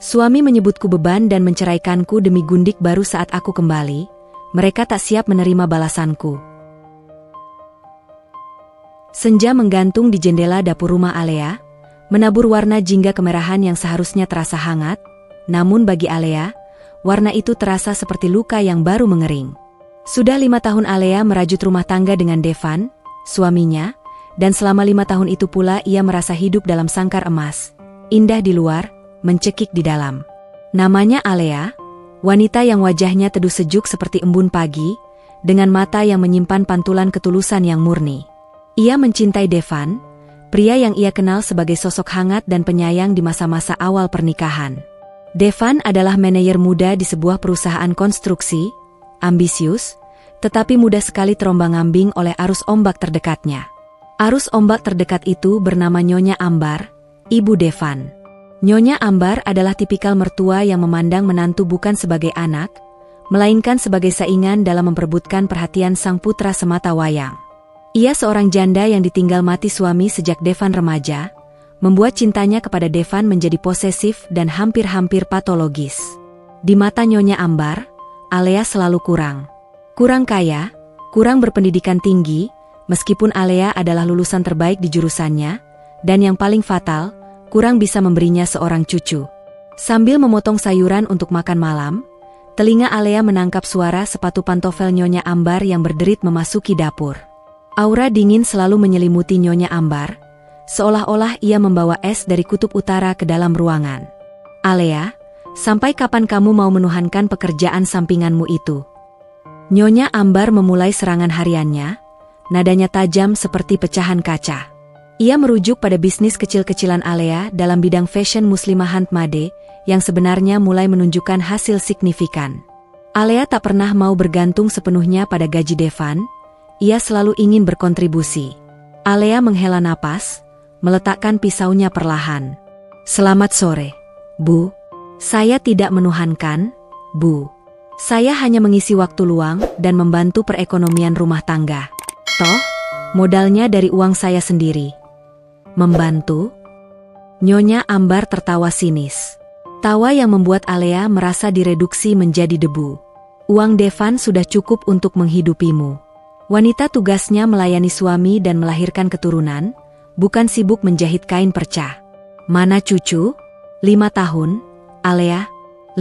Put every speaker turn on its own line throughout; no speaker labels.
Suami menyebutku beban dan menceraikanku demi gundik baru saat aku kembali. Mereka tak siap menerima balasanku. Senja menggantung di jendela dapur rumah Alea, menabur warna jingga kemerahan yang seharusnya terasa hangat. Namun bagi Alea, warna itu terasa seperti luka yang baru mengering. Sudah 5 tahun Alea merajut rumah tangga dengan Devan, suaminya, dan selama 5 tahun itu pula ia merasa hidup dalam sangkar emas. Indah di luar, mencekik di dalam. Namanya Alea, wanita yang wajahnya teduh sejuk seperti embun pagi, dengan mata yang menyimpan pantulan ketulusan yang murni. Ia mencintai Devan, pria yang ia kenal sebagai sosok hangat dan penyayang di masa-masa awal pernikahan. Devan adalah manajer muda di sebuah perusahaan konstruksi, ambisius, tetapi mudah sekali terombang-ambing oleh arus ombak terdekatnya. Arus ombak terdekat itu bernama Nyonya Ambar, ibu Devan. Nyonya Ambar adalah tipikal mertua yang memandang menantu bukan sebagai anak, melainkan sebagai saingan dalam memperebutkan perhatian sang putra semata wayang. Ia seorang janda yang ditinggal mati suami sejak Devan remaja, membuat cintanya kepada Devan menjadi posesif dan hampir-hampir patologis. Di mata Nyonya Ambar, Alea selalu kurang kaya, kurang berpendidikan tinggi, meskipun Alea adalah lulusan terbaik di jurusannya, dan yang paling fatal, kurang bisa memberinya seorang cucu. Sambil memotong sayuran untuk makan malam, telinga Alea menangkap suara sepatu pantofel Nyonya Ambar yang berderit memasuki dapur. Aura dingin selalu menyelimuti Nyonya Ambar, seolah-olah ia membawa es dari kutub utara ke dalam ruangan. Alea, sampai kapan kamu mau menuhankan pekerjaan sampinganmu itu? Nyonya Ambar memulai serangan hariannya, nadanya tajam seperti pecahan kaca. Ia merujuk pada bisnis kecil-kecilan Alea dalam bidang fashion muslimah handmade yang sebenarnya mulai menunjukkan hasil signifikan. Alea tak pernah mau bergantung sepenuhnya pada gaji Devan, ia selalu ingin berkontribusi. Alea menghela napas, meletakkan pisaunya perlahan. Selamat sore, Bu. Saya tidak menuhankan, Bu. Saya hanya mengisi waktu luang dan membantu perekonomian rumah tangga. Toh, modalnya dari uang saya sendiri. Membantu? Nyonya Ambar tertawa sinis. Tawa yang membuat Alea merasa direduksi menjadi debu. Uang Devan sudah cukup untuk menghidupimu. Wanita tugasnya melayani suami dan melahirkan keturunan, bukan sibuk menjahit kain perca. Mana cucu? 5 tahun, Alea.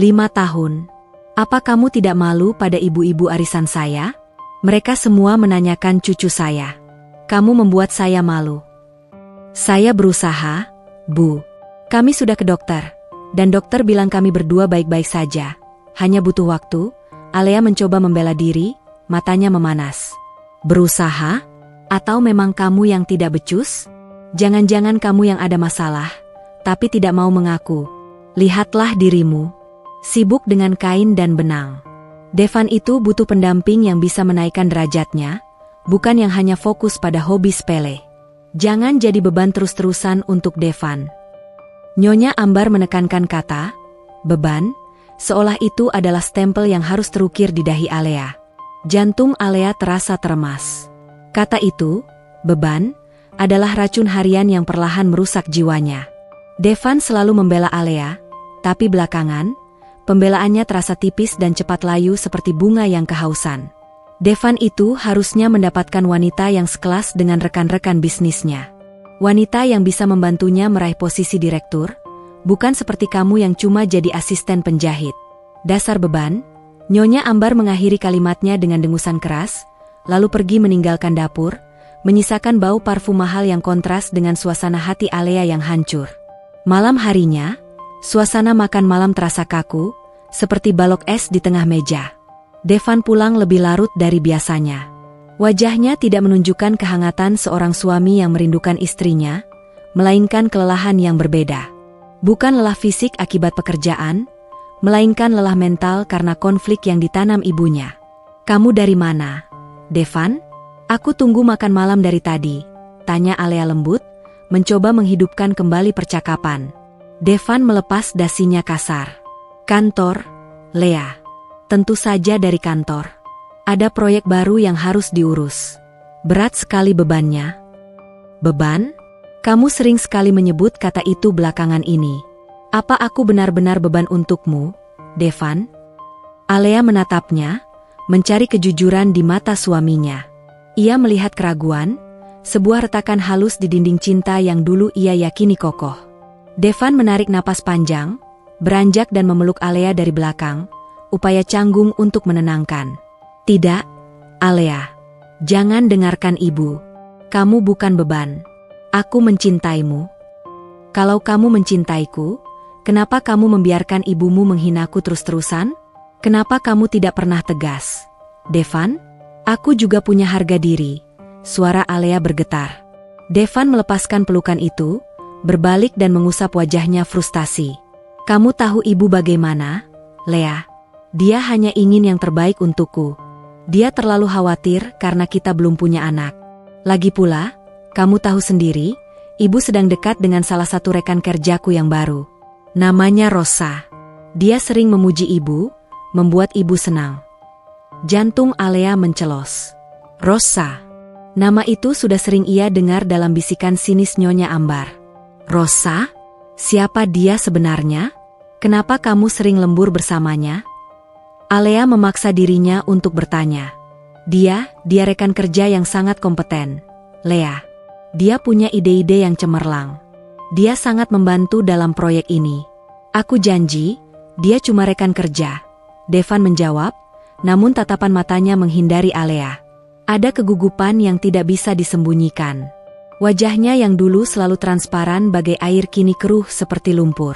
5 tahun. Apa kamu tidak malu pada ibu-ibu arisan saya? Mereka semua menanyakan cucu saya. Kamu membuat saya malu. Saya berusaha, Bu. Kami sudah ke dokter, dan dokter bilang kami berdua baik-baik saja. Hanya butuh waktu. Alea mencoba membela diri, matanya memanas. Berusaha? Atau memang kamu yang tidak becus? Jangan-jangan kamu yang ada masalah, tapi tidak mau mengaku. Lihatlah dirimu, sibuk dengan kain dan benang. Devan itu butuh pendamping yang bisa menaikkan derajatnya, bukan yang hanya fokus pada hobi sepele. Jangan jadi beban terus-terusan untuk Devan. Nyonya Ambar menekankan kata, beban, seolah itu adalah stempel yang harus terukir di dahi Alea. Jantung Alea terasa teremas. Kata itu, beban, adalah racun harian yang perlahan merusak jiwanya. Devan selalu membela Alea, tapi belakangan, pembelaannya terasa tipis dan cepat layu seperti bunga yang kehausan. Devan itu harusnya mendapatkan wanita yang sekelas dengan rekan-rekan bisnisnya. Wanita yang bisa membantunya meraih posisi direktur, bukan seperti kamu yang cuma jadi asisten penjahit. Dasar beban, Nyonya Ambar mengakhiri kalimatnya dengan dengusan keras, lalu pergi meninggalkan dapur, menyisakan bau parfum mahal yang kontras dengan suasana hati Alea yang hancur. Malam harinya, suasana makan malam terasa kaku, seperti balok es di tengah meja. Devan pulang lebih larut dari biasanya. Wajahnya tidak menunjukkan kehangatan seorang suami yang merindukan istrinya, melainkan kelelahan yang berbeda. Bukan lelah fisik akibat pekerjaan, melainkan lelah mental karena konflik yang ditanam ibunya. Kamu dari mana, Devan? Aku tunggu makan malam dari tadi, tanya Alea lembut, mencoba menghidupkan kembali percakapan. Devan melepas dasinya kasar. Kantor, Lea. Tentu saja dari kantor. Ada proyek baru yang harus diurus. Berat sekali bebannya. Beban? Kamu sering sekali menyebut kata itu belakangan ini. Apa aku benar-benar beban untukmu, Devan? Alea menatapnya, mencari kejujuran di mata suaminya. Ia melihat keraguan, sebuah retakan halus di dinding cinta yang dulu ia yakini kokoh. Devan menarik napas panjang, beranjak dan memeluk Alea dari belakang, upaya canggung untuk menenangkan. Tidak, Alea. Jangan dengarkan ibu. Kamu bukan beban. Aku mencintaimu. Kalau kamu mencintaiku, kenapa kamu membiarkan ibumu menghinaku terus-terusan? Kenapa kamu tidak pernah tegas? Devan, aku juga punya harga diri. Suara Alea bergetar. Devan melepaskan pelukan itu, berbalik dan mengusap wajahnya frustasi. Kamu tahu ibu bagaimana, Lea? Dia hanya ingin yang terbaik untukku. Dia terlalu khawatir karena kita belum punya anak. Lagi pula, kamu tahu sendiri, ibu sedang dekat dengan salah satu rekan kerjaku yang baru. Namanya Rosa. Dia sering memuji ibu, membuat ibu senang. Jantung Alea mencelos. Rosa. Nama itu sudah sering ia dengar dalam bisikan sinis Nyonya Ambar. Rosa? Siapa dia sebenarnya? Kenapa kamu sering lembur bersamanya? Alea memaksa dirinya untuk bertanya. Dia rekan kerja yang sangat kompeten. Lea. Dia punya ide-ide yang cemerlang. Dia sangat membantu dalam proyek ini. Aku janji, dia cuma rekan kerja. Devan menjawab, namun tatapan matanya menghindari Alea. Ada kegugupan yang tidak bisa disembunyikan. Wajahnya yang dulu selalu transparan bagai air kini keruh seperti lumpur.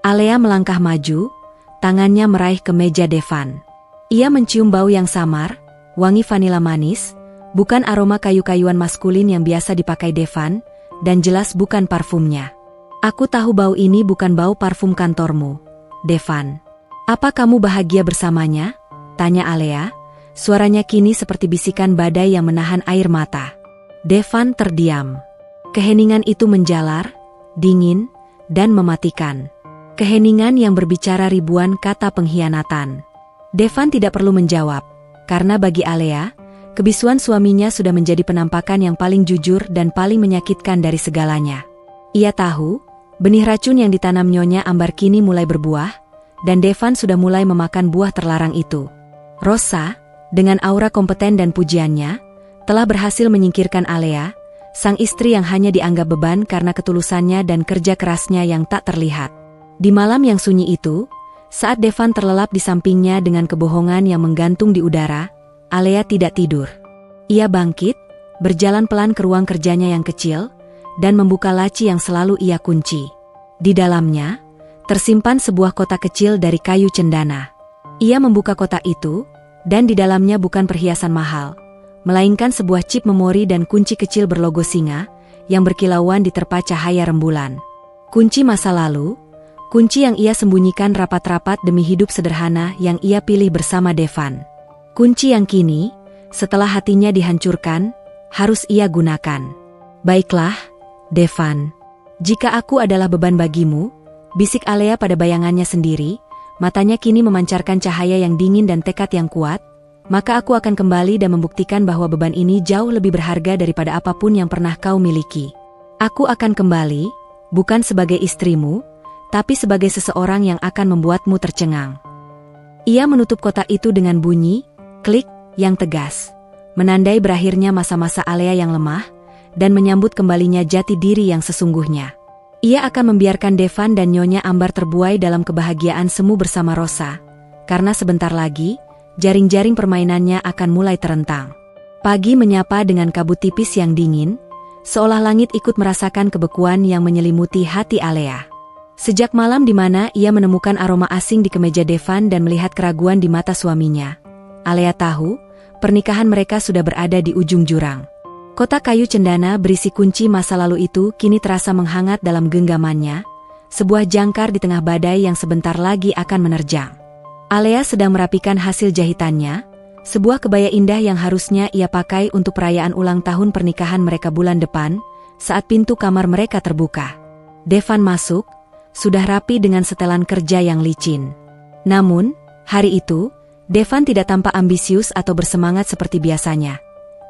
Alea melangkah maju, tangannya meraih ke meja Devan. Ia mencium bau yang samar, wangi vanila manis, bukan aroma kayu-kayuan maskulin yang biasa dipakai Devan, dan jelas bukan parfumnya. Aku tahu bau ini bukan bau parfum kantormu, Devan. Apa kamu bahagia bersamanya? Tanya Alea, suaranya kini seperti bisikan badai yang menahan air mata. Devan terdiam. Keheningan itu menjalar, dingin, dan mematikan. Keheningan yang berbicara ribuan kata pengkhianatan. Devan tidak perlu menjawab, karena bagi Alea, kebisuan suaminya sudah menjadi penampakan yang paling jujur dan paling menyakitkan dari segalanya. Ia tahu, benih racun yang ditanam Nyonya Ambar kini mulai berbuah, dan Devan sudah mulai memakan buah terlarang itu. Rosa, dengan aura kompeten dan pujiannya, telah berhasil menyingkirkan Alea, sang istri yang hanya dianggap beban karena ketulusannya dan kerja kerasnya yang tak terlihat. Di malam yang sunyi itu, saat Devan terlelap di sampingnya dengan kebohongan yang menggantung di udara, Alea tidak tidur. Ia bangkit, berjalan pelan ke ruang kerjanya yang kecil, dan membuka laci yang selalu ia kunci. Di dalamnya, tersimpan sebuah kotak kecil dari kayu cendana. Ia membuka kotak itu, dan di dalamnya bukan perhiasan mahal, melainkan sebuah chip memori dan kunci kecil berlogo singa, yang berkilauan diterpa cahaya rembulan. Kunci masa lalu, kunci yang ia sembunyikan rapat-rapat demi hidup sederhana yang ia pilih bersama Devan. Kunci yang kini, setelah hatinya dihancurkan, harus ia gunakan. Baiklah, Devan. Jika aku adalah beban bagimu, bisik Alea pada bayangannya sendiri, matanya kini memancarkan cahaya yang dingin dan tekad yang kuat, maka aku akan kembali dan membuktikan bahwa beban ini jauh lebih berharga daripada apapun yang pernah kau miliki. Aku akan kembali, bukan sebagai istrimu, tapi sebagai seseorang yang akan membuatmu tercengang. Ia menutup kotak itu dengan bunyi, klik, yang tegas, menandai berakhirnya masa-masa Alea yang lemah, dan menyambut kembalinya jati diri yang sesungguhnya. Ia akan membiarkan Devan dan Nyonya Ambar terbuai dalam kebahagiaan semu bersama Rosa, karena sebentar lagi, jaring-jaring permainannya akan mulai terentang. Pagi menyapa dengan kabut tipis yang dingin, seolah langit ikut merasakan kebekuan yang menyelimuti hati Alea. Sejak malam di mana ia menemukan aroma asing di kemeja Devan dan melihat keraguan di mata suaminya, Alea tahu, pernikahan mereka sudah berada di ujung jurang. Kotak kayu cendana berisi kunci masa lalu itu kini terasa menghangat dalam genggamannya, sebuah jangkar di tengah badai yang sebentar lagi akan menerjang. Alea sedang merapikan hasil jahitannya, sebuah kebaya indah yang harusnya ia pakai untuk perayaan ulang tahun pernikahan mereka bulan depan, saat pintu kamar mereka terbuka. Devan masuk, sudah rapi dengan setelan kerja yang licin. Namun, hari itu, Devan tidak tampak ambisius atau bersemangat seperti biasanya.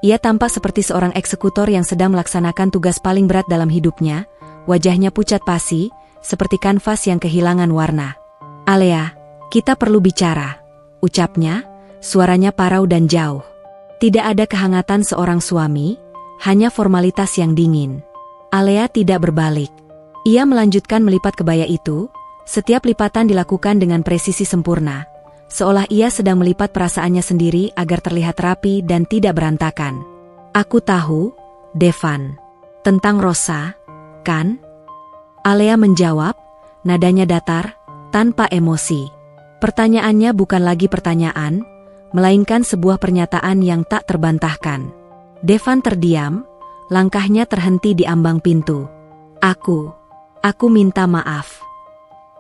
Ia tampak seperti seorang eksekutor yang sedang melaksanakan tugas paling berat dalam hidupnya, wajahnya pucat pasi, seperti kanvas yang kehilangan warna. "Alea, kita perlu bicara," ucapnya, suaranya parau dan jauh. Tidak ada kehangatan seorang suami, hanya formalitas yang dingin. Alea tidak berbalik. Ia melanjutkan melipat kebaya itu, setiap lipatan dilakukan dengan presisi sempurna, seolah ia sedang melipat perasaannya sendiri agar terlihat rapi dan tidak berantakan. "Aku tahu, Devan. Tentang Rosa, kan?" Alea menjawab, nadanya datar, tanpa emosi. Pertanyaannya bukan lagi pertanyaan, melainkan sebuah pernyataan yang tak terbantahkan. Devan terdiam, langkahnya terhenti di ambang pintu. Aku minta maaf."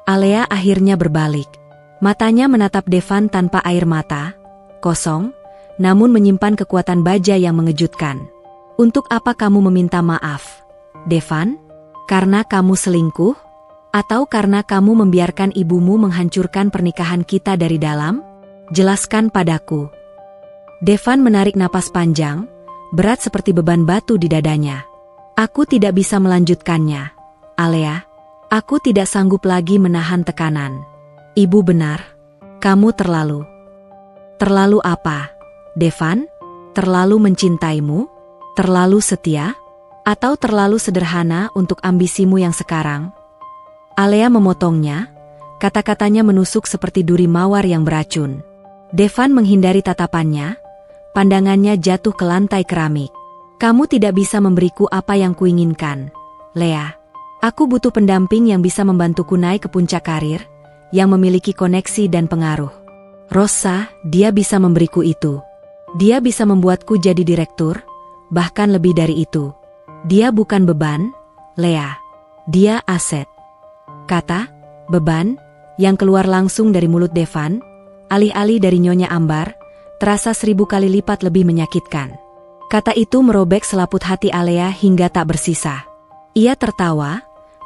Alea akhirnya berbalik. Matanya menatap Devan tanpa air mata, kosong, namun menyimpan kekuatan baja yang mengejutkan. "Untuk apa kamu meminta maaf, Devan? Karena kamu selingkuh? Atau karena kamu membiarkan ibumu menghancurkan pernikahan kita dari dalam? Jelaskan padaku." Devan menarik napas panjang, berat seperti beban batu di dadanya. "Aku tidak bisa melanjutkannya, Alea. Aku tidak sanggup lagi menahan tekanan. Ibu benar. Kamu terlalu..." "Terlalu apa, Devan? Terlalu mencintaimu? Terlalu setia? Atau terlalu sederhana untuk ambisimu yang sekarang?" Alea memotongnya, kata-katanya menusuk seperti duri mawar yang beracun. Devan menghindari tatapannya, pandangannya jatuh ke lantai keramik. "Kamu tidak bisa memberiku apa yang kuinginkan, Lea. Aku butuh pendamping yang bisa membantuku naik ke puncak karir, yang memiliki koneksi dan pengaruh. Rosa, dia bisa memberiku itu. Dia bisa membuatku jadi direktur, bahkan lebih dari itu. Dia bukan beban, Lea. Dia aset." Kata "beban" yang keluar langsung dari mulut Devan, alih-alih dari Nyonya Ambar, terasa 1000 kali lipat lebih menyakitkan. Kata itu merobek selaput hati Alea hingga tak bersisa. Ia tertawa,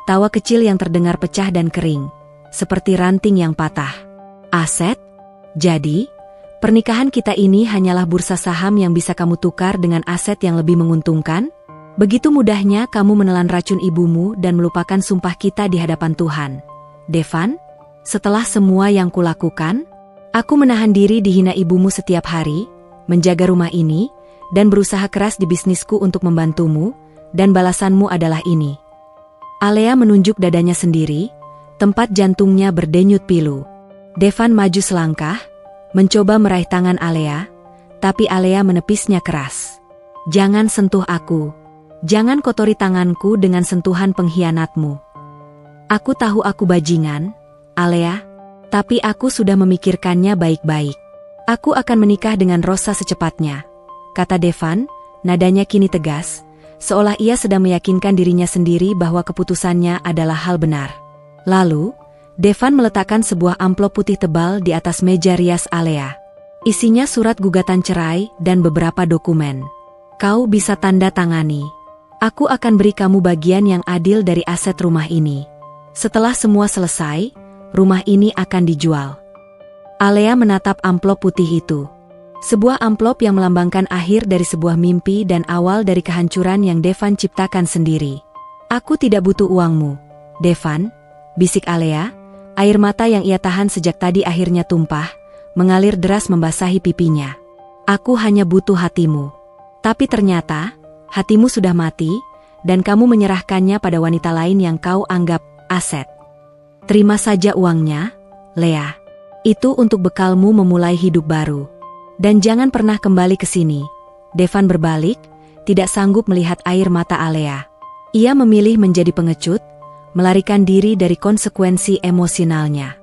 tawa kecil yang terdengar pecah dan kering, seperti ranting yang patah. "Aset? Jadi, pernikahan kita ini hanyalah bursa saham yang bisa kamu tukar dengan aset yang lebih menguntungkan? Begitu mudahnya kamu menelan racun ibumu dan melupakan sumpah kita di hadapan Tuhan. Devan, setelah semua yang kulakukan, aku menahan diri dihina ibumu setiap hari, menjaga rumah ini, dan berusaha keras di bisnisku untuk membantumu, dan balasanmu adalah ini." Alea menunjuk dadanya sendiri, tempat jantungnya berdenyut pilu. Devan maju selangkah, mencoba meraih tangan Alea, tapi Alea menepisnya keras. "Jangan sentuh aku. Jangan kotori tanganku dengan sentuhan pengkhianatmu. Aku tahu aku bajingan, Alea, tapi aku sudah memikirkannya baik-baik. Aku akan menikah dengan Rosa secepatnya," kata Devan, nadanya kini tegas, seolah ia sedang meyakinkan dirinya sendiri bahwa keputusannya adalah hal benar. Lalu, Devan meletakkan sebuah amplop putih tebal di atas meja rias Alea. Isinya surat gugatan cerai dan beberapa dokumen. "Kau bisa tanda tangani. Aku akan beri kamu bagian yang adil dari aset rumah ini. Setelah semua selesai, rumah ini akan dijual." Alea menatap amplop putih itu. Sebuah amplop yang melambangkan akhir dari sebuah mimpi dan awal dari kehancuran yang Devan ciptakan sendiri. "Aku tidak butuh uangmu, Devan," bisik Alea, air mata yang ia tahan sejak tadi akhirnya tumpah, mengalir deras membasahi pipinya. "Aku hanya butuh hatimu. Tapi ternyata, hatimu sudah mati, dan kamu menyerahkannya pada wanita lain yang kau anggap aset. Terima saja uangnya, Lea. Itu untuk bekalmu memulai hidup baru. Dan jangan pernah kembali ke sini." Devan berbalik, tidak sanggup melihat air mata Alea. Ia memilih menjadi pengecut, melarikan diri dari konsekuensi emosionalnya.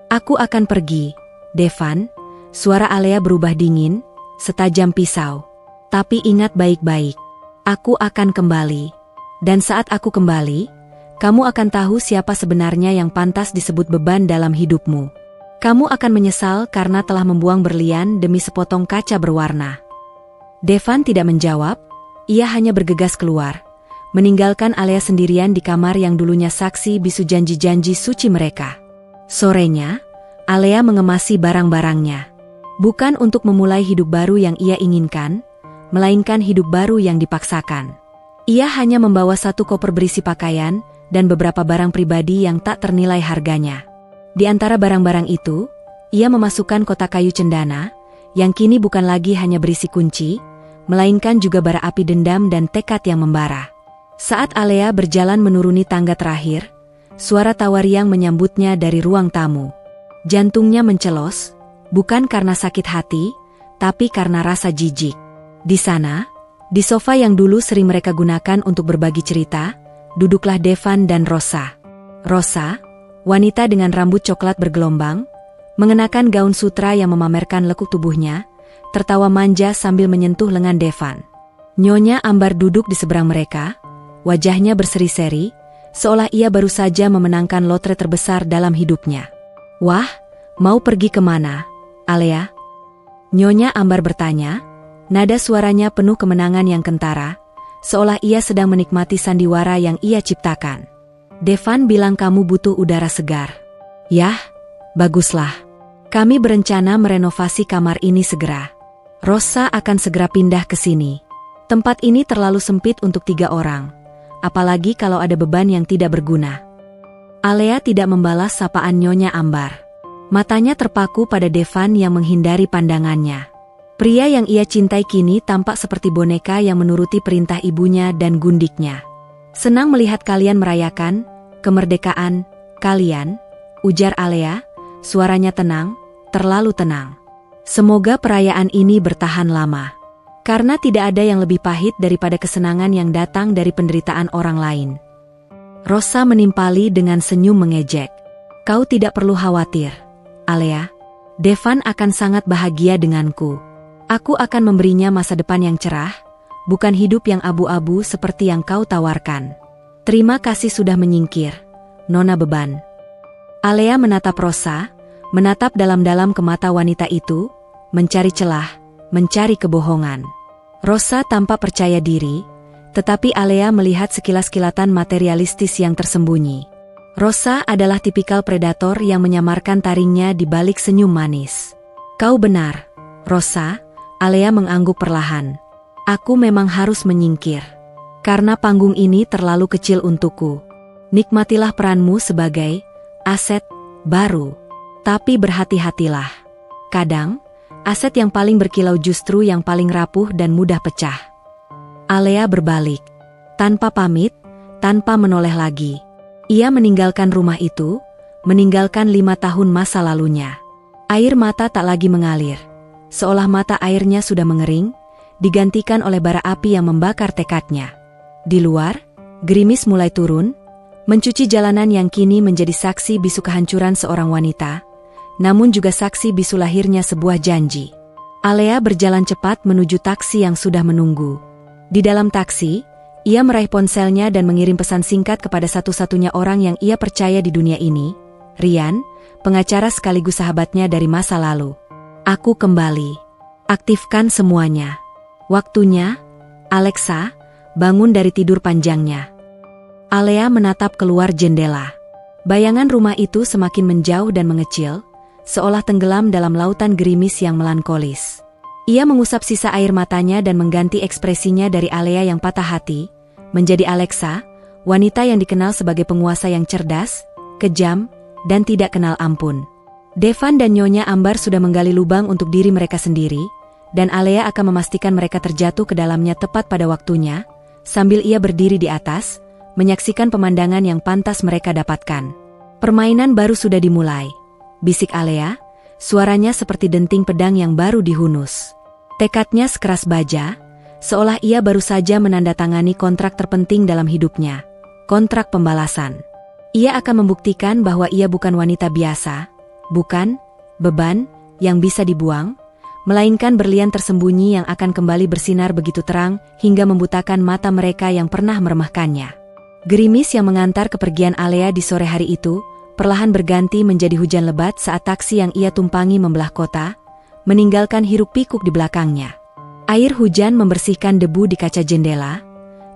"Aku akan pergi, Devan." Suara Alea berubah dingin, setajam pisau. "Tapi ingat baik-baik, aku akan kembali. Dan saat aku kembali, kamu akan tahu siapa sebenarnya yang pantas disebut beban dalam hidupmu. Kamu akan menyesal karena telah membuang berlian demi sepotong kaca berwarna." Devan tidak menjawab, ia hanya bergegas keluar, meninggalkan Alea sendirian di kamar yang dulunya saksi bisu janji-janji suci mereka. Sorenya, Alea mengemasi barang-barangnya. Bukan untuk memulai hidup baru yang ia inginkan, melainkan hidup baru yang dipaksakan. Ia hanya membawa satu koper berisi pakaian, dan beberapa barang pribadi yang tak ternilai harganya. Di antara barang-barang itu, ia memasukkan kotak kayu cendana, yang kini bukan lagi hanya berisi kunci, melainkan juga bara api dendam dan tekad yang membara. Saat Alea berjalan menuruni tangga terakhir, suara tawa riang menyambutnya dari ruang tamu. Jantungnya mencelos, bukan karena sakit hati, tapi karena rasa jijik. Di sana, di sofa yang dulu sering mereka gunakan untuk berbagi cerita, duduklah Devan dan Rosa. Rosa, wanita dengan rambut coklat bergelombang, mengenakan gaun sutra yang memamerkan lekuk tubuhnya, tertawa manja sambil menyentuh lengan Devan. Nyonya Ambar duduk di seberang mereka, wajahnya berseri-seri, seolah ia baru saja memenangkan lotre terbesar dalam hidupnya. "Wah, mau pergi kemana, Alea?" Nyonya Ambar bertanya, nada suaranya penuh kemenangan yang kentara, seolah ia sedang menikmati sandiwara yang ia ciptakan. "Devan bilang kamu butuh udara segar." "Yah, baguslah. Kami berencana merenovasi kamar ini segera. Rosa akan segera pindah ke sini. Tempat ini terlalu sempit untuk 3 orang, apalagi kalau ada beban yang tidak berguna." Alea tidak membalas sapaan Nyonya Ambar. Matanya terpaku pada Devan yang menghindari pandangannya. Pria yang ia cintai kini tampak seperti boneka yang menuruti perintah ibunya dan gundiknya. "Senang melihat kalian merayakan kemerdekaan kalian," ujar Alea, suaranya tenang, terlalu tenang. "Semoga perayaan ini bertahan lama. Karena tidak ada yang lebih pahit daripada kesenangan yang datang dari penderitaan orang lain." Rosa menimpali dengan senyum mengejek. "Kau tidak perlu khawatir, Alea. Devan akan sangat bahagia denganku. Aku akan memberinya masa depan yang cerah, bukan hidup yang abu-abu seperti yang kau tawarkan. Terima kasih sudah menyingkir, Nona Beban." Alea menatap Rosa, menatap dalam-dalam ke mata wanita itu, mencari celah, mencari kebohongan. Rosa tampak percaya diri, tetapi Alea melihat sekilas-kilatan materialistis yang tersembunyi. Rosa adalah tipikal predator yang menyamarkan taringnya di balik senyum manis. "Kau benar, Rosa," Alea mengangguk perlahan. "Aku memang harus menyingkir. Karena panggung ini terlalu kecil untukku. Nikmatilah peranmu sebagai aset baru. Tapi berhati-hatilah. Kadang, aset yang paling berkilau justru yang paling rapuh dan mudah pecah." Alea berbalik. Tanpa pamit, tanpa menoleh lagi. Ia meninggalkan rumah itu, meninggalkan 5 tahun masa lalunya. Air mata tak lagi mengalir. Seolah mata airnya sudah mengering, digantikan oleh bara api yang membakar tekadnya. Di luar, gerimis mulai turun, mencuci jalanan yang kini menjadi saksi bisu kehancuran seorang wanita, namun juga saksi bisu lahirnya sebuah janji. Alea berjalan cepat menuju taksi yang sudah menunggu. Di dalam taksi, ia meraih ponselnya dan mengirim pesan singkat kepada satu-satunya orang yang ia percaya di dunia ini, Rian, pengacara sekaligus sahabatnya dari masa lalu. "Aku kembali. Aktifkan semuanya. Waktunya, Alexa, bangun dari tidur panjangnya." Alea menatap keluar jendela. Bayangan rumah itu semakin menjauh dan mengecil, seolah tenggelam dalam lautan gerimis yang melankolis. Ia mengusap sisa air matanya dan mengganti ekspresinya dari Alea yang patah hati, menjadi Alexa, wanita yang dikenal sebagai penguasa yang cerdas, kejam, dan tidak kenal ampun. Devan dan Nyonya Ambar sudah menggali lubang untuk diri mereka sendiri, dan Alea akan memastikan mereka terjatuh ke dalamnya tepat pada waktunya, sambil ia berdiri di atas, menyaksikan pemandangan yang pantas mereka dapatkan. "Permainan baru sudah dimulai," bisik Alea, suaranya seperti denting pedang yang baru dihunus. Tekadnya sekeras baja, seolah ia baru saja menandatangani kontrak terpenting dalam hidupnya, kontrak pembalasan. Ia akan membuktikan bahwa ia bukan wanita biasa, bukan beban yang bisa dibuang, melainkan berlian tersembunyi yang akan kembali bersinar begitu terang hingga membutakan mata mereka yang pernah meremehkannya. Gerimis yang mengantar kepergian Alea di sore hari itu, perlahan berganti menjadi hujan lebat saat taksi yang ia tumpangi membelah kota, meninggalkan hiruk-pikuk di belakangnya. Air hujan membersihkan debu di kaca jendela,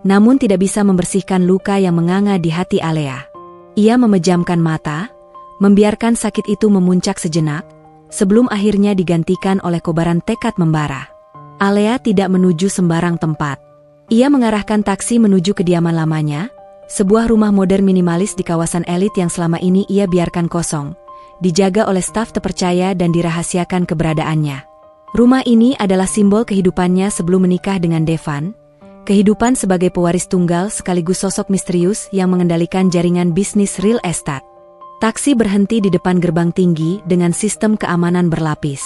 namun tidak bisa membersihkan luka yang menganga di hati Alea. Ia memejamkan mata, membiarkan sakit itu memuncak sejenak, sebelum akhirnya digantikan oleh kobaran tekad membara. Alea tidak menuju sembarang tempat. Ia mengarahkan taksi menuju kediaman lamanya, Sebuah rumah modern minimalis di kawasan elit yang selama ini ia biarkan kosong, dijaga oleh staf terpercaya dan dirahasiakan keberadaannya. Rumah ini adalah simbol kehidupannya sebelum menikah dengan Devan, kehidupan sebagai pewaris tunggal sekaligus sosok misterius yang mengendalikan jaringan bisnis real estate. Taksi berhenti di depan gerbang tinggi dengan sistem keamanan berlapis.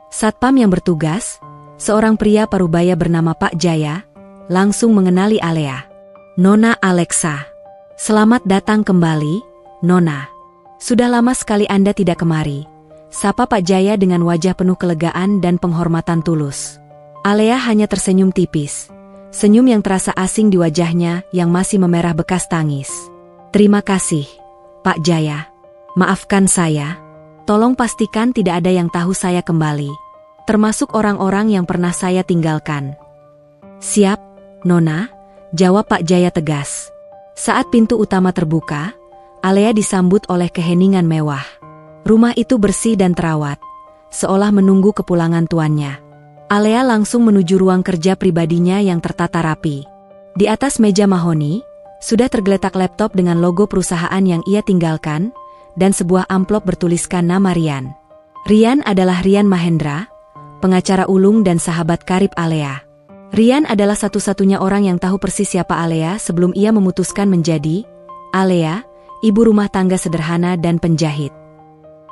Satpam yang bertugas, seorang pria parubaya bernama Pak Jaya, langsung mengenali Alea. Nona Alexa. Selamat datang kembali, Nona. Sudah lama sekali Anda tidak kemari. Sapa Pak Jaya dengan wajah penuh kelegaan dan penghormatan tulus. Alea hanya tersenyum tipis. Senyum yang terasa asing di wajahnya yang masih memerah bekas tangis. Terima kasih, Pak Jaya. Maafkan saya. Tolong pastikan tidak ada yang tahu saya kembali. Termasuk orang-orang yang pernah saya tinggalkan. Siap, Nona, jawab Pak Jaya tegas. Saat pintu utama terbuka, Alea disambut oleh keheningan mewah. Rumah itu bersih dan terawat, seolah menunggu kepulangan tuannya. Alea langsung menuju ruang kerja pribadinya yang tertata rapi. Di atas meja mahoni, sudah tergeletak laptop dengan logo perusahaan yang ia tinggalkan, dan sebuah amplop bertuliskan nama Rian. Rian adalah Rian Mahendra, pengacara ulung dan sahabat karib Alea. Rian adalah satu-satunya orang yang tahu persis siapa Alea sebelum ia memutuskan menjadi Alea, ibu rumah tangga sederhana dan penjahit.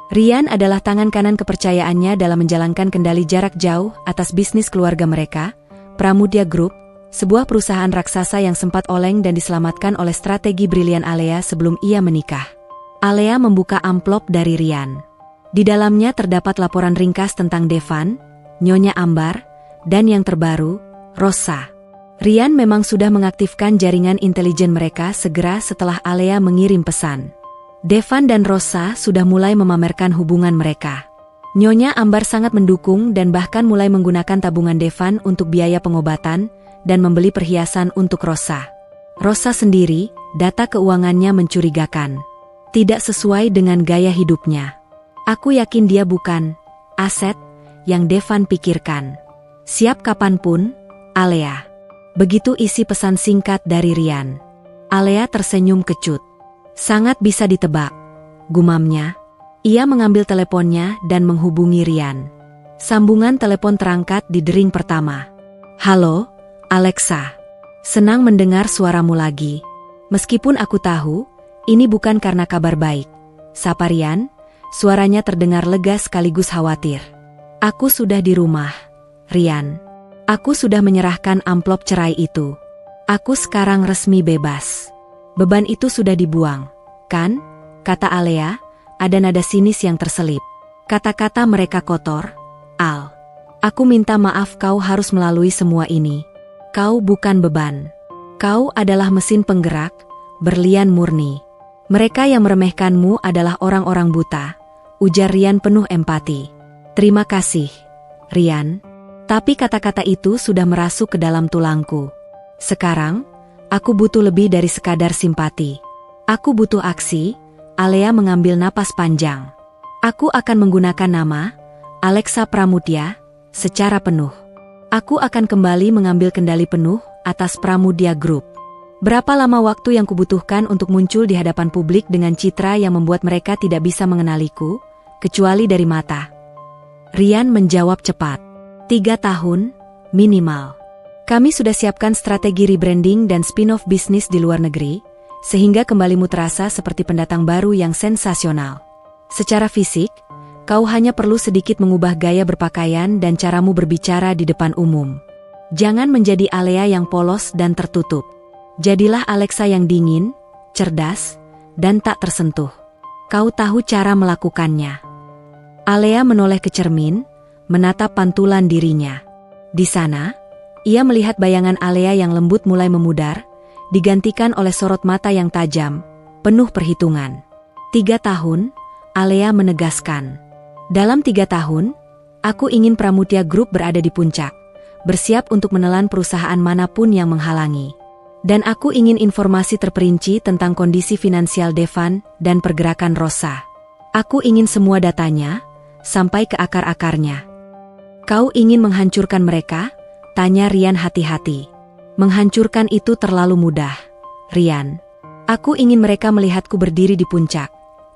Rian adalah tangan kanan kepercayaannya dalam menjalankan kendali jarak jauh atas bisnis keluarga mereka, Pramudia Group, sebuah perusahaan raksasa yang sempat oleng dan diselamatkan oleh strategi brilian Alea sebelum ia menikah. Alea membuka amplop dari Rian. Di dalamnya terdapat laporan ringkas tentang Devan, Nyonya Ambar, dan yang terbaru, Rosa. Rian memang sudah mengaktifkan jaringan intelijen mereka segera setelah Alea mengirim pesan. Devan dan Rosa sudah mulai memamerkan hubungan mereka. Nyonya Ambar sangat mendukung dan bahkan mulai menggunakan tabungan Devan untuk biaya pengobatan dan membeli perhiasan untuk Rosa. Rosa sendiri, data keuangannya mencurigakan. Tidak sesuai dengan gaya hidupnya. Aku yakin dia bukan aset yang Devan pikirkan. Siap kapanpun, Alea. Begitu isi pesan singkat dari Rian. Alea tersenyum kecut. Sangat bisa ditebak, gumamnya. Ia mengambil teleponnya dan menghubungi Rian. Sambungan telepon terangkat di dering pertama. Halo, Alexa. Senang mendengar suaramu lagi. Meskipun aku tahu, ini bukan karena kabar baik. Sapa Rian, suaranya terdengar lega sekaligus khawatir. Aku sudah di rumah, Rian. Aku sudah menyerahkan amplop cerai itu. Aku sekarang resmi bebas. Beban itu sudah dibuang, kan? Kata Alea, ada nada sinis yang terselip. Kata-kata mereka kotor. Al, aku minta maaf kau harus melalui semua ini. Kau bukan beban. Kau adalah mesin penggerak, berlian murni. Mereka yang meremehkanmu adalah orang-orang buta, ujar Rian penuh empati. Terima kasih, Rian. Tapi kata-kata itu sudah merasuk ke dalam tulangku. Sekarang, aku butuh lebih dari sekadar simpati. Aku butuh aksi. Alea mengambil napas panjang. Aku akan menggunakan nama Alexa Pramudia secara penuh. Aku akan kembali mengambil kendali penuh atas Pramudia Group. Berapa lama waktu yang kubutuhkan untuk muncul di hadapan publik dengan citra yang membuat mereka tidak bisa mengenaliku, kecuali dari mata? Rian menjawab cepat. 3 tahun, minimal. Kami sudah siapkan strategi rebranding dan spin-off bisnis di luar negeri, sehingga kembalimu terasa seperti pendatang baru yang sensasional. Secara fisik, kau hanya perlu sedikit mengubah gaya berpakaian dan caramu berbicara di depan umum. Jangan menjadi Alea yang polos dan tertutup. Jadilah Alexa yang dingin, cerdas, dan tak tersentuh. Kau tahu cara melakukannya. Alea menoleh ke cermin, menatap pantulan dirinya. Di sana, ia melihat bayangan Alea yang lembut mulai memudar, digantikan oleh sorot mata yang tajam, penuh perhitungan. 3 tahun, Alea menegaskan. Dalam 3 tahun, aku ingin Pramudia Group berada di puncak, bersiap untuk menelan perusahaan manapun yang menghalangi. Dan aku ingin informasi terperinci tentang kondisi finansial Devan dan pergerakan Rosa. Aku ingin semua datanya, sampai ke akar-akarnya. Kau ingin menghancurkan mereka? Tanya Rian hati-hati. Menghancurkan itu terlalu mudah, Rian. Aku ingin mereka melihatku berdiri di puncak,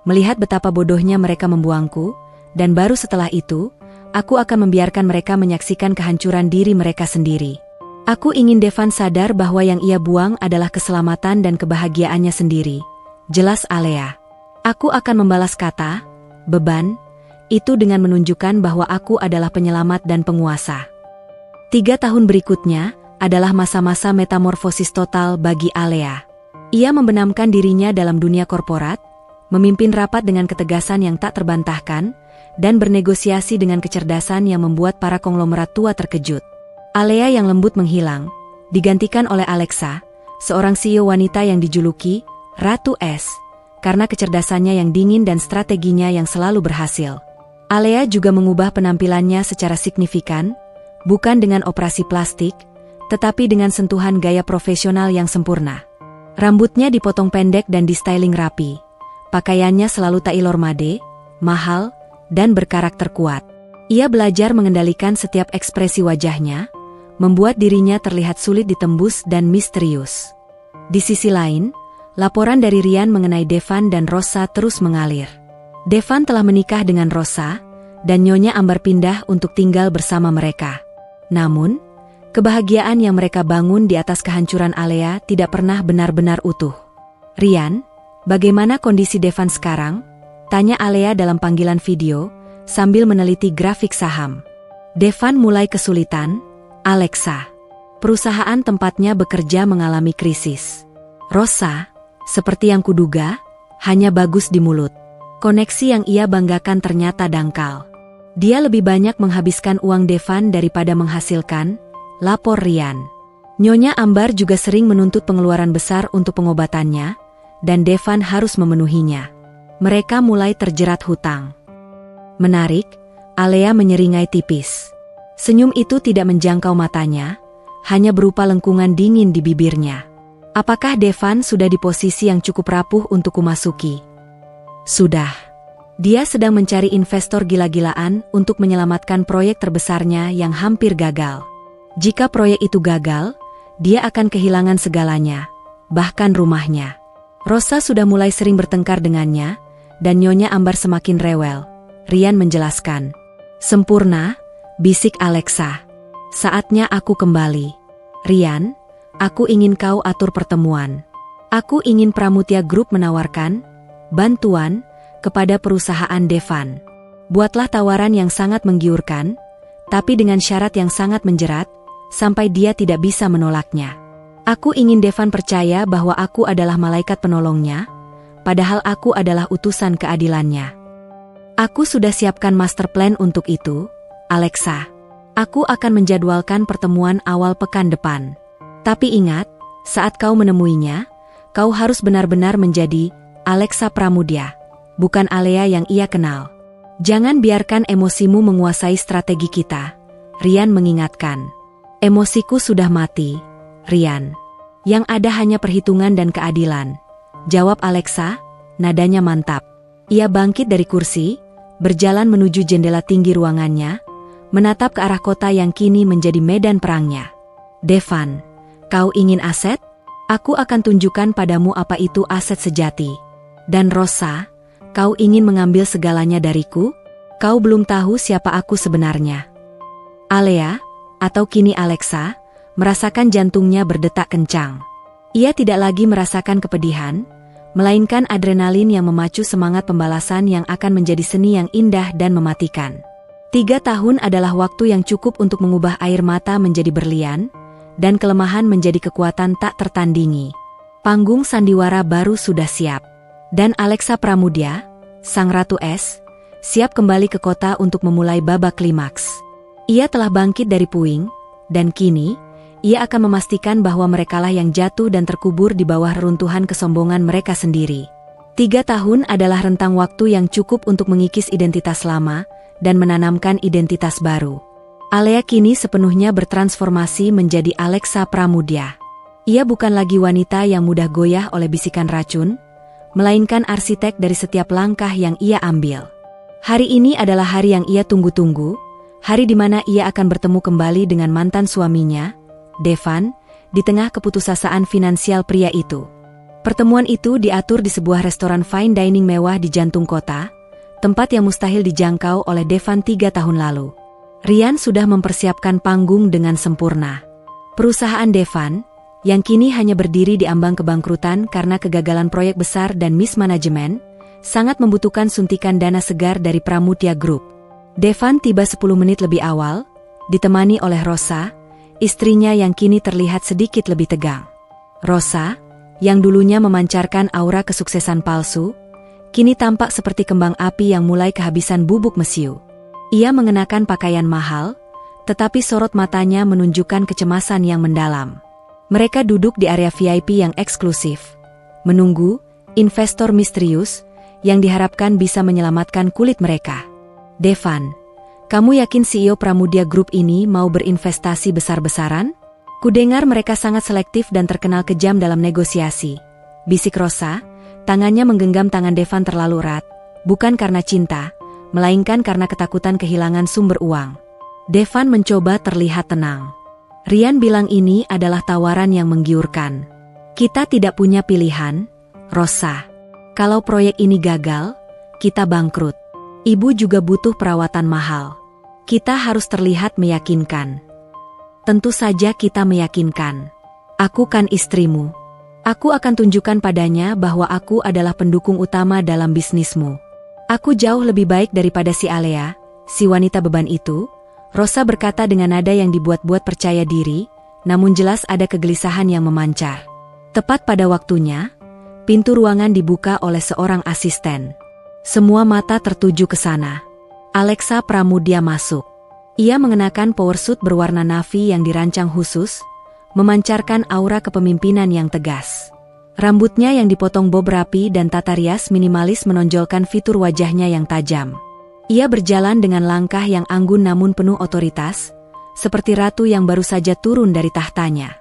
melihat betapa bodohnya mereka membuangku, dan baru setelah itu, aku akan membiarkan mereka menyaksikan kehancuran diri mereka sendiri. Aku ingin Devan sadar bahwa yang ia buang adalah keselamatan dan kebahagiaannya sendiri. Jelas Alea. Aku akan membalas kata, beban, itu dengan menunjukkan bahwa aku adalah penyelamat dan penguasa. 3 tahun berikutnya adalah masa-masa metamorfosis total bagi Alea. Ia membenamkan dirinya dalam dunia korporat, memimpin rapat dengan ketegasan yang tak terbantahkan, dan bernegosiasi dengan kecerdasan yang membuat para konglomerat tua terkejut. Alea yang lembut menghilang, digantikan oleh Alexa, seorang CEO wanita yang dijuluki Ratu Es, karena kecerdasannya yang dingin dan strateginya yang selalu berhasil. Alea juga mengubah penampilannya secara signifikan, bukan dengan operasi plastik, tetapi dengan sentuhan gaya profesional yang sempurna. Rambutnya dipotong pendek dan di-styling rapi. Pakaiannya selalu tailor-made, mahal, dan berkarakter kuat. Ia belajar mengendalikan setiap ekspresi wajahnya, membuat dirinya terlihat sulit ditembus dan misterius. Di sisi lain, laporan dari Ryan mengenai Devan dan Rosa terus mengalir. Devan telah menikah dengan Rosa, dan Nyonya Ambar pindah untuk tinggal bersama mereka. Namun, kebahagiaan yang mereka bangun di atas kehancuran Alea tidak pernah benar-benar utuh. Ryan, bagaimana kondisi Devan sekarang? Tanya Alea dalam panggilan video, sambil meneliti grafik saham. Devan mulai kesulitan, Alexa. Perusahaan tempatnya bekerja mengalami krisis. Rosa, seperti yang kuduga, hanya bagus di mulut. Koneksi yang ia banggakan ternyata dangkal. Dia lebih banyak menghabiskan uang Devan daripada menghasilkan, lapor Ryan. Nyonya Ambar juga sering menuntut pengeluaran besar untuk pengobatannya, dan Devan harus memenuhinya. Mereka mulai terjerat hutang. Menarik, Alea menyeringai tipis. Senyum itu tidak menjangkau matanya, hanya berupa lengkungan dingin di bibirnya. Apakah Devan sudah di posisi yang cukup rapuh untuk kumasuki? Sudah. Dia sedang mencari investor gila-gilaan untuk menyelamatkan proyek terbesarnya yang hampir gagal. Jika proyek itu gagal, dia akan kehilangan segalanya, bahkan rumahnya. Rosa sudah mulai sering bertengkar dengannya, dan Nyonya Ambar semakin rewel. Ryan menjelaskan. Sempurna, bisik Alexa. Saatnya aku kembali. Ryan, aku ingin kau atur pertemuan. Aku ingin Pramudia Group menawarkan bantuan kepada perusahaan Devan. Buatlah tawaran yang sangat menggiurkan, tapi dengan syarat yang sangat menjerat, sampai dia tidak bisa menolaknya. Aku ingin Devan percaya bahwa aku adalah malaikat penolongnya, padahal aku adalah utusan keadilannya. Aku sudah siapkan master plan untuk itu, Alexa. Aku akan menjadwalkan pertemuan awal pekan depan. Tapi ingat, saat kau menemuinya, kau harus benar-benar menjadi Alexa Pramudia, bukan Alea yang ia kenal. Jangan biarkan emosimu menguasai strategi kita, Ryan mengingatkan. Emosiku sudah mati, Ryan. Yang ada hanya perhitungan dan keadilan. Jawab Alexa, nadanya mantap. Ia bangkit dari kursi, berjalan menuju jendela tinggi ruangannya, menatap ke arah kota yang kini menjadi medan perangnya. Devan, kau ingin aset? Aku akan tunjukkan padamu apa itu aset sejati. Dan Rosa, kau ingin mengambil segalanya dariku? Kau belum tahu siapa aku sebenarnya. Alea, atau kini Alexa, merasakan jantungnya berdetak kencang. Ia tidak lagi merasakan kepedihan, melainkan adrenalin yang memacu semangat pembalasan yang akan menjadi seni yang indah dan mematikan. 3 tahun adalah waktu yang cukup untuk mengubah air mata menjadi berlian, dan kelemahan menjadi kekuatan tak tertandingi. Panggung sandiwara baru sudah siap. Dan Alexa Pramudia, Sang Ratu Es, siap kembali ke kota untuk memulai babak klimaks. Ia telah bangkit dari puing, dan kini, ia akan memastikan bahwa merekalah yang jatuh dan terkubur di bawah reruntuhan kesombongan mereka sendiri. 3 tahun adalah rentang waktu yang cukup untuk mengikis identitas lama dan menanamkan identitas baru. Alea kini sepenuhnya bertransformasi menjadi Alexa Pramudia. Ia bukan lagi wanita yang mudah goyah oleh bisikan racun, melainkan arsitek dari setiap langkah yang ia ambil. Hari ini adalah hari yang ia tunggu-tunggu, hari di mana ia akan bertemu kembali dengan mantan suaminya, Devan, di tengah keputusasaan finansial pria itu. Pertemuan itu diatur di sebuah restoran fine dining mewah di jantung kota, tempat yang mustahil dijangkau oleh Devan 3 tahun lalu. Rian sudah mempersiapkan panggung dengan sempurna. Perusahaan Devan, yang kini hanya berdiri di ambang kebangkrutan karena kegagalan proyek besar dan mismanajemen, sangat membutuhkan suntikan dana segar dari Pramudia Group. Devan tiba 10 menit lebih awal, ditemani oleh Rosa, istrinya yang kini terlihat sedikit lebih tegang. Rosa, yang dulunya memancarkan aura kesuksesan palsu, kini tampak seperti kembang api yang mulai kehabisan bubuk mesiu. Ia mengenakan pakaian mahal, tetapi sorot matanya menunjukkan kecemasan yang mendalam. Mereka duduk di area VIP yang eksklusif, menunggu investor misterius yang diharapkan bisa menyelamatkan kulit mereka. Devan, kamu yakin CEO Pramudia Group ini mau berinvestasi besar-besaran? Kudengar mereka sangat selektif dan terkenal kejam dalam negosiasi. Bisik Rosa, tangannya menggenggam tangan Devan terlalu erat, bukan karena cinta, melainkan karena ketakutan kehilangan sumber uang. Devan mencoba terlihat tenang. Rian bilang ini adalah tawaran yang menggiurkan. Kita tidak punya pilihan, Rosa. Kalau proyek ini gagal, kita bangkrut. Ibu juga butuh perawatan mahal. Kita harus terlihat meyakinkan. Tentu saja kita meyakinkan. Aku kan istrimu. Aku akan tunjukkan padanya bahwa aku adalah pendukung utama dalam bisnismu. Aku jauh lebih baik daripada si Alea, si wanita beban itu. Rosa berkata dengan nada yang dibuat-buat percaya diri, namun jelas ada kegelisahan yang memancar. Tepat pada waktunya, pintu ruangan dibuka oleh seorang asisten. Semua mata tertuju ke sana. Alexa Pramudia masuk. Ia mengenakan powersuit berwarna navy yang dirancang khusus, memancarkan aura kepemimpinan yang tegas. Rambutnya yang dipotong bob rapi dan tata rias minimalis menonjolkan fitur wajahnya yang tajam. Ia berjalan dengan langkah yang anggun namun penuh otoritas, seperti ratu yang baru saja turun dari tahtanya.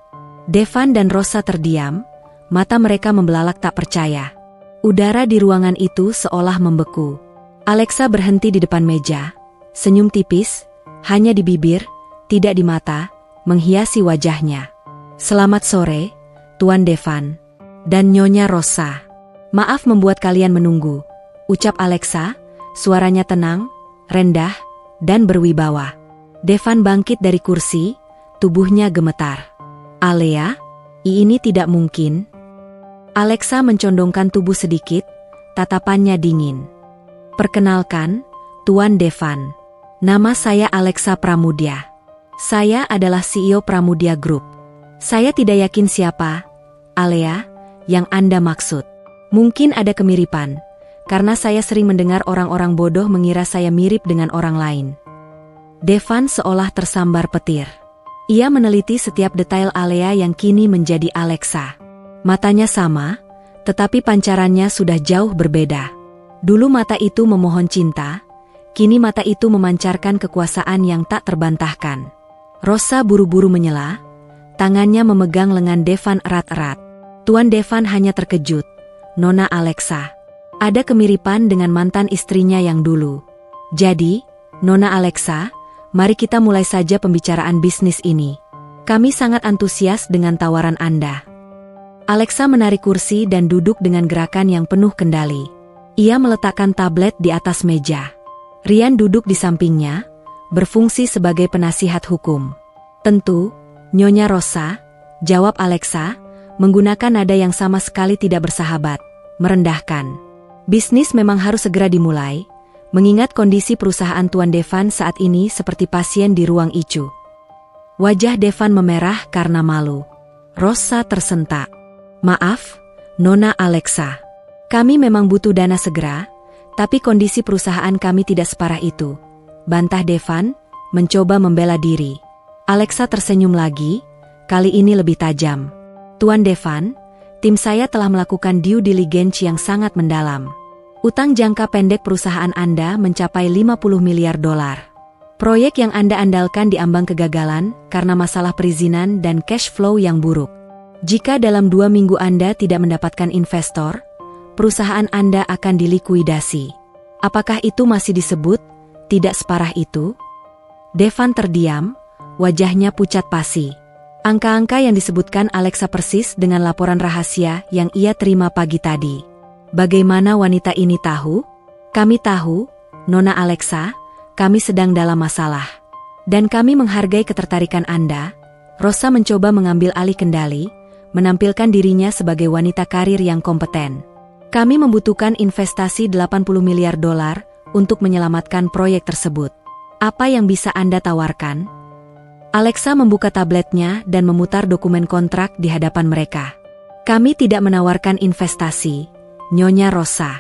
Devan dan Rosa terdiam, mata mereka membelalak tak percaya. Udara di ruangan itu seolah membeku. Alexa berhenti di depan meja, senyum tipis, hanya di bibir, tidak di mata, menghiasi wajahnya. Selamat sore, Tuan Devan. Dan Nyonya Rosa. Maaf membuat kalian menunggu, ucap Alexa. Suaranya tenang, rendah, dan berwibawa. Devan bangkit dari kursi, tubuhnya gemetar. Alea, ini tidak mungkin. Alexa mencondongkan tubuh sedikit, tatapannya dingin. Perkenalkan, Tuan Devan. Nama saya Alexa Pramudia. Saya adalah CEO Pramudia Group. Saya tidak yakin siapa, Alea, yang Anda maksud. Mungkin ada kemiripan. Karena saya sering mendengar orang-orang bodoh mengira saya mirip dengan orang lain. Devan seolah tersambar petir. Ia meneliti setiap detail Alea yang kini menjadi Alexa. Matanya sama, tetapi pancarannya sudah jauh berbeda. Dulu mata itu memohon cinta, kini mata itu memancarkan kekuasaan yang tak terbantahkan. Rosa buru-buru menyela, tangannya memegang lengan Devan erat-erat. Tuan Devan hanya terkejut. Nona Alexa. Ada kemiripan dengan mantan istrinya yang dulu. Jadi, Nona Alexa, mari kita mulai saja pembicaraan bisnis ini. Kami sangat antusias dengan tawaran Anda. Alexa menarik kursi dan duduk dengan gerakan yang penuh kendali. Ia meletakkan tablet di atas meja. Rian duduk di sampingnya, berfungsi sebagai penasihat hukum. Tentu, Nyonya Rosa, jawab Alexa, menggunakan nada yang sama sekali tidak bersahabat, merendahkan. Bisnis memang harus segera dimulai, mengingat kondisi perusahaan Tuan Devan saat ini seperti pasien di ruang ICU. Wajah Devan memerah karena malu. Rosa tersentak. Maaf, Nona Alexa. Kami memang butuh dana segera, tapi kondisi perusahaan kami tidak separah itu. Bantah Devan, mencoba membela diri. Alexa tersenyum lagi, kali ini lebih tajam. Tuan Devan, tim saya telah melakukan due diligence yang sangat mendalam. Utang jangka pendek perusahaan Anda mencapai 50 miliar dolar. Proyek yang Anda andalkan di ambang kegagalan karena masalah perizinan dan cash flow yang buruk. Jika dalam 2 minggu Anda tidak mendapatkan investor, perusahaan Anda akan dilikuidasi. Apakah itu masih disebut tidak separah itu? Devan terdiam, wajahnya pucat pasi. Angka-angka yang disebutkan Alexa persis dengan laporan rahasia yang ia terima pagi tadi. Bagaimana wanita ini tahu? Kami tahu, Nona Alexa, kami sedang dalam masalah. Dan kami menghargai ketertarikan Anda. Rosa mencoba mengambil alih kendali, menampilkan dirinya sebagai wanita karir yang kompeten. Kami membutuhkan investasi 80 miliar dolar untuk menyelamatkan proyek tersebut. Apa yang bisa Anda tawarkan? Alexa membuka tabletnya dan memutar dokumen kontrak di hadapan mereka. Kami tidak menawarkan investasi, Nyonya Rosa.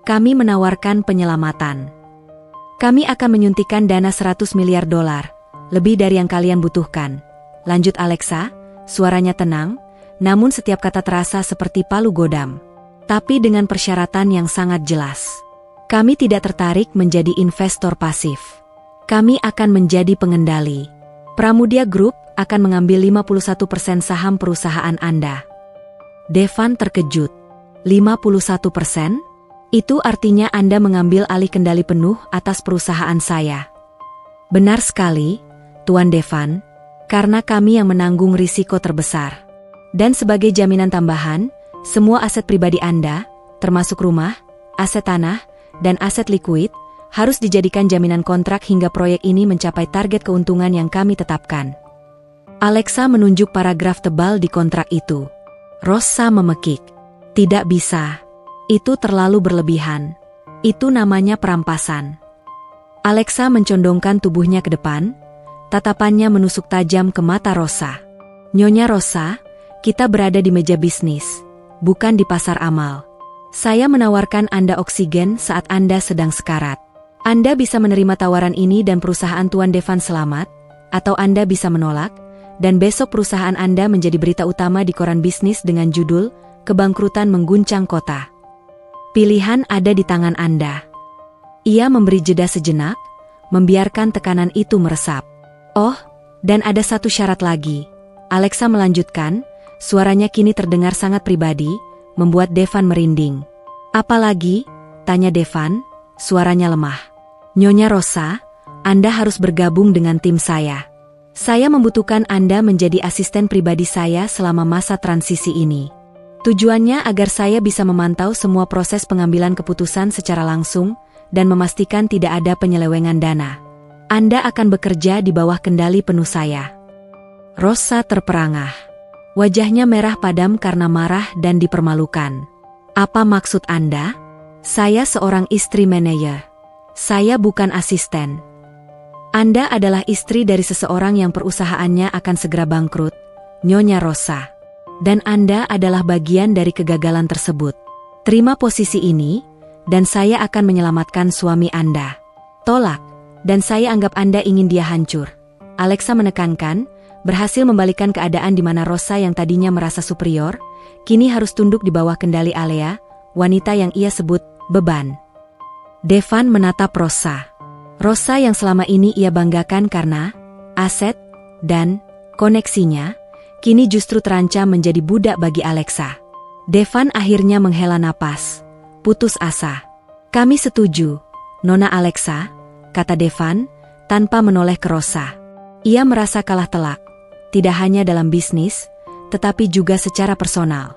Kami menawarkan penyelamatan. Kami akan menyuntikkan dana 100 miliar dolar, lebih dari yang kalian butuhkan. Lanjut Alexa, suaranya tenang, namun setiap kata terasa seperti palu godam. Tapi dengan persyaratan yang sangat jelas. Kami tidak tertarik menjadi investor pasif. Kami akan menjadi pengendali. Pramudia Group akan mengambil 51% saham perusahaan Anda. Devan terkejut. 51%? Itu artinya Anda mengambil alih kendali penuh atas perusahaan saya. Benar sekali, Tuan Devan, karena kami yang menanggung risiko terbesar. Dan sebagai jaminan tambahan, semua aset pribadi Anda, termasuk rumah, aset tanah, dan aset likuid, harus dijadikan jaminan kontrak hingga proyek ini mencapai target keuntungan yang kami tetapkan. Alexa menunjuk paragraf tebal di kontrak itu. Rosa memekik. Tidak bisa. Itu terlalu berlebihan. Itu namanya perampasan. Alexa mencondongkan tubuhnya ke depan, tatapannya menusuk tajam ke mata Rosa. Nyonya Rosa, kita berada di meja bisnis, bukan di pasar amal. Saya menawarkan Anda oksigen saat Anda sedang sekarat. Anda bisa menerima tawaran ini dan perusahaan Tuan Devan selamat, atau Anda bisa menolak, dan besok perusahaan Anda menjadi berita utama di koran bisnis dengan judul, Kebangkrutan Mengguncang Kota. Pilihan ada di tangan Anda. Ia memberi jeda sejenak, membiarkan tekanan itu meresap. Oh, dan ada satu syarat lagi. Alexa melanjutkan, suaranya kini terdengar sangat pribadi, membuat Devan merinding. Apalagi? Tanya Devan, suaranya lemah. Nyonya Rosa, Anda harus bergabung dengan tim saya. Saya membutuhkan Anda menjadi asisten pribadi saya selama masa transisi ini. Tujuannya agar saya bisa memantau semua proses pengambilan keputusan secara langsung dan memastikan tidak ada penyelewengan dana. Anda akan bekerja di bawah kendali penuh saya. Rosa terperangah. Wajahnya merah padam karena marah dan dipermalukan. Apa maksud Anda? Saya seorang istri manajer. Saya bukan asisten. Anda adalah istri dari seseorang yang perusahaannya akan segera bangkrut, Nyonya Rosa. Dan Anda adalah bagian dari kegagalan tersebut. Terima posisi ini, dan saya akan menyelamatkan suami Anda. Tolak, dan saya anggap Anda ingin dia hancur. Alexa menekankan, berhasil membalikkan keadaan di mana Rosa yang tadinya merasa superior, kini harus tunduk di bawah kendali Alea, wanita yang ia sebut beban. Devan menatap Rosa. Rosa yang selama ini ia banggakan karena aset dan koneksinya, kini justru terancam menjadi budak bagi Alexa. Devan akhirnya menghela napas. Putus asa. Kami setuju, Nona Alexa, kata Devan, tanpa menoleh ke Rosa. Ia merasa kalah telak, tidak hanya dalam bisnis, tetapi juga secara personal.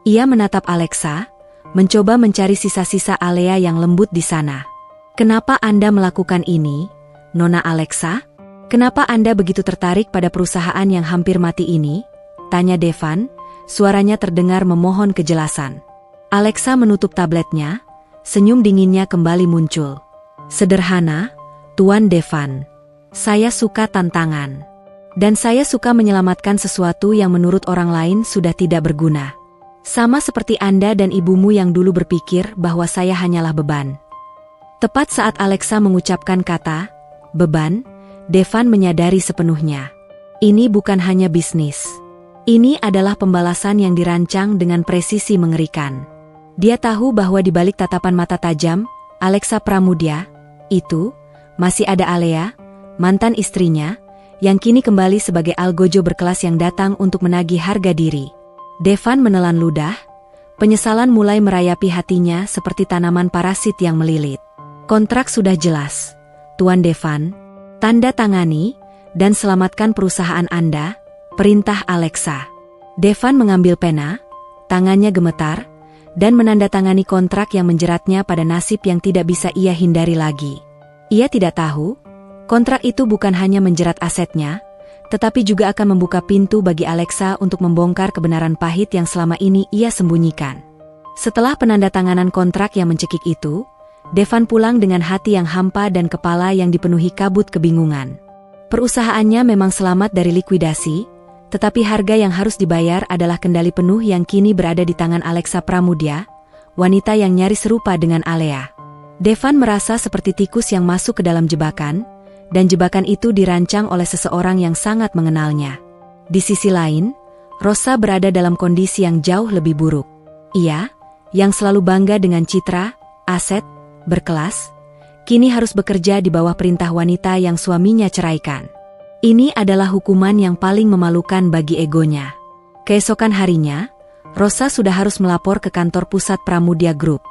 Ia menatap Alexa, mencoba mencari sisa-sisa Alea yang lembut di sana. Kenapa Anda melakukan ini, Nona Alexa? Kenapa Anda begitu tertarik pada perusahaan yang hampir mati ini? Tanya Devan, suaranya terdengar memohon kejelasan. Alexa menutup tabletnya, senyum dinginnya kembali muncul. Sederhana, Tuan Devan. Saya suka tantangan. Dan saya suka menyelamatkan sesuatu yang menurut orang lain sudah tidak berguna. Sama seperti Anda dan ibumu yang dulu berpikir bahwa saya hanyalah beban. Tepat saat Alexa mengucapkan kata, beban, Devan menyadari sepenuhnya. Ini bukan hanya bisnis. Ini adalah pembalasan yang dirancang dengan presisi mengerikan. Dia tahu bahwa di balik tatapan mata tajam, Alexa Pramudia, itu, masih ada Alea, mantan istrinya, yang kini kembali sebagai algojo berkelas yang datang untuk menagih harga diri. Devan menelan ludah, penyesalan mulai merayapi hatinya seperti tanaman parasit yang melilit. Kontrak sudah jelas, Tuan Devan, tanda tangani, dan selamatkan perusahaan Anda, Perintah Alexa. Devan mengambil pena, tangannya gemetar, dan menandatangani kontrak yang menjeratnya pada nasib yang tidak bisa ia hindari lagi. Ia tidak tahu, kontrak itu bukan hanya menjerat asetnya, tetapi juga akan membuka pintu bagi Alexa untuk membongkar kebenaran pahit yang selama ini ia sembunyikan. Setelah penandatanganan kontrak yang mencekik itu, Devan pulang dengan hati yang hampa dan kepala yang dipenuhi kabut kebingungan. Perusahaannya memang selamat dari likuidasi, tetapi harga yang harus dibayar adalah kendali penuh yang kini berada di tangan Alexa Pramudia, wanita yang nyaris serupa dengan Alea. Devan merasa seperti tikus yang masuk ke dalam jebakan, dan jebakan itu dirancang oleh seseorang yang sangat mengenalnya. Di sisi lain, Rosa berada dalam kondisi yang jauh lebih buruk. Ia, yang selalu bangga dengan citra, aset, berkelas, kini harus bekerja di bawah perintah wanita yang suaminya ceraikan. Ini adalah hukuman yang paling memalukan bagi egonya. Keesokan harinya, Rosa sudah harus melapor ke kantor pusat Pramudia Group.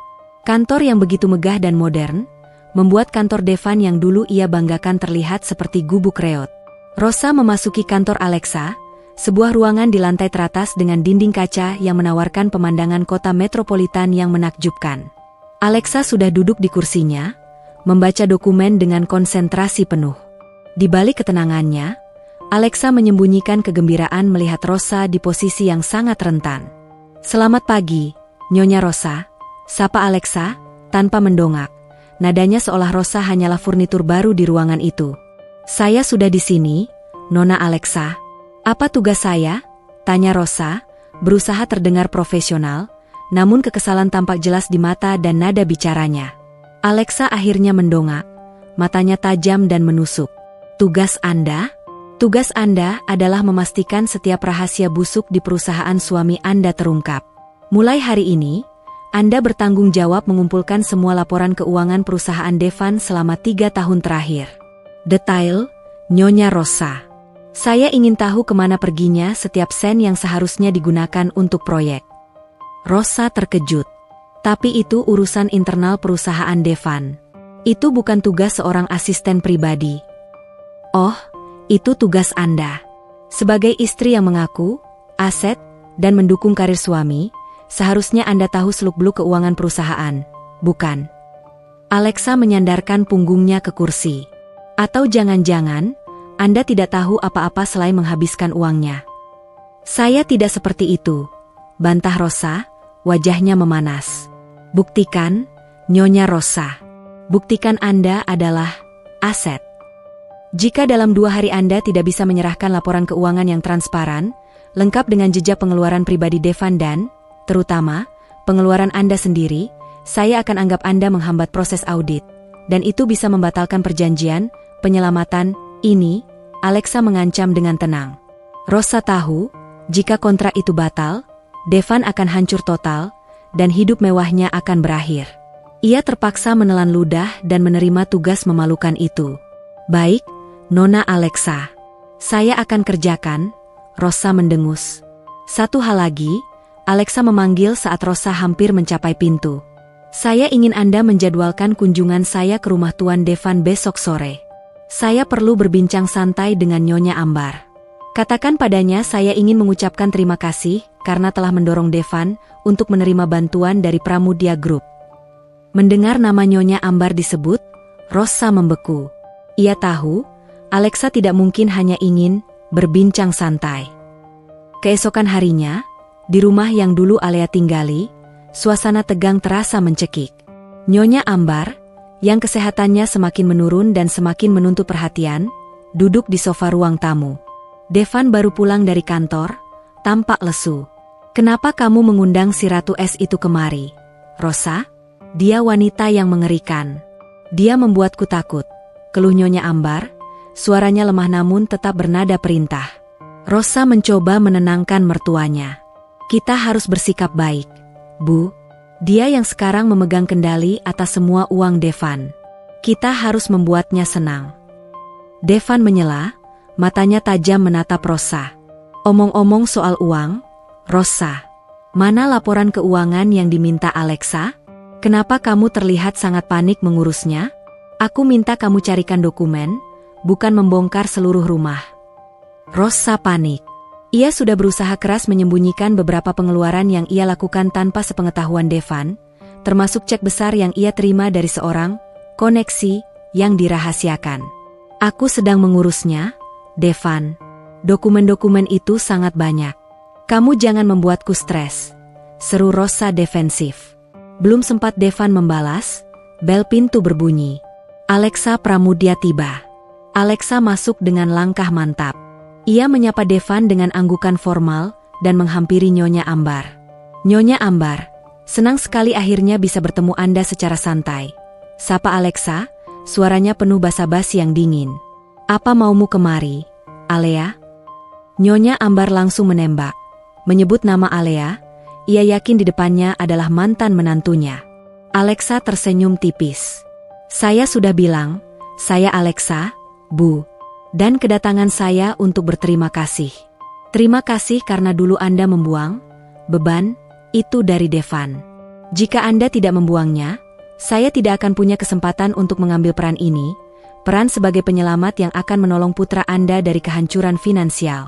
Kantor yang begitu megah dan modern, membuat kantor Devan yang dulu ia banggakan terlihat seperti gubuk reot. Rosa memasuki kantor Alexa, sebuah ruangan di lantai teratas dengan dinding kaca yang menawarkan pemandangan kota metropolitan yang menakjubkan. Alexa sudah duduk di kursinya, membaca dokumen dengan konsentrasi penuh. Di balik ketenangannya, Alexa menyembunyikan kegembiraan melihat Rosa di posisi yang sangat rentan. "Selamat pagi, Nyonya Rosa," sapa Alexa, tanpa mendongak. Nadanya seolah Rosa hanyalah furnitur baru di ruangan itu. "Saya sudah di sini, Nona Alexa." "Apa tugas saya?" tanya Rosa, berusaha terdengar profesional, namun kekesalan tampak jelas di mata dan nada bicaranya. Alexa akhirnya mendongak, matanya tajam dan menusuk. "Tugas Anda?" "Tugas Anda adalah memastikan setiap rahasia busuk di perusahaan suami Anda terungkap. Mulai hari ini, Anda bertanggung jawab mengumpulkan semua laporan keuangan perusahaan Devan selama 3 tahun terakhir." "Detail, Nyonya Rosa. Saya ingin tahu kemana perginya setiap sen yang seharusnya digunakan untuk proyek." Rosa terkejut. "Tapi itu urusan internal perusahaan Devan. Itu bukan tugas seorang asisten pribadi." "Oh, itu tugas Anda. Sebagai istri yang mengaku, aset, dan mendukung karir suami, seharusnya Anda tahu seluk-beluk keuangan perusahaan, bukan?" Alexa menyandarkan punggungnya ke kursi. "Atau jangan-jangan, Anda tidak tahu apa-apa selain menghabiskan uangnya?" "Saya tidak seperti itu," bantah Rosa, wajahnya memanas. "Buktikan, Nyonya Rosa. Buktikan Anda adalah aset. Jika dalam 2 hari Anda tidak bisa menyerahkan laporan keuangan yang transparan, lengkap dengan jejak pengeluaran pribadi Devan dan, terutama, pengeluaran Anda sendiri, saya akan anggap Anda menghambat proses audit, dan itu bisa membatalkan perjanjian, penyelamatan, ini," Alexa mengancam dengan tenang. Rosa tahu, jika kontrak itu batal, Devan akan hancur total, dan hidup mewahnya akan berakhir. Ia terpaksa menelan ludah dan menerima tugas memalukan itu. "Baik, Nona Alexa. Saya akan kerjakan," Rosa mendengus. Satu hal lagi, Alexa memanggil saat Rosa hampir mencapai pintu. "Saya ingin Anda menjadwalkan kunjungan saya ke rumah Tuan Devan besok sore. Saya perlu berbincang santai dengan Nyonya Ambar. Katakan padanya saya ingin mengucapkan terima kasih karena telah mendorong Devan untuk menerima bantuan dari Pramudia Group." Mendengar nama Nyonya Ambar disebut, Rosa membeku. Ia tahu, Alexa tidak mungkin hanya ingin berbincang santai. Keesokan harinya, di rumah yang dulu Alea tinggali, suasana tegang terasa mencekik. Nyonya Ambar, yang kesehatannya semakin menurun dan semakin menuntut perhatian, duduk di sofa ruang tamu. Devan baru pulang dari kantor, tampak lesu. "Kenapa kamu mengundang si Ratu Es itu kemari, Rosa? Dia wanita yang mengerikan. Dia membuatku takut," keluh Nyonya Ambar, suaranya lemah namun tetap bernada perintah. Rosa mencoba menenangkan mertuanya. "Kita harus bersikap baik, Bu. Dia yang sekarang memegang kendali atas semua uang Devan. Kita harus membuatnya senang." Devan menyela, matanya tajam menatap Rosa. "Omong-omong soal uang, Rosa, mana laporan keuangan yang diminta Alexa? Kenapa kamu terlihat sangat panik mengurusnya? Aku minta kamu carikan dokumen, bukan membongkar seluruh rumah." Rosa panik. Ia sudah berusaha keras menyembunyikan beberapa pengeluaran yang ia lakukan tanpa sepengetahuan Devan, termasuk cek besar yang ia terima dari seorang koneksi yang dirahasiakan. Aku sedang mengurusnya, Devan. Dokumen-dokumen itu sangat banyak. Kamu jangan membuatku stres, seru Rosa defensif. Belum sempat Devan membalas, bel pintu berbunyi. Alexa Pramudia tiba. Alexa masuk dengan langkah mantap. Ia menyapa Devan dengan anggukan formal dan menghampiri Nyonya Ambar. Nyonya Ambar, senang sekali akhirnya bisa bertemu Anda secara santai. Sapa Alexa, suaranya penuh basa-basi yang dingin. Apa maumu kemari, Alea? Nyonya Ambar langsung menembak. Menyebut nama Alea, ia yakin di depannya adalah mantan menantunya. Alexa tersenyum tipis. Saya sudah bilang, saya Alexa, Bu. Dan kedatangan saya untuk berterima kasih. Terima kasih karena dulu Anda membuang beban itu dari Devan. Jika Anda tidak membuangnya, saya tidak akan punya kesempatan untuk mengambil peran ini, peran sebagai penyelamat yang akan menolong putra Anda dari kehancuran finansial.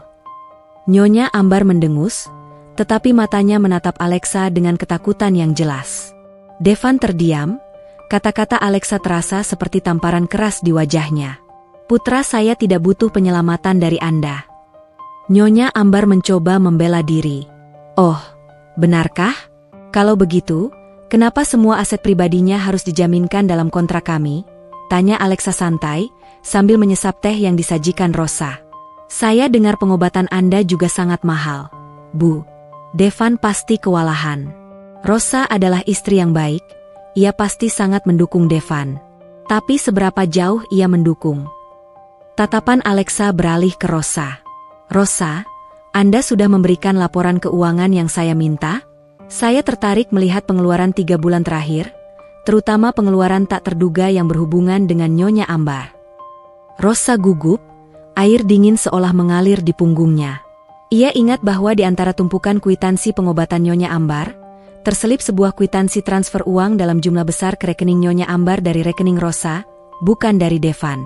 Nyonya Ambar mendengus, tetapi matanya menatap Alexa dengan ketakutan yang jelas. Devan terdiam, kata-kata Alexa terasa seperti tamparan keras di wajahnya. Putra saya tidak butuh penyelamatan dari Anda. Nyonya Ambar mencoba membela diri. Oh, benarkah? Kalau begitu, kenapa semua aset pribadinya harus dijaminkan dalam kontrak kami? Tanya Alexa santai, sambil menyesap teh yang disajikan Rosa. Saya dengar pengobatan Anda juga sangat mahal, Bu. Devan pasti kewalahan. Rosa adalah istri yang baik, ia pasti sangat mendukung Devan. Tapi seberapa jauh ia mendukung? Tatapan Alexa beralih ke Rosa. Rosa, Anda sudah memberikan laporan keuangan yang saya minta? Saya tertarik melihat pengeluaran 3 bulan terakhir, terutama pengeluaran tak terduga yang berhubungan dengan Nyonya Ambar. Rosa gugup, air dingin seolah mengalir di punggungnya. Ia ingat bahwa di antara tumpukan kwitansi pengobatan Nyonya Ambar, terselip sebuah kwitansi transfer uang dalam jumlah besar ke rekening Nyonya Ambar dari rekening Rosa, bukan dari Devan.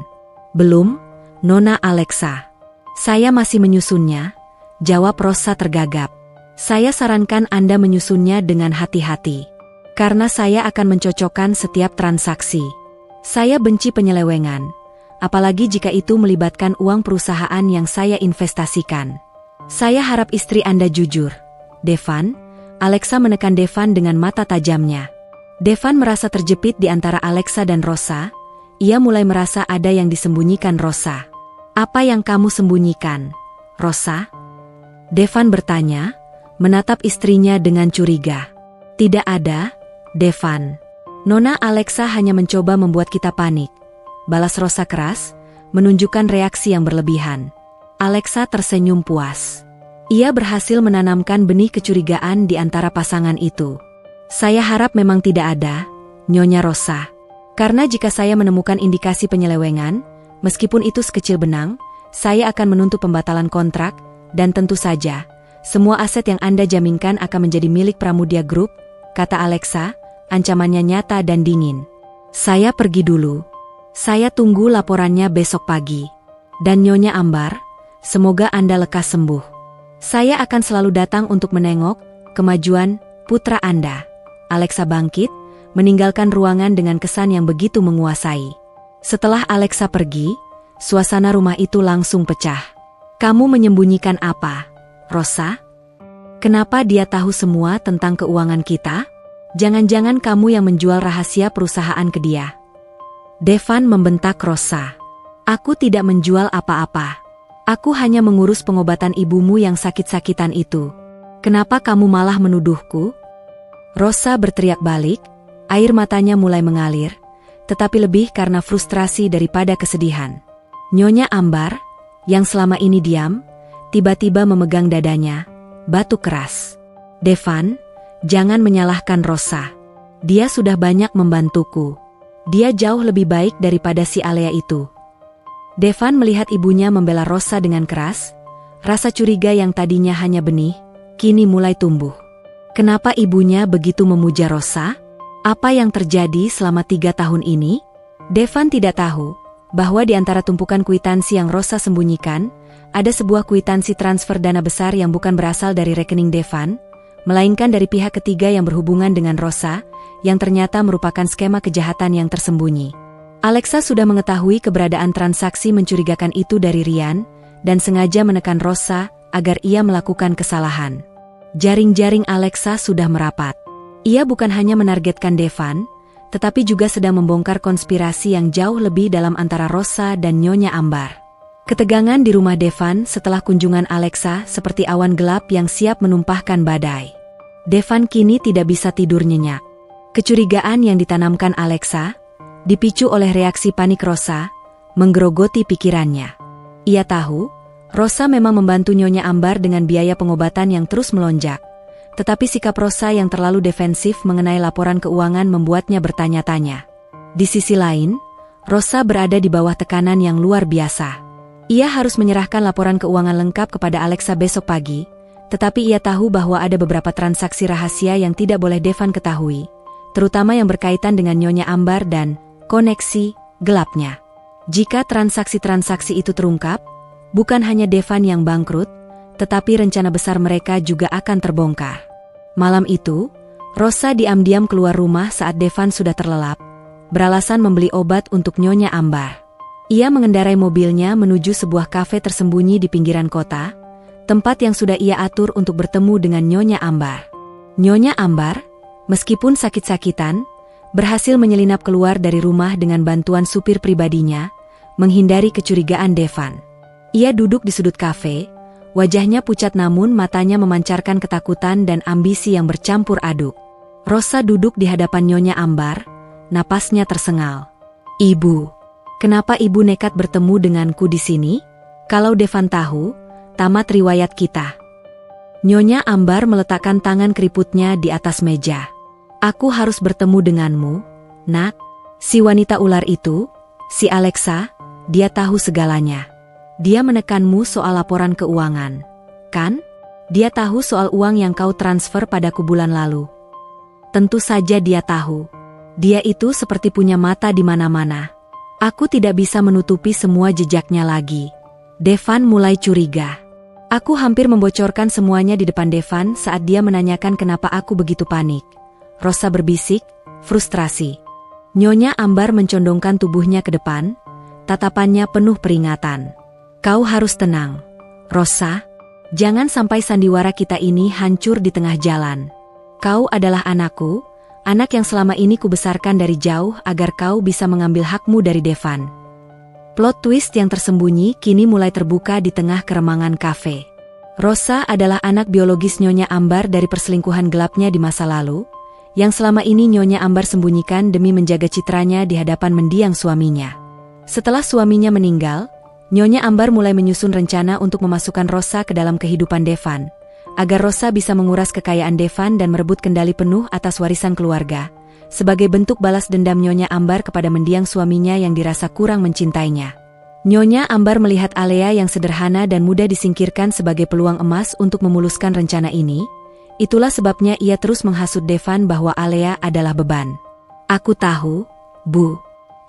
Belum, Nona Alexa. Saya masih menyusunnya, jawab Rosa tergagap. Saya sarankan Anda menyusunnya dengan hati-hati. Karena saya akan mencocokkan setiap transaksi. Saya benci penyelewengan, apalagi jika itu melibatkan uang perusahaan yang saya investasikan. Saya harap istri Anda jujur. Devan, Alexa menekan Devan dengan mata tajamnya. Devan merasa terjepit di antara Alexa dan Rosa. Ia mulai merasa ada yang disembunyikan Rosa. Apa yang kamu sembunyikan, Rosa? Devan bertanya, menatap istrinya dengan curiga. Tidak ada, Devan. Nona Alexa hanya mencoba membuat kita panik. Balas Rosa keras, menunjukkan reaksi yang berlebihan. Alexa tersenyum puas. Ia berhasil menanamkan benih kecurigaan di antara pasangan itu. Saya harap memang tidak ada, Nyonya Rosa. Karena jika saya menemukan indikasi penyelewengan, meskipun itu sekecil benang, saya akan menuntut pembatalan kontrak, dan tentu saja, semua aset yang Anda jaminkan akan menjadi milik Pramudia Group, kata Alexa, ancamannya nyata dan dingin. Saya pergi dulu. Saya tunggu laporannya besok pagi. Dan Nyonya Ambar, semoga Anda lekas sembuh. Saya akan selalu datang untuk menengok kemajuan putra Anda. Alexa bangkit, meninggalkan ruangan dengan kesan yang begitu menguasai. Setelah Alexa pergi, suasana rumah itu langsung pecah. Kamu menyembunyikan apa, Rosa? Kenapa dia tahu semua tentang keuangan kita? Jangan-jangan kamu yang menjual rahasia perusahaan ke dia. Devan membentak Rosa. Aku tidak menjual apa-apa. Aku hanya mengurus pengobatan ibumu yang sakit-sakitan itu. Kenapa kamu malah menuduhku? Rosa berteriak balik, air matanya mulai mengalir, tetapi lebih karena frustrasi daripada kesedihan. Nyonya Ambar, yang selama ini diam, tiba-tiba memegang dadanya, batuk keras. Devan, jangan menyalahkan Rosa. Dia sudah banyak membantuku. Dia jauh lebih baik daripada si Alea itu. Devan melihat ibunya membela Rosa dengan keras, rasa curiga yang tadinya hanya benih, kini mulai tumbuh. Kenapa ibunya begitu memuja Rosa? Apa yang terjadi selama 3 tahun ini? Devan tidak tahu bahwa di antara tumpukan kwitansi yang Rosa sembunyikan, ada sebuah kwitansi transfer dana besar yang bukan berasal dari rekening Devan, melainkan dari pihak ketiga yang berhubungan dengan Rosa, yang ternyata merupakan skema kejahatan yang tersembunyi. Alexa sudah mengetahui keberadaan transaksi mencurigakan itu dari Rian, dan sengaja menekan Rosa agar ia melakukan kesalahan. Jaring-jaring Alexa sudah merapat. Ia bukan hanya menargetkan Devan, tetapi juga sedang membongkar konspirasi yang jauh lebih dalam antara Rosa dan Nyonya Ambar. Ketegangan di rumah Devan setelah kunjungan Alexa seperti awan gelap yang siap menumpahkan badai. Devan kini tidak bisa tidur nyenyak. Kecurigaan yang ditanamkan Alexa, dipicu oleh reaksi panik Rosa, menggerogoti pikirannya. Ia tahu, Rosa memang membantu Nyonya Ambar dengan biaya pengobatan yang terus melonjak. Tetapi sikap Rosa yang terlalu defensif mengenai laporan keuangan membuatnya bertanya-tanya. Di sisi lain, Rosa berada di bawah tekanan yang luar biasa. Ia harus menyerahkan laporan keuangan lengkap kepada Alexa besok pagi, tetapi ia tahu bahwa ada beberapa transaksi rahasia yang tidak boleh Devan ketahui, terutama yang berkaitan dengan Nyonya Ambar dan koneksi gelapnya. Jika transaksi-transaksi itu terungkap, bukan hanya Devan yang bangkrut, tetapi rencana besar mereka juga akan terbongkar. Malam itu, Rosa diam-diam keluar rumah saat Devan sudah terlelap, beralasan membeli obat untuk Nyonya Ambar. Ia mengendarai mobilnya menuju sebuah kafe tersembunyi di pinggiran kota, tempat yang sudah ia atur untuk bertemu dengan Nyonya Ambar. Nyonya Ambar, meskipun sakit-sakitan, berhasil menyelinap keluar dari rumah dengan bantuan supir pribadinya, menghindari kecurigaan Devan. Ia duduk di sudut kafe, wajahnya pucat namun matanya memancarkan ketakutan dan ambisi yang bercampur aduk. Rosa duduk di hadapan Nyonya Ambar, napasnya tersengal. "Ibu, kenapa ibu nekat bertemu denganku di sini? Kalau Devan tahu, tamat riwayat kita." Nyonya Ambar meletakkan tangan keriputnya di atas meja. "Aku harus bertemu denganmu, nak. Si wanita ular itu, si Alexa, dia tahu segalanya. Dia menekanmu soal laporan keuangan, kan? Dia tahu soal uang yang kau transfer padaku bulan lalu. Tentu saja dia tahu. Dia itu seperti punya mata di mana-mana. Aku tidak bisa menutupi semua jejaknya lagi." Devan mulai curiga. "Aku hampir membocorkan semuanya di depan Devan saat dia menanyakan kenapa aku begitu panik." Rosa berbisik, frustrasi. Nyonya Ambar mencondongkan tubuhnya ke depan, tatapannya penuh peringatan. "Kau harus tenang, Rosa. Jangan sampai sandiwara kita ini hancur di tengah jalan. Kau adalah anakku, anak yang selama ini kubesarkan dari jauh agar kau bisa mengambil hakmu dari Devan." Plot twist yang tersembunyi kini mulai terbuka di tengah keremangan kafe. Rosa adalah anak biologis Nyonya Ambar dari perselingkuhan gelapnya di masa lalu, yang selama ini Nyonya Ambar sembunyikan demi menjaga citranya di hadapan mendiang suaminya. Setelah suaminya meninggal, Nyonya Ambar mulai menyusun rencana untuk memasukkan Rosa ke dalam kehidupan Devan, agar Rosa bisa menguras kekayaan Devan dan merebut kendali penuh atas warisan keluarga, sebagai bentuk balas dendam Nyonya Ambar kepada mendiang suaminya yang dirasa kurang mencintainya. Nyonya Ambar melihat Alea yang sederhana dan mudah disingkirkan sebagai peluang emas untuk memuluskan rencana ini. Itulah sebabnya ia terus menghasut Devan bahwa Alea adalah beban. "Aku tahu, Bu.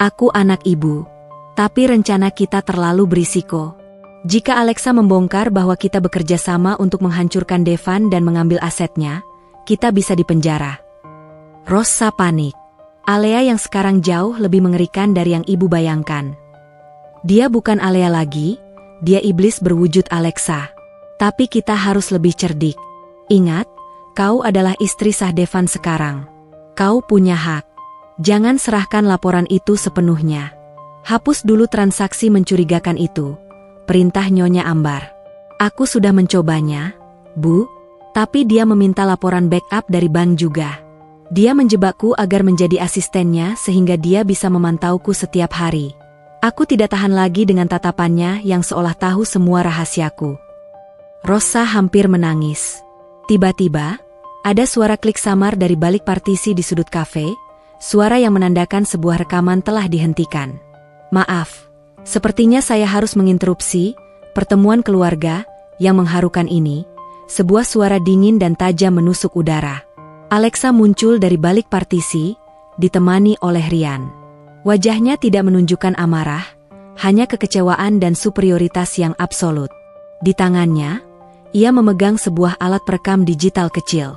Aku anak ibu. Tapi rencana kita terlalu berisiko. Jika Alexa membongkar bahwa kita bekerja sama untuk menghancurkan Devan dan mengambil asetnya, kita bisa dipenjara." Rosa panik. Alea yang sekarang jauh lebih mengerikan dari yang ibu bayangkan. Dia bukan Alea lagi, dia iblis berwujud Alexa. Tapi kita harus lebih cerdik. Ingat, kau adalah istri sah Devan sekarang. Kau punya hak. Jangan serahkan laporan itu sepenuhnya. Hapus dulu transaksi mencurigakan itu, perintah Nyonya Ambar. "Aku sudah mencobanya, Bu, tapi dia meminta laporan backup dari bank juga. Dia menjebakku agar menjadi asistennya sehingga dia bisa memantauku setiap hari. Aku tidak tahan lagi dengan tatapannya yang seolah tahu semua rahasiaku." Rosa hampir menangis. Tiba-tiba, ada suara klik samar dari balik partisi di sudut kafe, suara yang menandakan sebuah rekaman telah dihentikan. "Maaf, sepertinya saya harus menginterupsi pertemuan keluarga yang mengharukan ini." Sebuah suara dingin dan tajam menusuk udara. Alexa muncul dari balik partisi, ditemani oleh Rian. Wajahnya tidak menunjukkan amarah, hanya kekecewaan dan superioritas yang absolut. Di tangannya, ia memegang sebuah alat perekam digital kecil.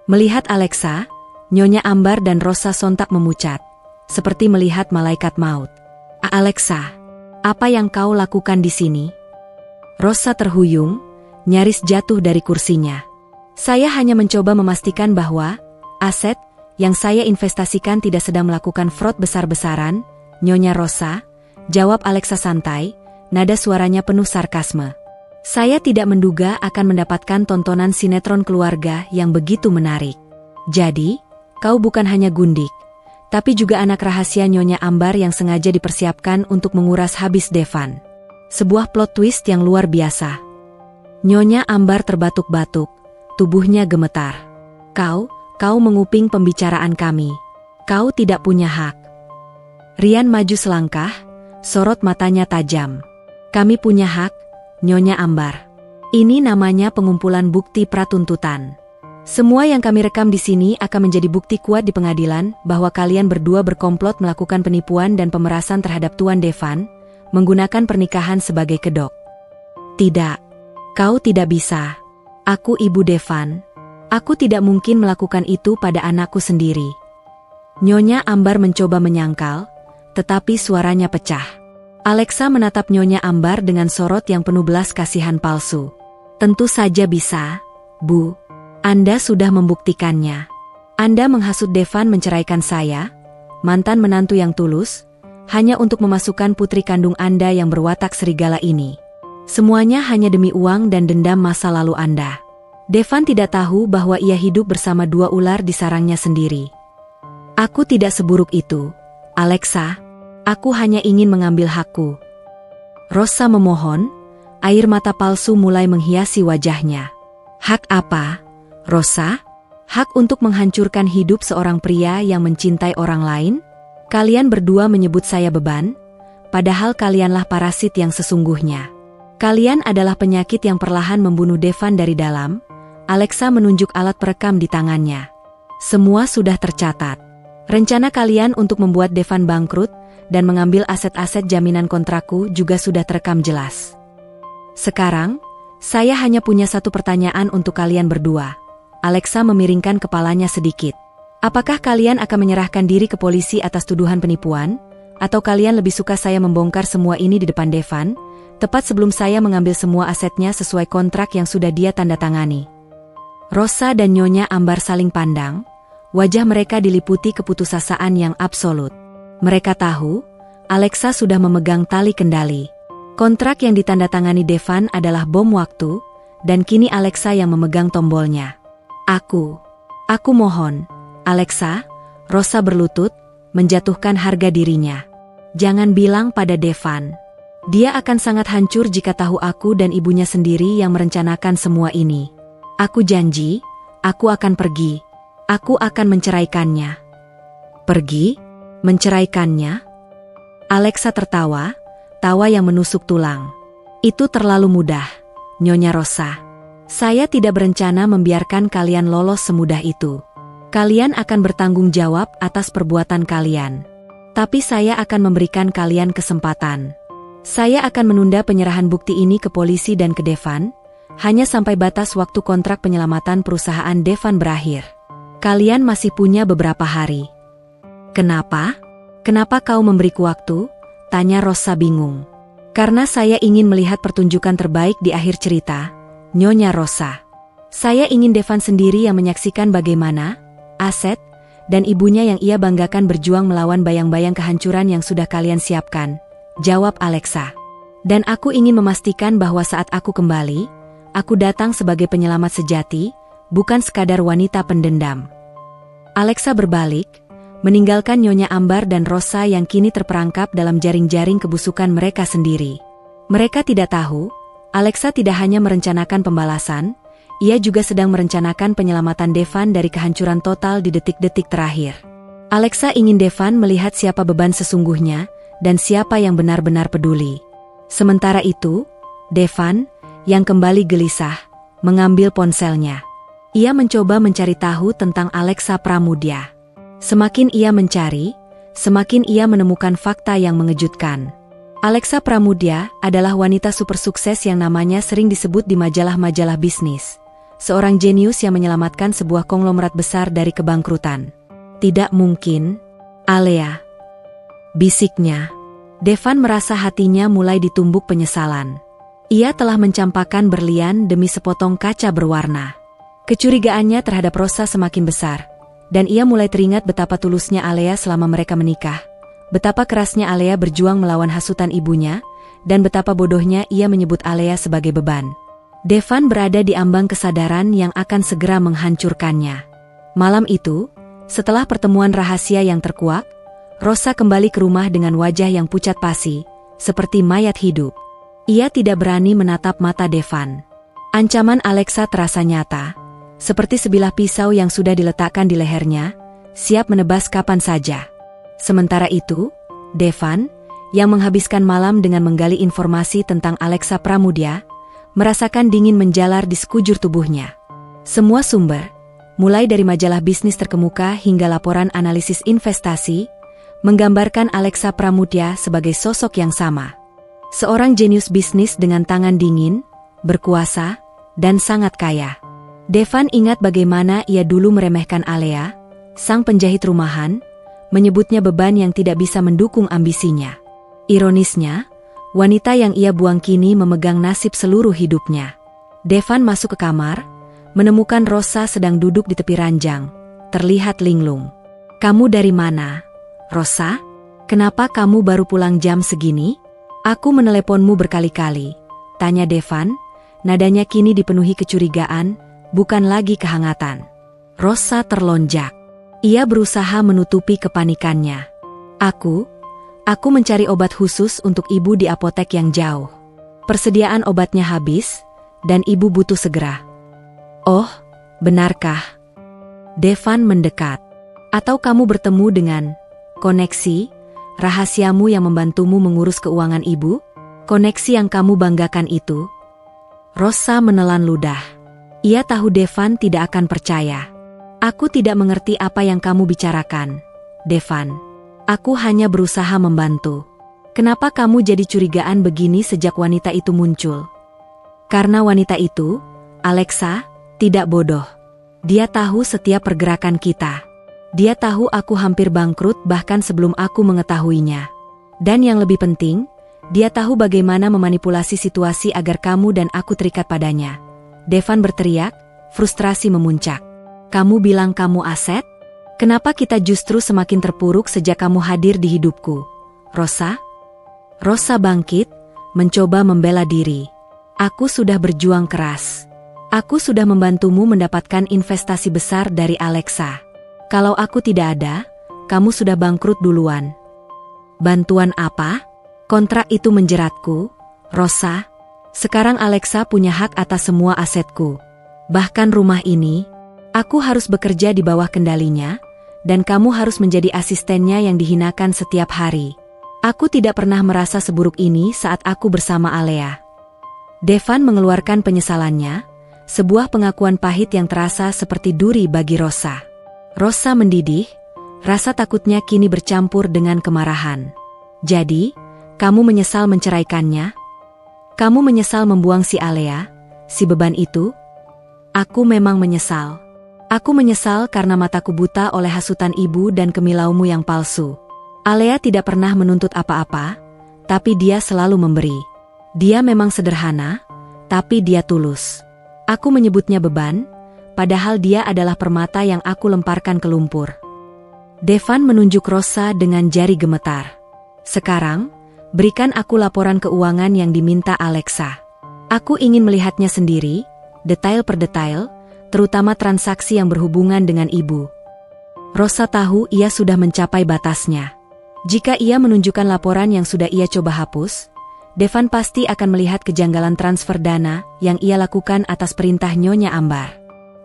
Melihat Alexa, Nyonya Ambar dan Rosa sontak memucat, seperti melihat malaikat maut. Alexa, apa yang kau lakukan di sini? Rosa terhuyung, nyaris jatuh dari kursinya. Saya hanya mencoba memastikan bahwa aset yang saya investasikan tidak sedang melakukan fraud besar-besaran, Nyonya Rosa, jawab Alexa santai, nada suaranya penuh sarkasme. Saya tidak menduga akan mendapatkan tontonan sinetron keluarga yang begitu menarik. Jadi, kau bukan hanya gundik, tapi juga anak rahasia Nyonya Ambar yang sengaja dipersiapkan untuk menguras habis Devan. Sebuah plot twist yang luar biasa. Nyonya Ambar terbatuk-batuk, tubuhnya gemetar. Kau menguping pembicaraan kami. Kau tidak punya hak. Rian maju selangkah, sorot matanya tajam. Kami punya hak, Nyonya Ambar. Ini namanya pengumpulan bukti pratuntutan. Semua yang kami rekam di sini akan menjadi bukti kuat di pengadilan bahwa kalian berdua berkomplot melakukan penipuan dan pemerasan terhadap Tuan Devan, menggunakan pernikahan sebagai kedok. Tidak, kau tidak bisa. Aku ibu Devan. Aku tidak mungkin melakukan itu pada anakku sendiri. Nyonya Ambar mencoba menyangkal, tetapi suaranya pecah. Alexa menatap Nyonya Ambar dengan sorot yang penuh belas kasihan palsu. Tentu saja bisa, Bu. Anda sudah membuktikannya. Anda menghasut Devan menceraikan saya, mantan menantu yang tulus, hanya untuk memasukkan putri kandung Anda yang berwatak serigala ini. Semuanya hanya demi uang dan dendam masa lalu Anda. Devan tidak tahu bahwa ia hidup bersama dua ular di sarangnya sendiri. Aku tidak seburuk itu, Alexa. Aku hanya ingin mengambil hakku. Rosa memohon, air mata palsu mulai menghiasi wajahnya. Hak apa? Rosa, hak untuk menghancurkan hidup seorang pria yang mencintai orang lain? Kalian berdua menyebut saya beban, padahal kalianlah parasit yang sesungguhnya. Kalian adalah penyakit yang perlahan membunuh Devan dari dalam. Alexa menunjuk alat perekam di tangannya. Semua sudah tercatat. Rencana kalian untuk membuat Devan bangkrut dan mengambil aset-aset jaminan kontrakku juga sudah terekam jelas. Sekarang, saya hanya punya satu pertanyaan untuk kalian berdua. Alexa memiringkan kepalanya sedikit. Apakah kalian akan menyerahkan diri ke polisi atas tuduhan penipuan? Atau kalian lebih suka saya membongkar semua ini di depan Devan, tepat sebelum saya mengambil semua asetnya sesuai kontrak yang sudah dia tanda tangani? Rosa dan Nyonya Ambar saling pandang, wajah mereka diliputi keputusasaan yang absolut. Mereka tahu, Alexa sudah memegang tali kendali. Kontrak yang ditandatangani Devan adalah bom waktu, dan kini Alexa yang memegang tombolnya. Aku mohon, Alexa, Rosa berlutut, menjatuhkan harga dirinya. Jangan bilang pada Devan. Dia akan sangat hancur jika tahu aku dan ibunya sendiri yang merencanakan semua ini. Aku janji, aku akan pergi. Aku akan menceraikannya. Pergi? Menceraikannya? Alexa tertawa, tawa yang menusuk tulang. Itu terlalu mudah, Nyonya Rosa. Saya tidak berencana membiarkan kalian lolos semudah itu. Kalian akan bertanggung jawab atas perbuatan kalian. Tapi saya akan memberikan kalian kesempatan. Saya akan menunda penyerahan bukti ini ke polisi dan ke Devan, hanya sampai batas waktu kontrak penyelamatan perusahaan Devan berakhir. Kalian masih punya beberapa hari. Kenapa? Kenapa kau memberiku waktu? Tanya Rosa bingung. Karena saya ingin melihat pertunjukan terbaik di akhir cerita, Nyonya Rosa. Saya ingin Devan sendiri yang menyaksikan bagaimana aset dan ibunya yang ia banggakan berjuang melawan bayang-bayang kehancuran yang sudah kalian siapkan, jawab Alexa. Dan aku ingin memastikan bahwa saat aku kembali, aku datang sebagai penyelamat sejati, bukan sekadar wanita pendendam. Alexa berbalik, meninggalkan Nyonya Ambar dan Rosa yang kini terperangkap dalam jaring-jaring kebusukan mereka sendiri. Mereka tidak tahu, Alexa tidak hanya merencanakan pembalasan, ia juga sedang merencanakan penyelamatan Devan dari kehancuran total di detik-detik terakhir. Alexa ingin Devan melihat siapa beban sesungguhnya, dan siapa yang benar-benar peduli. Sementara itu, Devan, yang kembali gelisah, mengambil ponselnya. Ia mencoba mencari tahu tentang Alexa Pramudya. Semakin ia mencari, semakin ia menemukan fakta yang mengejutkan. Alexa Pramudya adalah wanita super sukses yang namanya sering disebut di majalah-majalah bisnis. Seorang jenius yang menyelamatkan sebuah konglomerat besar dari kebangkrutan. Tidak mungkin, Alea. Bisiknya. Devan merasa hatinya mulai ditumbuk penyesalan. Ia telah mencampakkan berlian demi sepotong kaca berwarna. Kecurigaannya terhadap Rosa semakin besar. Dan ia mulai teringat betapa tulusnya Alea selama mereka menikah. Betapa kerasnya Alea berjuang melawan hasutan ibunya, dan betapa bodohnya ia menyebut Alea sebagai beban. Devan berada di ambang kesadaran yang akan segera menghancurkannya. Malam itu, setelah pertemuan rahasia yang terkuak, Rosa kembali ke rumah dengan wajah yang pucat pasi, seperti mayat hidup. Ia tidak berani menatap mata Devan. Ancaman Alexa terasa nyata, seperti sebilah pisau yang sudah diletakkan di lehernya, siap menebas kapan saja. Sementara itu, Devan, yang menghabiskan malam dengan menggali informasi tentang Alexa Pramudya, merasakan dingin menjalar di sekujur tubuhnya. Semua sumber, mulai dari majalah bisnis terkemuka hingga laporan analisis investasi, menggambarkan Alexa Pramudya sebagai sosok yang sama. Seorang jenius bisnis dengan tangan dingin, berkuasa, dan sangat kaya. Devan ingat bagaimana ia dulu meremehkan Alea, sang penjahit rumahan, menyebutnya beban yang tidak bisa mendukung ambisinya. Ironisnya, wanita yang ia buang kini memegang nasib seluruh hidupnya. Devan masuk ke kamar, menemukan Rosa sedang duduk di tepi ranjang, terlihat linglung. "Kamu dari mana, Rosa? Kenapa kamu baru pulang jam segini?" "Aku meneleponmu berkali-kali," tanya Devan, nadanya kini dipenuhi kecurigaan, bukan lagi kehangatan. Rosa terlonjak. Ia berusaha menutupi kepanikannya. Aku mencari obat khusus untuk ibu di apotek yang jauh. Persediaan obatnya habis, dan ibu butuh segera." "Oh, benarkah?" Devan mendekat. "Atau kamu bertemu dengan koneksi rahasiamu yang membantumu mengurus keuangan ibu? Koneksi yang kamu banggakan itu?" Rosa menelan ludah. Ia tahu Devan tidak akan percaya. "Aku tidak mengerti apa yang kamu bicarakan, Devan. Aku hanya berusaha membantu. Kenapa kamu jadi curigaan begini sejak wanita itu muncul?" "Karena wanita itu, Alexa, tidak bodoh. Dia tahu setiap pergerakan kita. Dia tahu aku hampir bangkrut bahkan sebelum aku mengetahuinya. Dan yang lebih penting, dia tahu bagaimana memanipulasi situasi agar kamu dan aku terikat padanya." Devan berteriak, frustrasi memuncak. "Kamu bilang kamu aset? Kenapa kita justru semakin terpuruk sejak kamu hadir di hidupku, Rosa?" Rosa bangkit, mencoba membela diri. "Aku sudah berjuang keras. Aku sudah membantumu mendapatkan investasi besar dari Alexa. Kalau aku tidak ada, kamu sudah bangkrut duluan." "Bantuan apa? Kontrak itu menjeratku, Rosa. Sekarang Alexa punya hak atas semua asetku. Bahkan rumah ini. Aku harus bekerja di bawah kendalinya, dan kamu harus menjadi asistennya yang dihinakan setiap hari. Aku tidak pernah merasa seburuk ini saat aku bersama Alea." Devan mengeluarkan penyesalannya, sebuah pengakuan pahit yang terasa seperti duri bagi Rosa. Rosa mendidih, rasa takutnya kini bercampur dengan kemarahan. "Jadi, kamu menyesal menceraikannya? Kamu menyesal membuang si Alea, si beban itu?" "Aku memang menyesal. Aku menyesal karena mataku buta oleh hasutan ibu dan kemilaumu yang palsu. Alea tidak pernah menuntut apa-apa, tapi dia selalu memberi. Dia memang sederhana, tapi dia tulus. Aku menyebutnya beban, padahal dia adalah permata yang aku lemparkan ke lumpur." Devan menunjuk Rosa dengan jari gemetar. "Sekarang, berikan aku laporan keuangan yang diminta Alexa. Aku ingin melihatnya sendiri, detail per detail, terutama transaksi yang berhubungan dengan ibu." Rosa tahu ia sudah mencapai batasnya. Jika ia menunjukkan laporan yang sudah ia coba hapus, Devan pasti akan melihat kejanggalan transfer dana yang ia lakukan atas perintah Nyonya Ambar.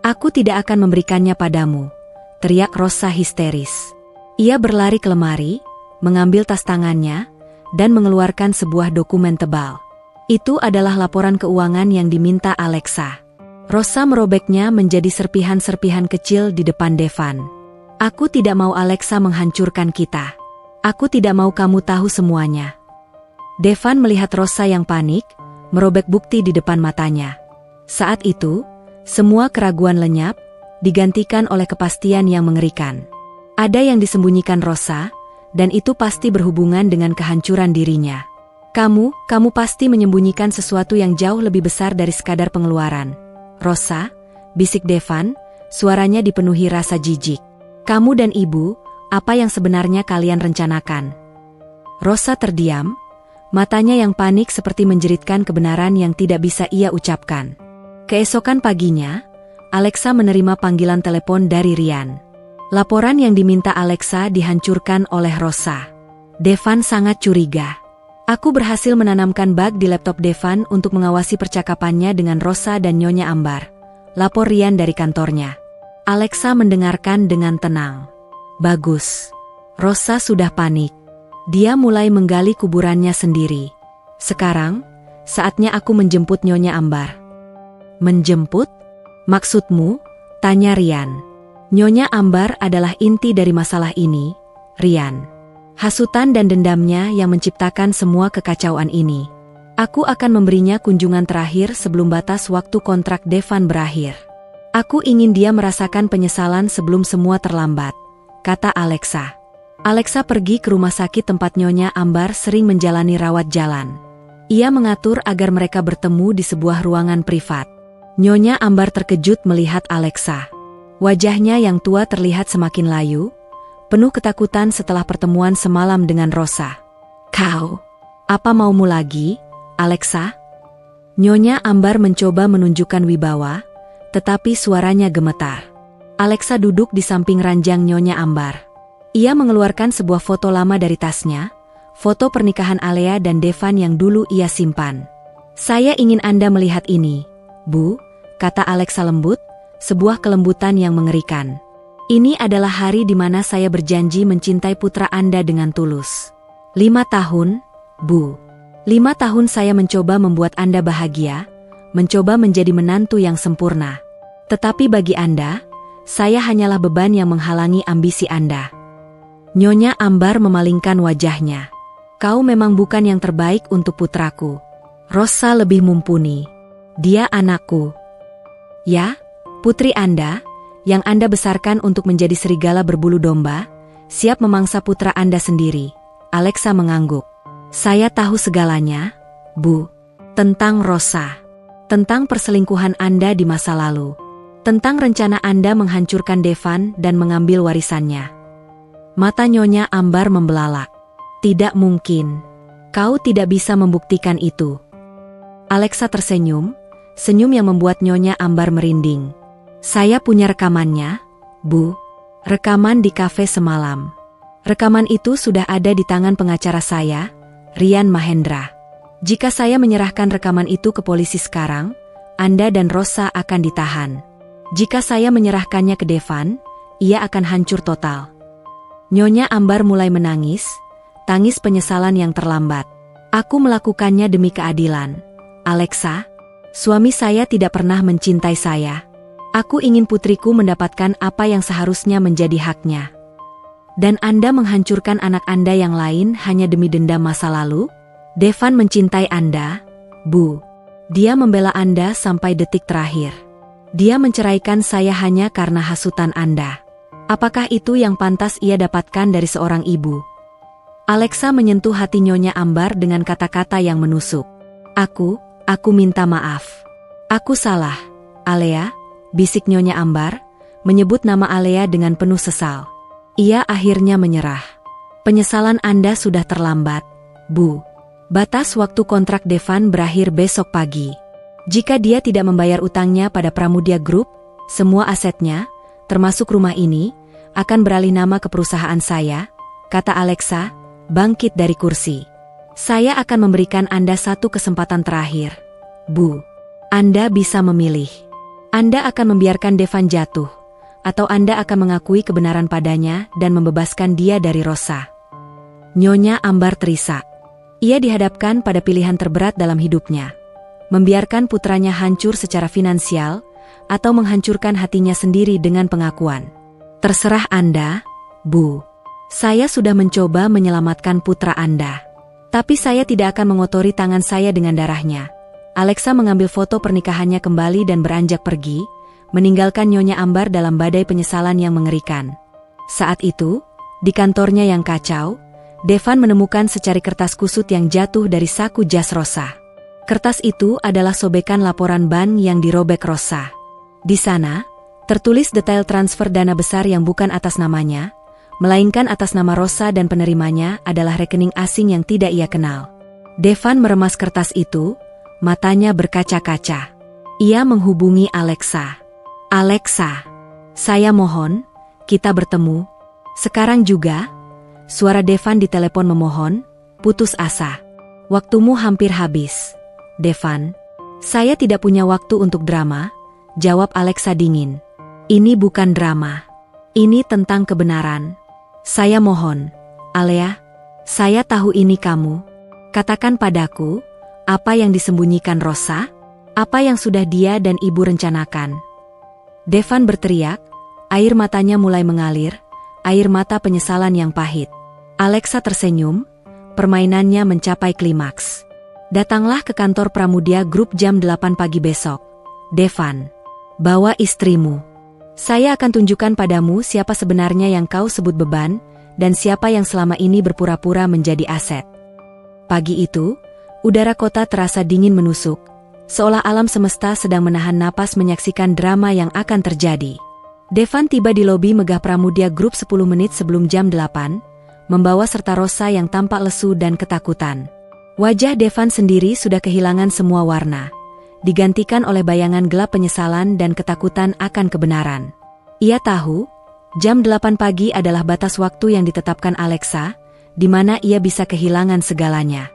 "Aku tidak akan memberikannya padamu," teriak Rosa histeris. Ia berlari ke lemari, mengambil tas tangannya, dan mengeluarkan sebuah dokumen tebal. Itu adalah laporan keuangan yang diminta Alexa. Rosa merobeknya menjadi serpihan-serpihan kecil di depan Devan. "Aku tidak mau Alexa menghancurkan kita. Aku tidak mau kamu tahu semuanya." Devan melihat Rosa yang panik, merobek bukti di depan matanya. Saat itu, semua keraguan lenyap, digantikan oleh kepastian yang mengerikan. Ada yang disembunyikan Rosa, dan itu pasti berhubungan dengan kehancuran dirinya. Kamu pasti menyembunyikan sesuatu yang jauh lebih besar dari sekadar pengeluaran. Rosa, bisik Devan, suaranya dipenuhi rasa jijik. Kamu dan ibu, apa yang sebenarnya kalian rencanakan? Rosa terdiam, matanya yang panik seperti menjeritkan kebenaran yang tidak bisa ia ucapkan. Keesokan paginya, Alexa menerima panggilan telepon dari Ryan. Laporan yang diminta Alexa dihancurkan oleh Rosa. Devan sangat curiga. Aku berhasil menanamkan bug di laptop Devan untuk mengawasi percakapannya dengan Rosa dan Nyonya Ambar. Lapor Ryan dari kantornya. Alexa mendengarkan dengan tenang. Bagus. Rosa sudah panik. Dia mulai menggali kuburannya sendiri. Sekarang, saatnya aku menjemput Nyonya Ambar. Menjemput? Maksudmu? Tanya Ryan. Nyonya Ambar adalah inti dari masalah ini, Ryan. Hasutan dan dendamnya yang menciptakan semua kekacauan ini. Aku akan memberinya kunjungan terakhir sebelum batas waktu kontrak Devan berakhir. Aku ingin dia merasakan penyesalan sebelum semua terlambat, kata Alexa. Alexa pergi ke rumah sakit tempat Nyonya Ambar sering menjalani rawat jalan. Ia mengatur agar mereka bertemu di sebuah ruangan privat. Nyonya Ambar terkejut melihat Alexa. Wajahnya yang tua terlihat semakin layu, penuh ketakutan setelah pertemuan semalam dengan Rosa. Kau, apa maumu lagi, Alexa? Nyonya Ambar mencoba menunjukkan wibawa, tetapi suaranya gemetar. Alexa duduk di samping ranjang Nyonya Ambar. Ia mengeluarkan sebuah foto lama dari tasnya, foto pernikahan Alea dan Devan yang dulu ia simpan. Saya ingin Anda melihat ini, Bu, kata Alexa lembut, sebuah kelembutan yang mengerikan. Ini adalah hari di mana saya berjanji mencintai putra Anda dengan tulus. 5 tahun, Bu. 5 tahun saya mencoba membuat Anda bahagia, mencoba menjadi menantu yang sempurna. Tetapi bagi Anda, saya hanyalah beban yang menghalangi ambisi Anda. Nyonya Ambar memalingkan wajahnya. Kau memang bukan yang terbaik untuk putraku. Rosa lebih mumpuni. Dia anakku. Ya, putri Anda, yang Anda besarkan untuk menjadi serigala berbulu domba, siap memangsa putra Anda sendiri. Alexa mengangguk. Saya tahu segalanya, Bu. Tentang Rosa. Tentang perselingkuhan Anda di masa lalu. Tentang rencana Anda menghancurkan Devan dan mengambil warisannya. Mata Nyonya Ambar membelalak. Tidak mungkin. Kau tidak bisa membuktikan itu. Alexa tersenyum, senyum yang membuat Nyonya Ambar merinding. Saya punya rekamannya, Bu. Rekaman di kafe semalam. Rekaman itu sudah ada di tangan pengacara saya, Ryan Mahendra. Jika saya menyerahkan rekaman itu ke polisi sekarang, Anda dan Rosa akan ditahan. Jika saya menyerahkannya ke Devan, ia akan hancur total. Nyonya Ambar mulai menangis, tangis penyesalan yang terlambat. Aku melakukannya demi keadilan. Alexa, suami saya tidak pernah mencintai saya. Aku ingin putriku mendapatkan apa yang seharusnya menjadi haknya. Dan Anda menghancurkan anak Anda yang lain hanya demi dendam masa lalu? Devan mencintai Anda, Bu. Dia membela Anda sampai detik terakhir. Dia menceraikan saya hanya karena hasutan Anda. Apakah itu yang pantas ia dapatkan dari seorang ibu? Alexa menyentuh hati Nyonya Ambar dengan kata-kata yang menusuk. Aku minta maaf. Aku salah, Alea, bisik Nyonya Ambar, menyebut nama Alea dengan penuh sesal. Ia akhirnya menyerah. Penyesalan Anda sudah terlambat, Bu. Batas waktu kontrak Devan berakhir besok pagi. Jika dia tidak membayar utangnya pada Pramudia Group, semua asetnya, termasuk rumah ini, akan beralih nama ke perusahaan saya, kata Alexa, bangkit dari kursi. Saya akan memberikan Anda satu kesempatan terakhir, Bu. Anda bisa memilih. Anda akan membiarkan Devan jatuh, atau Anda akan mengakui kebenaran padanya dan membebaskan dia dari Rosa. Nyonya Ambar terisak. Ia dihadapkan pada pilihan terberat dalam hidupnya. Membiarkan putranya hancur secara finansial, atau menghancurkan hatinya sendiri dengan pengakuan. Terserah Anda, Bu. Saya sudah mencoba menyelamatkan putra Anda. Tapi saya tidak akan mengotori tangan saya dengan darahnya. Alexa mengambil foto pernikahannya kembali dan beranjak pergi, meninggalkan Nyonya Ambar dalam badai penyesalan yang mengerikan. Saat itu, di kantornya yang kacau, Devan menemukan secari kertas kusut yang jatuh dari saku jas Rosa. Kertas itu adalah sobekan laporan bank yang dirobek Rosa. Di sana, tertulis detail transfer dana besar yang bukan atas namanya, melainkan atas nama Rosa dan penerimanya adalah rekening asing yang tidak ia kenal. Devan meremas kertas itu, matanya berkaca-kaca. Ia menghubungi Alexa. "Alexa, saya mohon, kita bertemu. Sekarang juga." Suara Devan di telepon memohon, "Putus asa. Waktumu hampir habis." "Devan, saya tidak punya waktu untuk drama," jawab Alexa dingin. "Ini bukan drama. Ini tentang kebenaran. Saya mohon, Alea, saya tahu ini kamu. Katakan padaku, apa yang disembunyikan Rosa? Apa yang sudah dia dan ibu rencanakan?" Devan berteriak, air matanya mulai mengalir, air mata penyesalan yang pahit. Alexa tersenyum, permainannya mencapai klimaks. "Datanglah ke kantor Pramudia Group jam 8 pagi besok. Devan, bawa istrimu. Saya akan tunjukkan padamu siapa sebenarnya yang kau sebut beban, dan siapa yang selama ini berpura-pura menjadi aset." Pagi itu, udara kota terasa dingin menusuk, seolah alam semesta sedang menahan napas menyaksikan drama yang akan terjadi. Devan tiba di lobi megah Pramudia Group 10 menit sebelum jam 8, membawa serta Rosa yang tampak lesu dan ketakutan. Wajah Devan sendiri sudah kehilangan semua warna, digantikan oleh bayangan gelap penyesalan dan ketakutan akan kebenaran. Ia tahu, jam 8 pagi adalah batas waktu yang ditetapkan Alexa, di mana ia bisa kehilangan segalanya.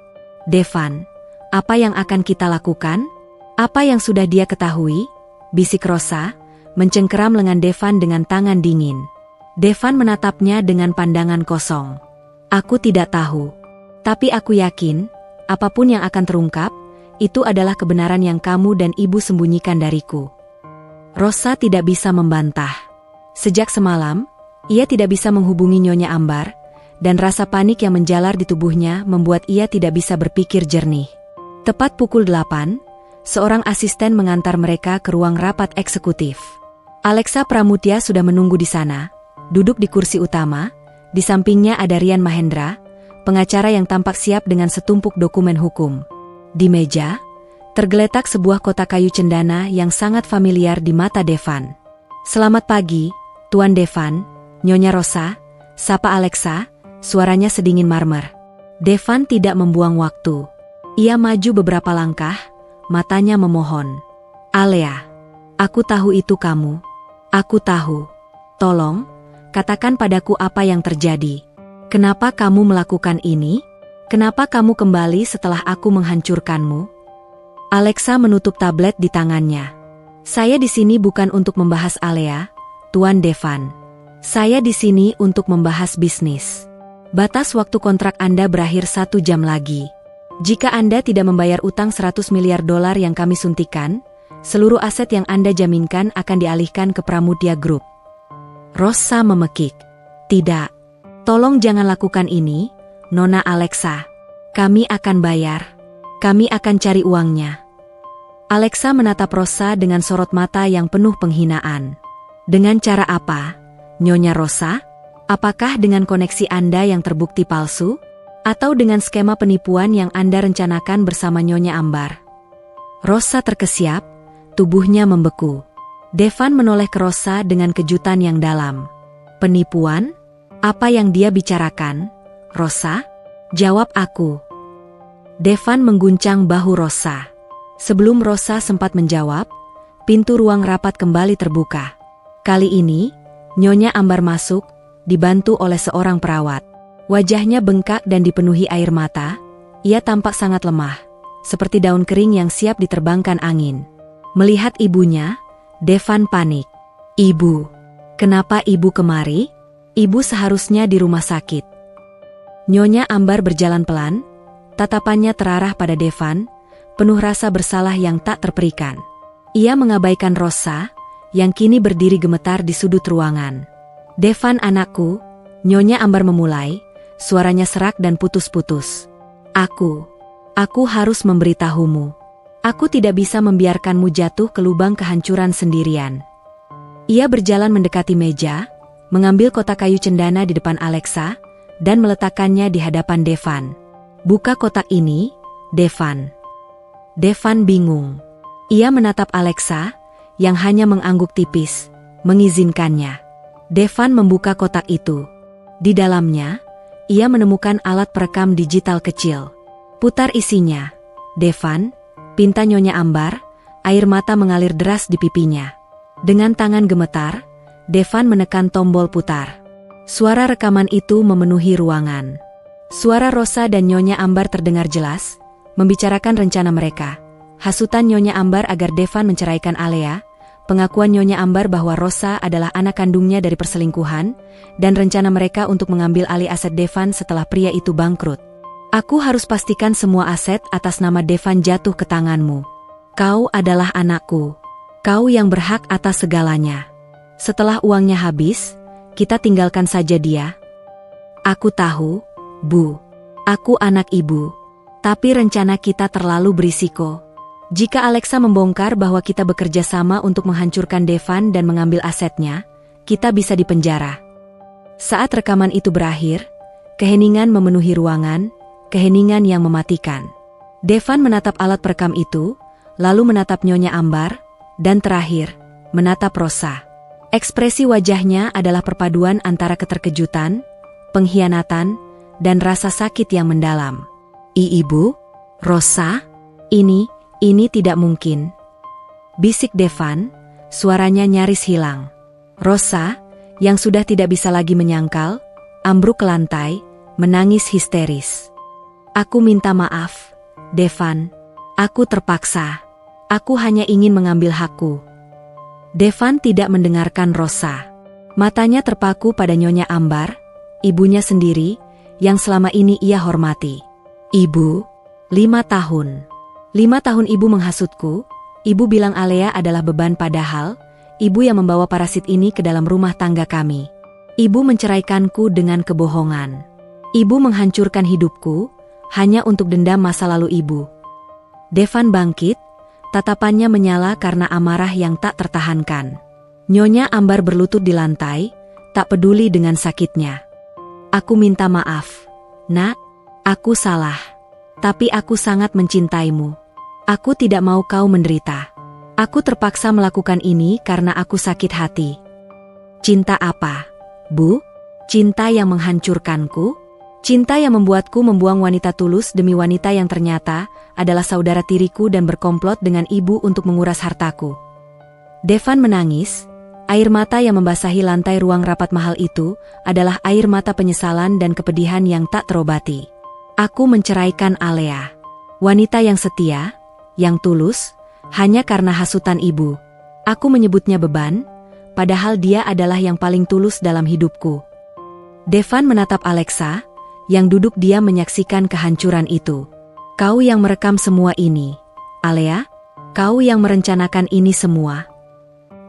"Devan, apa yang akan kita lakukan? Apa yang sudah dia ketahui?" bisik Rosa, mencengkeram lengan Devan dengan tangan dingin. Devan menatapnya dengan pandangan kosong. "Aku tidak tahu. Tapi aku yakin, apapun yang akan terungkap, itu adalah kebenaran yang kamu dan ibu sembunyikan dariku." Rosa tidak bisa membantah. Sejak semalam, ia tidak bisa menghubungi Nyonya Ambar, dan rasa panik yang menjalar di tubuhnya membuat ia tidak bisa berpikir jernih. Tepat pukul 8, seorang asisten mengantar mereka ke ruang rapat eksekutif. Alexa Pramutya sudah menunggu di sana, duduk di kursi utama, di sampingnya ada Rian Mahendra, pengacara yang tampak siap dengan setumpuk dokumen hukum. Di meja, tergeletak sebuah kotak kayu cendana yang sangat familiar di mata Devan. "Selamat pagi, Tuan Devan, Nyonya Rosa," sapa Alexa, suaranya sedingin marmer. Devan tidak membuang waktu. Ia maju beberapa langkah, matanya memohon. "Alea, aku tahu itu kamu. Aku tahu. Tolong, katakan padaku apa yang terjadi. Kenapa kamu melakukan ini? Kenapa kamu kembali setelah aku menghancurkanmu?" Alexa menutup tablet di tangannya. "Saya di sini bukan untuk membahas Alea, Tuan Devan. Saya di sini untuk membahas bisnis. Batas waktu kontrak Anda berakhir 1 jam lagi. Jika Anda tidak membayar utang 100 miliar dolar yang kami suntikan, seluruh aset yang Anda jaminkan akan dialihkan ke Pramudia Group." Rosa memekik. "Tidak. Tolong jangan lakukan ini, Nona Alexa. Kami akan bayar. Kami akan cari uangnya." Alexa menatap Rosa dengan sorot mata yang penuh penghinaan. "Dengan cara apa, Nyonya Rosa? Apakah dengan koneksi Anda yang terbukti palsu? Atau dengan skema penipuan yang Anda rencanakan bersama Nyonya Ambar?" Rosa terkesiap, tubuhnya membeku. Devan menoleh ke Rosa dengan kejutan yang dalam. "Penipuan? Apa yang dia bicarakan, Rosa? Jawab aku." Devan mengguncang bahu Rosa. Sebelum Rosa sempat menjawab, pintu ruang rapat kembali terbuka. Kali ini, Nyonya Ambar masuk, dibantu oleh seorang perawat. Wajahnya bengkak dan dipenuhi air mata. Ia tampak sangat lemah, seperti daun kering yang siap diterbangkan angin. Melihat ibunya, Devan panik. "Ibu, kenapa ibu kemari? Ibu seharusnya di rumah sakit." Nyonya Ambar berjalan pelan, tatapannya terarah pada Devan, penuh rasa bersalah yang tak terperikan. Ia mengabaikan Rosa, yang kini berdiri gemetar di sudut ruangan. "Devan anakku," Nyonya Ambar memulai, suaranya serak dan putus-putus. Aku harus memberitahumu. Aku tidak bisa membiarkanmu jatuh ke lubang kehancuran sendirian. Ia berjalan mendekati meja, mengambil kotak kayu cendana di depan Alexa, dan meletakkannya di hadapan Devan. Buka kotak ini, Devan. Devan bingung. Ia menatap Alexa, yang hanya mengangguk tipis, mengizinkannya. Devan membuka kotak itu. Di dalamnya, ia menemukan alat perekam digital kecil. Putar isinya, Devan, pinta Nyonya Ambar. Air mata mengalir deras di pipinya. Dengan tangan gemetar, Devan menekan tombol putar. Suara rekaman itu memenuhi ruangan. Suara Rosa dan Nyonya Ambar terdengar jelas, membicarakan rencana mereka. Hasutan Nyonya Ambar agar Devan menceraikan Alea, pengakuan Nyonya Ambar bahwa Rosa adalah anak kandungnya dari perselingkuhan, dan rencana mereka untuk mengambil alih aset Devan setelah pria itu bangkrut. Aku harus pastikan semua aset atas nama Devan jatuh ke tanganmu. Kau adalah anakku. Kau yang berhak atas segalanya. Setelah uangnya habis, kita tinggalkan saja dia. Aku tahu, Bu. Aku anak ibu. Tapi rencana kita terlalu berisiko. Jika Alexa membongkar bahwa kita bekerja sama untuk menghancurkan Devan dan mengambil asetnya, kita bisa dipenjara. Saat rekaman itu berakhir, keheningan memenuhi ruangan, keheningan yang mematikan. Devan menatap alat perekam itu, lalu menatap Nyonya Ambar, dan terakhir, menatap Rosa. Ekspresi wajahnya adalah perpaduan antara keterkejutan, pengkhianatan, dan rasa sakit yang mendalam. Ibu, Rosa, ini tidak mungkin. Bisik Devan, suaranya nyaris hilang. Rosa, yang sudah tidak bisa lagi menyangkal, ambruk ke lantai, menangis histeris. Aku minta maaf, Devan. Aku terpaksa. Aku hanya ingin mengambil hakku. Devan tidak mendengarkan Rosa. Matanya terpaku pada Nyonya Ambar, ibunya sendiri, yang selama ini ia hormati. Ibu, 5 tahun. 5 tahun ibu menghasutku, ibu bilang Alea adalah beban padahal, ibu yang membawa parasit ini ke dalam rumah tangga kami. Ibu menceraikanku dengan kebohongan. Ibu menghancurkan hidupku, hanya untuk dendam masa lalu ibu. Devan bangkit, tatapannya menyala karena amarah yang tak tertahankan. Nyonya Ambar berlutut di lantai, tak peduli dengan sakitnya. Aku minta maaf, Nak, aku salah. Tapi aku sangat mencintaimu. Aku tidak mau kau menderita. Aku terpaksa melakukan ini karena aku sakit hati. Cinta apa, Bu? Cinta yang menghancurkanku? Cinta yang membuatku membuang wanita tulus demi wanita yang ternyata adalah saudara tiriku dan berkomplot dengan ibu untuk menguras hartaku. Devan menangis. Air mata yang membasahi lantai ruang rapat mahal itu adalah air mata penyesalan dan kepedihan yang tak terobati. Aku menceraikan Alea. Wanita yang setia, yang tulus, hanya karena hasutan ibu. Aku menyebutnya beban, padahal dia adalah yang paling tulus dalam hidupku. Devan menatap Alexa, yang duduk diam menyaksikan kehancuran itu. Kau yang merekam semua ini, Alea? Kau yang merencanakan ini semua?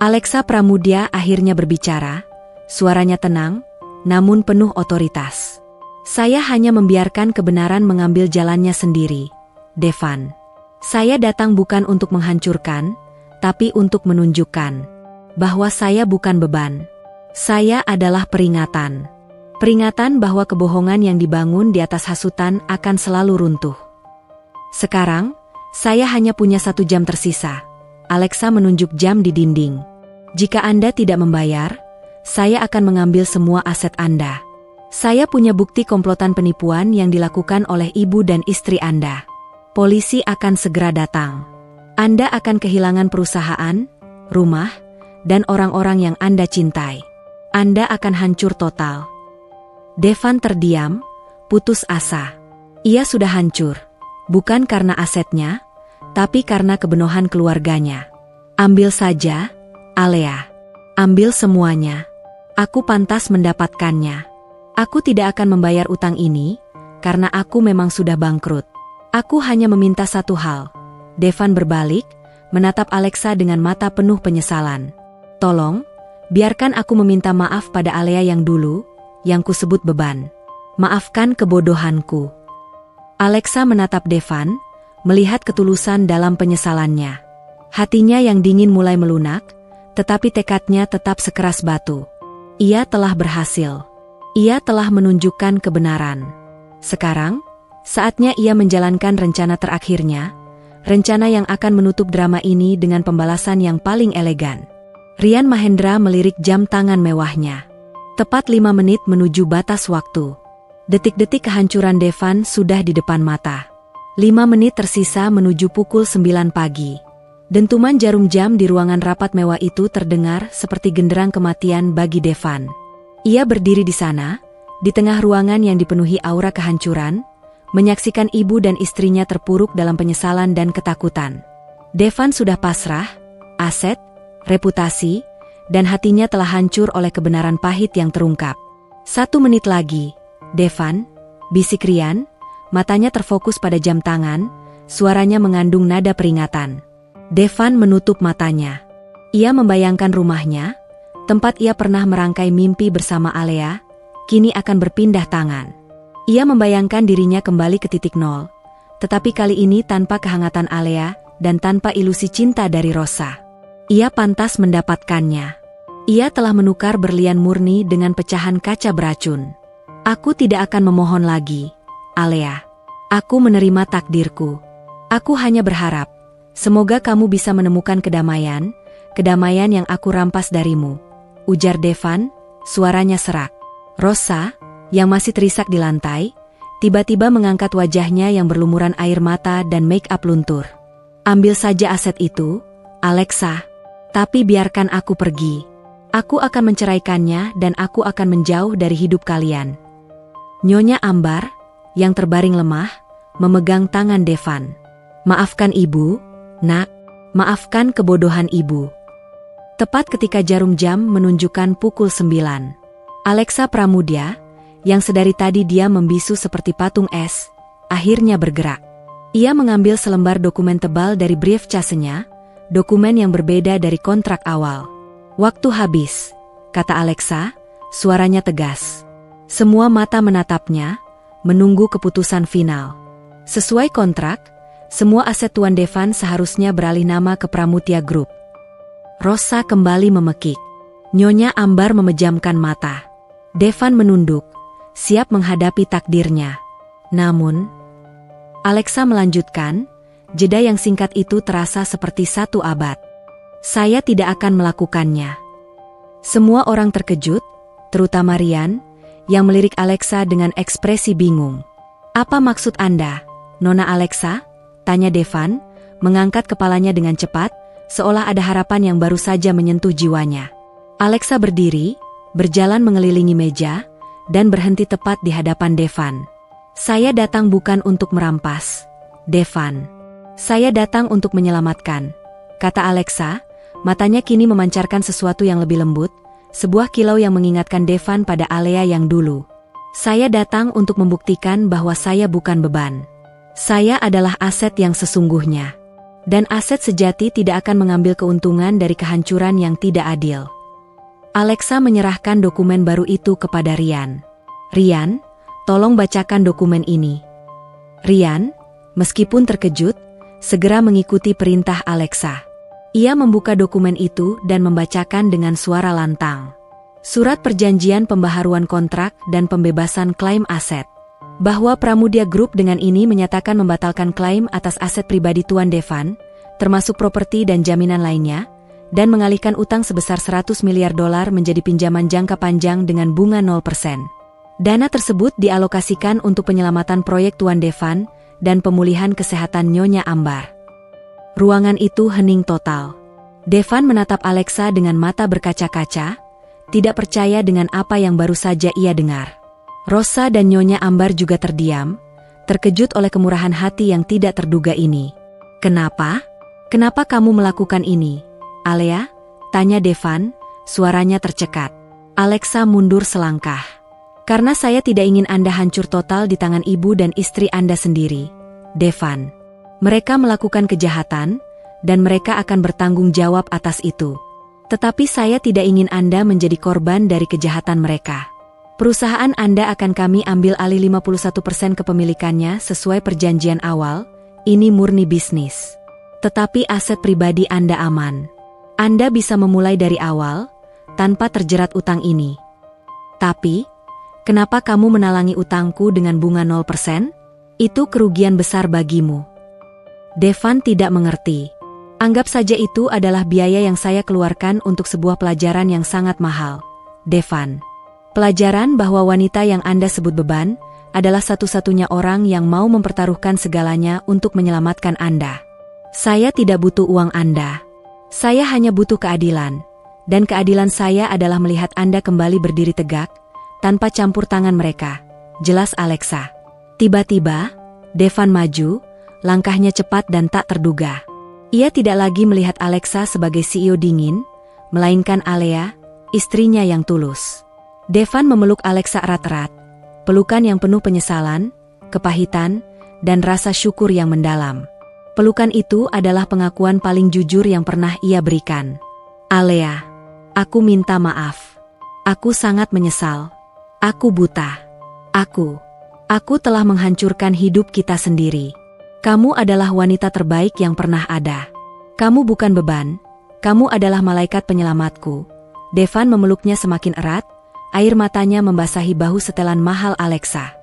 Alexa Pramudia akhirnya berbicara, suaranya tenang, namun penuh otoritas. Saya hanya membiarkan kebenaran mengambil jalannya sendiri, Devan. Saya datang bukan untuk menghancurkan, tapi untuk menunjukkan bahwa saya bukan beban. Saya adalah peringatan. Peringatan bahwa kebohongan yang dibangun di atas hasutan akan selalu runtuh. Sekarang, saya hanya punya 1 jam tersisa. Alexa menunjuk jam di dinding. Jika Anda tidak membayar, saya akan mengambil semua aset Anda. Saya punya bukti komplotan penipuan yang dilakukan oleh ibu dan istri Anda. Polisi akan segera datang. Anda akan kehilangan perusahaan, rumah, dan orang-orang yang Anda cintai. Anda akan hancur total. Devan terdiam, putus asa. Ia sudah hancur, bukan karena asetnya, tapi karena kebodohan keluarganya. Ambil saja, Alea. Ambil semuanya. Aku pantas mendapatkannya. Aku tidak akan membayar utang ini, karena aku memang sudah bangkrut. Aku hanya meminta satu hal. Devan berbalik, menatap Alexa dengan mata penuh penyesalan. Tolong, biarkan aku meminta maaf pada Alea yang dulu, yang kusebut beban. Maafkan kebodohanku. Alexa menatap Devan, melihat ketulusan dalam penyesalannya. Hatinya yang dingin mulai melunak, tetapi tekadnya tetap sekeras batu. Ia telah berhasil. Ia telah menunjukkan kebenaran. Sekarang, saatnya ia menjalankan rencana terakhirnya, rencana yang akan menutup drama ini dengan pembalasan yang paling elegan. Rian Mahendra melirik jam tangan mewahnya. Tepat 5 menit menuju batas waktu. Detik-detik kehancuran Devan sudah di depan mata. 5 menit tersisa menuju pukul 9 pagi. Dentuman jarum jam di ruangan rapat mewah itu terdengar seperti genderang kematian bagi Devan. Ia berdiri di sana, di tengah ruangan yang dipenuhi aura kehancuran, menyaksikan ibu dan istrinya terpuruk dalam penyesalan dan ketakutan. Devan sudah pasrah, aset, reputasi, dan hatinya telah hancur oleh kebenaran pahit yang terungkap. 1 menit lagi, Devan, bisik Rian, matanya terfokus pada jam tangan, suaranya mengandung nada peringatan. Devan menutup matanya. Ia membayangkan rumahnya, tempat ia pernah merangkai mimpi bersama Alea, kini akan berpindah tangan. Ia membayangkan dirinya kembali ke titik nol, tetapi kali ini tanpa kehangatan Alea dan tanpa ilusi cinta dari Rosa. Ia pantas mendapatkannya. Ia telah menukar berlian murni dengan pecahan kaca beracun. Aku tidak akan memohon lagi, Alea. Aku menerima takdirku. Aku hanya berharap, semoga kamu bisa menemukan kedamaian yang aku rampas darimu, ujar Devan, suaranya serak. Rosa, yang masih terisak di lantai, tiba-tiba mengangkat wajahnya yang berlumuran air mata dan make-up luntur. Ambil saja aset itu, Alexa, tapi biarkan aku pergi. Aku akan menceraikannya dan aku akan menjauh dari hidup kalian. Nyonya Ambar, yang terbaring lemah, memegang tangan Devan. Maafkan ibu, nak, maafkan kebodohan ibu. Tepat ketika jarum jam menunjukkan pukul 9. Alexa Pramudia, yang sedari tadi dia membisu seperti patung es, akhirnya bergerak. Ia mengambil selembar dokumen tebal dari briefcase-nya, dokumen yang berbeda dari kontrak awal. Waktu habis, kata Alexa, suaranya tegas. Semua mata menatapnya, menunggu keputusan final. Sesuai kontrak, semua aset Tuan Devan seharusnya beralih nama ke Pramudia Group. Rosa kembali memekik. Nyonya Ambar memejamkan mata. Devan menunduk, siap menghadapi takdirnya. Namun, Alexa melanjutkan, jeda yang singkat itu terasa seperti 1 abad. Saya tidak akan melakukannya. Semua orang terkejut, terutama Rian, yang melirik Alexa dengan ekspresi bingung. Apa maksud Anda, Nona Alexa? Tanya Devan, mengangkat kepalanya dengan cepat, seolah ada harapan yang baru saja menyentuh jiwanya. Alexa berdiri, berjalan mengelilingi meja, dan berhenti tepat di hadapan Devan. Saya datang bukan untuk merampas, Devan. Saya datang untuk menyelamatkan, kata Alexa, matanya kini memancarkan sesuatu yang lebih lembut, sebuah kilau yang mengingatkan Devan pada Alea yang dulu. Saya datang untuk membuktikan bahwa saya bukan beban. Saya adalah aset yang sesungguhnya. Dan aset sejati tidak akan mengambil keuntungan dari kehancuran yang tidak adil. Alexa menyerahkan dokumen baru itu kepada Rian. Rian, tolong bacakan dokumen ini. Rian, meskipun terkejut, segera mengikuti perintah Alexa. Ia membuka dokumen itu dan membacakan dengan suara lantang. Surat perjanjian pembaharuan kontrak dan pembebasan klaim aset. Bahwa Pramudia Group dengan ini menyatakan membatalkan klaim atas aset pribadi Tuan Devan, termasuk properti dan jaminan lainnya, dan mengalihkan utang sebesar $100 miliar menjadi pinjaman jangka panjang dengan bunga 0%. Dana tersebut dialokasikan untuk penyelamatan proyek Tuan Devan dan pemulihan kesehatan Nyonya Ambar. Ruangan itu hening total. Devan menatap Alexa dengan mata berkaca-kaca, tidak percaya dengan apa yang baru saja ia dengar. Rosa dan Nyonya Ambar juga terdiam, terkejut oleh kemurahan hati yang tidak terduga ini. Kenapa? Kenapa kamu melakukan ini, Alea? Tanya Devan, suaranya tercekat. Alexa mundur selangkah. Karena saya tidak ingin Anda hancur total di tangan ibu dan istri Anda sendiri, Devan. Mereka melakukan kejahatan, dan mereka akan bertanggung jawab atas itu. Tetapi saya tidak ingin Anda menjadi korban dari kejahatan mereka. Perusahaan Anda akan kami ambil alih 51% kepemilikannya sesuai perjanjian awal, ini murni bisnis. Tetapi aset pribadi Anda aman. Anda bisa memulai dari awal, tanpa terjerat utang ini. Tapi, kenapa kamu menalangi utangku dengan bunga 0%? Itu kerugian besar bagimu. Devan tidak mengerti. Anggap saja itu adalah biaya yang saya keluarkan untuk sebuah pelajaran yang sangat mahal. Devan. Pelajaran bahwa wanita yang Anda sebut beban adalah satu-satunya orang yang mau mempertaruhkan segalanya untuk menyelamatkan Anda. Saya tidak butuh uang Anda. Saya hanya butuh keadilan. Dan keadilan saya adalah melihat Anda kembali berdiri tegak, tanpa campur tangan mereka. Jelas Alexa. Tiba-tiba, Devan maju, langkahnya cepat dan tak terduga. Ia tidak lagi melihat Alexa sebagai CEO dingin, melainkan Alea, istrinya yang tulus. Devan memeluk Alexa erat-erat, pelukan yang penuh penyesalan, kepahitan, dan rasa syukur yang mendalam. Pelukan itu adalah pengakuan paling jujur yang pernah ia berikan. Alea, aku minta maaf. Aku sangat menyesal. Aku buta. Aku telah menghancurkan hidup kita sendiri. Kamu adalah wanita terbaik yang pernah ada. Kamu bukan beban, kamu adalah malaikat penyelamatku. Devan memeluknya semakin erat, air matanya membasahi bahu setelan mahal Alexa.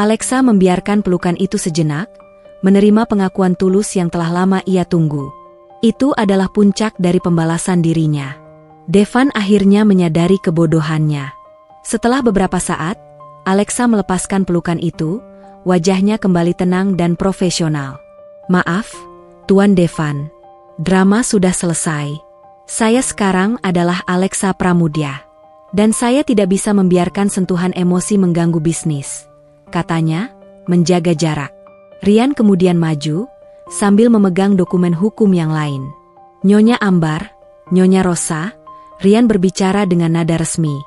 Alexa membiarkan pelukan itu sejenak, menerima pengakuan tulus yang telah lama ia tunggu. Itu adalah puncak dari pembalasan dirinya. Devan akhirnya menyadari kebodohannya. Setelah beberapa saat, Alexa melepaskan pelukan itu, wajahnya kembali tenang dan profesional. Maaf, Tuan Devan. Drama sudah selesai. Saya sekarang adalah Alexa Pramudya. Dan saya tidak bisa membiarkan sentuhan emosi mengganggu bisnis, katanya, menjaga jarak. Rian kemudian maju, sambil memegang dokumen hukum yang lain. Nyonya Ambar, Nyonya Rosa, Rian berbicara dengan nada resmi.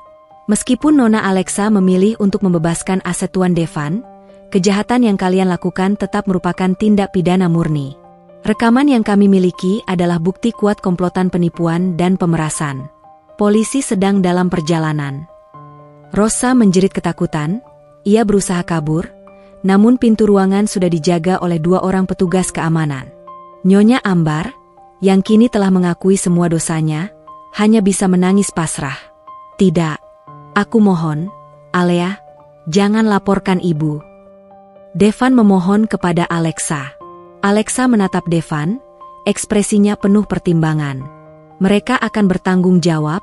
Meskipun Nona Alexa memilih untuk membebaskan aset Tuan Devan, kejahatan yang kalian lakukan tetap merupakan tindak pidana murni. Rekaman yang kami miliki adalah bukti kuat komplotan penipuan dan pemerasan. Polisi sedang dalam perjalanan. Rosa menjerit ketakutan, ia berusaha kabur, namun pintu ruangan sudah dijaga oleh 2 orang petugas keamanan. Nyonya Ambar, yang kini telah mengakui semua dosanya, hanya bisa menangis pasrah. Tidak, aku mohon, Alea, jangan laporkan ibu. Devan memohon kepada Alexa. Alexa menatap Devan, ekspresinya penuh pertimbangan. Mereka akan bertanggung jawab,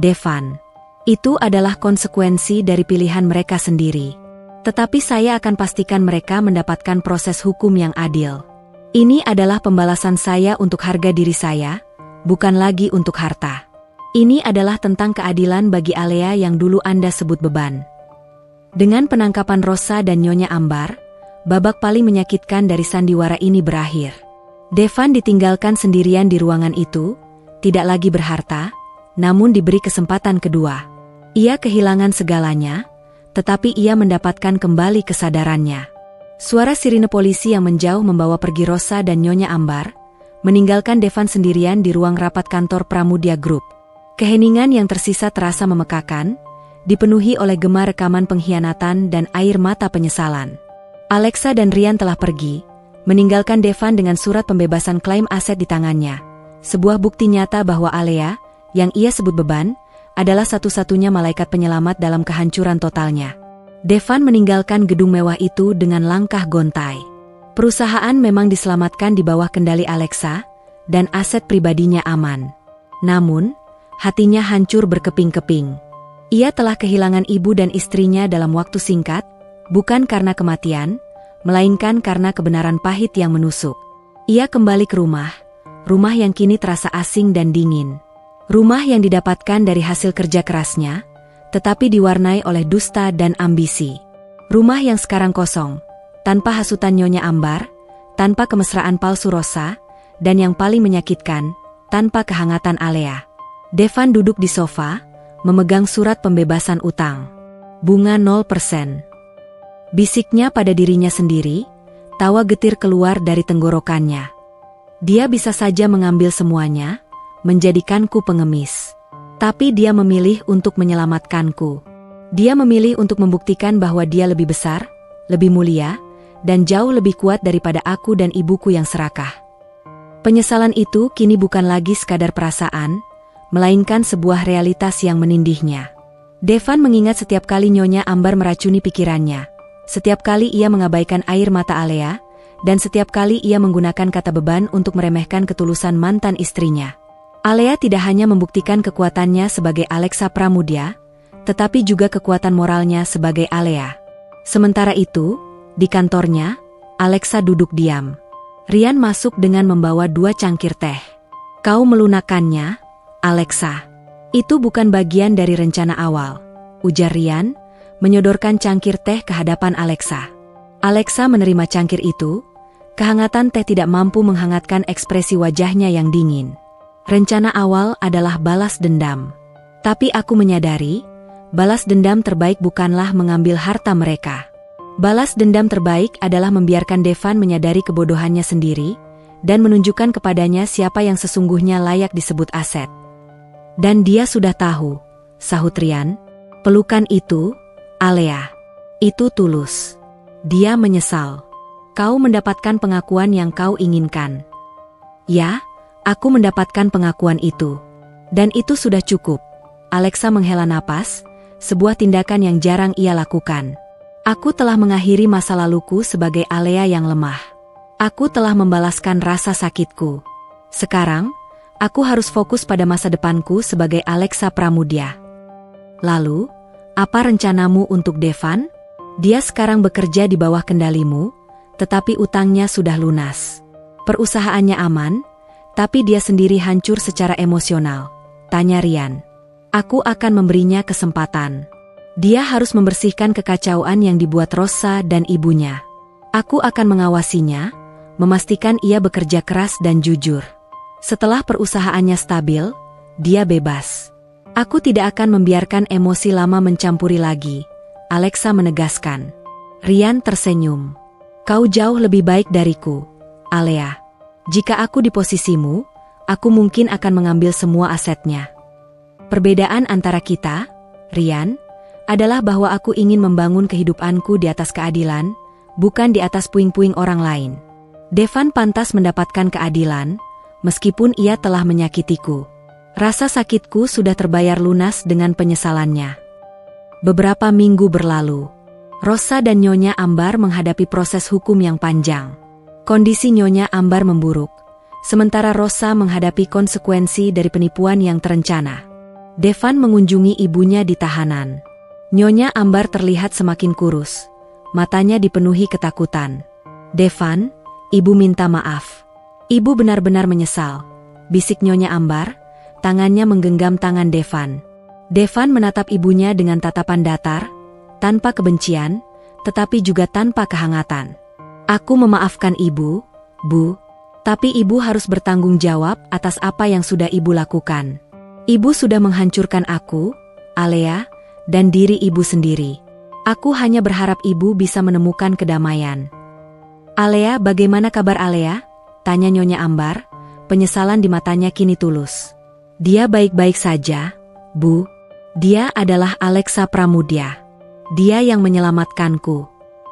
Devan. Itu adalah konsekuensi dari pilihan mereka sendiri. Tetapi saya akan pastikan mereka mendapatkan proses hukum yang adil. Ini adalah pembalasan saya untuk harga diri saya, bukan lagi untuk harta. Ini adalah tentang keadilan bagi Alea yang dulu Anda sebut beban. Dengan penangkapan Rosa dan Nyonya Ambar, babak paling menyakitkan dari sandiwara ini berakhir. Devan ditinggalkan sendirian di ruangan itu, tidak lagi berharta, namun diberi kesempatan kedua. Ia kehilangan segalanya, tetapi ia mendapatkan kembali kesadarannya. Suara sirine polisi yang menjauh membawa pergi Rosa dan Nyonya Ambar, meninggalkan Devan sendirian di ruang rapat kantor Pramudya Group. Keheningan yang tersisa terasa memekakan, dipenuhi oleh gema rekaman pengkhianatan dan air mata penyesalan. Alexa dan Rian telah pergi, meninggalkan Devan dengan surat pembebasan klaim aset di tangannya. Sebuah bukti nyata bahwa Alea, yang ia sebut beban, adalah satu-satunya malaikat penyelamat dalam kehancuran totalnya. Devan meninggalkan gedung mewah itu dengan langkah gontai. Perusahaan memang diselamatkan di bawah kendali Alexa, dan aset pribadinya aman. Namun, hatinya hancur berkeping-keping. Ia telah kehilangan ibu dan istrinya dalam waktu singkat, bukan karena kematian, melainkan karena kebenaran pahit yang menusuk. Ia kembali ke rumah yang kini terasa asing dan dingin. Rumah yang didapatkan dari hasil kerja kerasnya, tetapi diwarnai oleh dusta dan ambisi. Rumah yang sekarang kosong, tanpa hasutan Nyonya Ambar, tanpa kemesraan palsu Rosa, dan yang paling menyakitkan, tanpa kehangatan Alea. Devan duduk di sofa, memegang surat pembebasan utang. Bunga 0%. Bisiknya pada dirinya sendiri, tawa getir keluar dari tenggorokannya. Dia bisa saja mengambil semuanya, menjadikanku pengemis. Tapi dia memilih untuk menyelamatkanku. Dia memilih untuk membuktikan bahwa dia lebih besar, lebih mulia, dan jauh lebih kuat daripada aku dan ibuku yang serakah. Penyesalan itu kini bukan lagi sekadar perasaan, melainkan sebuah realitas yang menindihnya. Devan mengingat setiap kali Nyonya Ambar meracuni pikirannya, setiap kali ia mengabaikan air mata Alea, dan setiap kali ia menggunakan kata beban untuk meremehkan ketulusan mantan istrinya. Alea tidak hanya membuktikan kekuatannya sebagai Alexa Pramudya, tetapi juga kekuatan moralnya sebagai Alea. Sementara itu, di kantornya, Alexa duduk diam. Rian masuk dengan membawa 2 cangkir teh. "Kau melunakkannya, Alexa. Itu bukan bagian dari rencana awal," ujar Rian, menyodorkan cangkir teh ke hadapan Alexa. Alexa menerima cangkir itu. Kehangatan teh tidak mampu menghangatkan ekspresi wajahnya yang dingin. Rencana awal adalah balas dendam. Tapi aku menyadari, balas dendam terbaik bukanlah mengambil harta mereka. Balas dendam terbaik adalah membiarkan Devan menyadari kebodohannya sendiri, dan menunjukkan kepadanya siapa yang sesungguhnya layak disebut aset. "Dan dia sudah tahu," sahut Rian. "Pelukan itu, Alea. Itu tulus. Dia menyesal. Kau mendapatkan pengakuan yang kau inginkan." "Ya, aku mendapatkan pengakuan itu. Dan itu sudah cukup." Alexa menghela napas, sebuah tindakan yang jarang ia lakukan. "Aku telah mengakhiri masa laluku sebagai Alea yang lemah. Aku telah membalaskan rasa sakitku. Sekarang, aku harus fokus pada masa depanku sebagai Alexa Pramudya." "Lalu, apa rencanamu untuk Devan? Dia sekarang bekerja di bawah kendalimu, tetapi utangnya sudah lunas. Perusahaannya aman, tapi dia sendiri hancur secara emosional," tanya Rian. "Aku akan memberinya kesempatan. Dia harus membersihkan kekacauan yang dibuat Rosa dan ibunya. Aku akan mengawasinya, memastikan ia bekerja keras dan jujur. Setelah perusahaannya stabil, dia bebas. Aku tidak akan membiarkan emosi lama mencampuri lagi," Alexa menegaskan. Rian tersenyum. "Kau jauh lebih baik dariku, Alea. Jika aku di posisimu, aku mungkin akan mengambil semua asetnya. Perbedaan antara kita, Rian, adalah bahwa aku ingin membangun kehidupanku di atas keadilan, bukan di atas puing-puing orang lain. Devan pantas mendapatkan keadilan, meskipun ia telah menyakitiku. Rasa sakitku sudah terbayar lunas dengan penyesalannya." Beberapa minggu berlalu. Rosa dan Nyonya Ambar menghadapi proses hukum yang panjang. Kondisi Nyonya Ambar memburuk, sementara Rosa menghadapi konsekuensi dari penipuan yang terencana. Devan mengunjungi ibunya di tahanan. Nyonya Ambar terlihat semakin kurus, matanya dipenuhi ketakutan. "Devan, ibu minta maaf. Ibu benar-benar menyesal," bisik Nyonya Ambar, tangannya menggenggam tangan Devan. Devan menatap ibunya dengan tatapan datar, tanpa kebencian, tetapi juga tanpa kehangatan. "Aku memaafkan ibu, Bu. Tapi ibu harus bertanggung jawab atas apa yang sudah ibu lakukan. Ibu sudah menghancurkan aku, Alea, dan diri ibu sendiri. Aku hanya berharap ibu bisa menemukan kedamaian." "Alea, bagaimana kabar Alea?" tanya Nyonya Ambar, penyesalan di matanya kini tulus. "Dia baik-baik saja, Bu. Dia adalah Alexa Pramudya. Dia yang menyelamatkanku.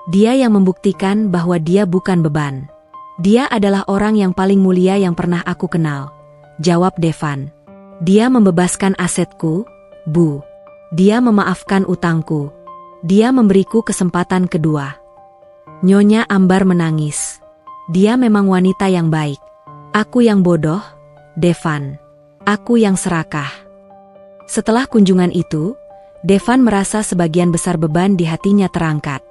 Dia yang membuktikan bahwa dia bukan beban. Dia adalah orang yang paling mulia yang pernah aku kenal," jawab Devan. "Dia membebaskan asetku, Bu. Dia memaafkan utangku. Dia memberiku kesempatan kedua." Nyonya Ambar menangis. "Dia memang wanita yang baik. Aku yang bodoh, Devan. Aku yang serakah." Setelah kunjungan itu, Devan merasa sebagian besar beban di hatinya terangkat.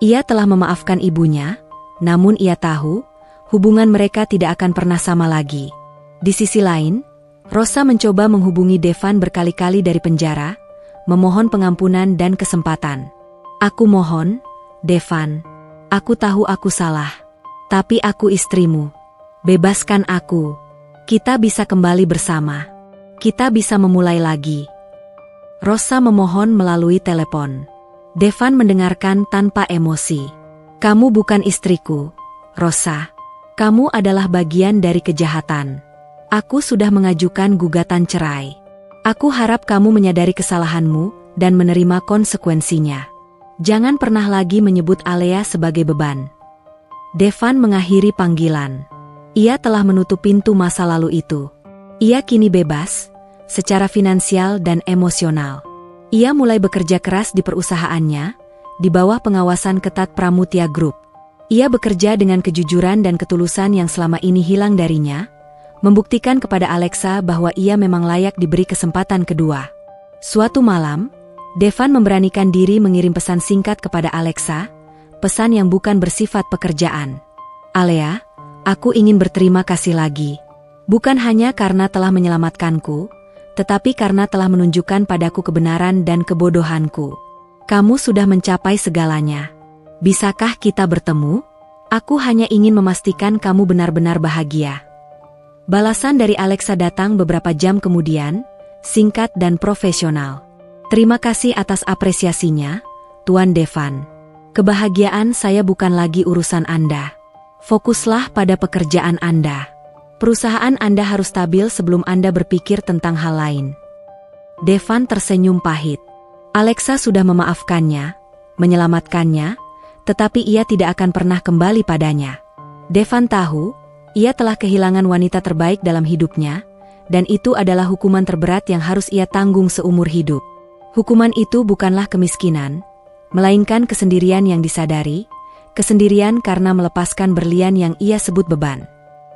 Ia telah memaafkan ibunya, namun ia tahu, hubungan mereka tidak akan pernah sama lagi. Di sisi lain, Rosa mencoba menghubungi Devan berkali-kali dari penjara, memohon pengampunan dan kesempatan. "Aku mohon, Devan. Aku tahu aku salah. Tapi aku istrimu. Bebaskan aku. Kita bisa kembali bersama. Kita bisa memulai lagi." Rosa memohon melalui telepon. Devan mendengarkan tanpa emosi. "Kamu bukan istriku, Rosa. Kamu adalah bagian dari kejahatan. Aku sudah mengajukan gugatan cerai. Aku harap kamu menyadari kesalahanmu dan menerima konsekuensinya. Jangan pernah lagi menyebut Alea sebagai beban. Devan mengakhiri panggilan. Ia telah menutup pintu masa lalu itu. Ia kini bebas, secara finansial dan emosional. Ia mulai bekerja keras di perusahaannya, di bawah pengawasan ketat Pramutia Group. Ia bekerja dengan kejujuran dan ketulusan yang selama ini hilang darinya, membuktikan kepada Alexa bahwa ia memang layak diberi kesempatan kedua. Suatu malam, Devan memberanikan diri mengirim pesan singkat kepada Alexa, pesan yang bukan bersifat pekerjaan. "Alea, aku ingin berterima kasih lagi. Bukan hanya karena telah menyelamatkanku, tetapi karena telah menunjukkan padaku kebenaran dan kebodohanku. Kamu sudah mencapai segalanya. Bisakah kita bertemu? Aku hanya ingin memastikan kamu benar-benar bahagia." Balasan dari Alexa datang beberapa jam kemudian, singkat dan profesional. "Terima kasih atas apresiasinya, Tuan Devan. Kebahagiaan saya bukan lagi urusan Anda. Fokuslah pada pekerjaan Anda. Perusahaan Anda harus stabil sebelum Anda berpikir tentang hal lain." Devan tersenyum pahit. Alexa sudah memaafkannya, menyelamatkannya, tetapi ia tidak akan pernah kembali padanya. Devan tahu, ia telah kehilangan wanita terbaik dalam hidupnya, dan itu adalah hukuman terberat yang harus ia tanggung seumur hidup. Hukuman itu bukanlah kemiskinan, melainkan kesendirian yang disadari, kesendirian karena melepaskan berlian yang ia sebut beban.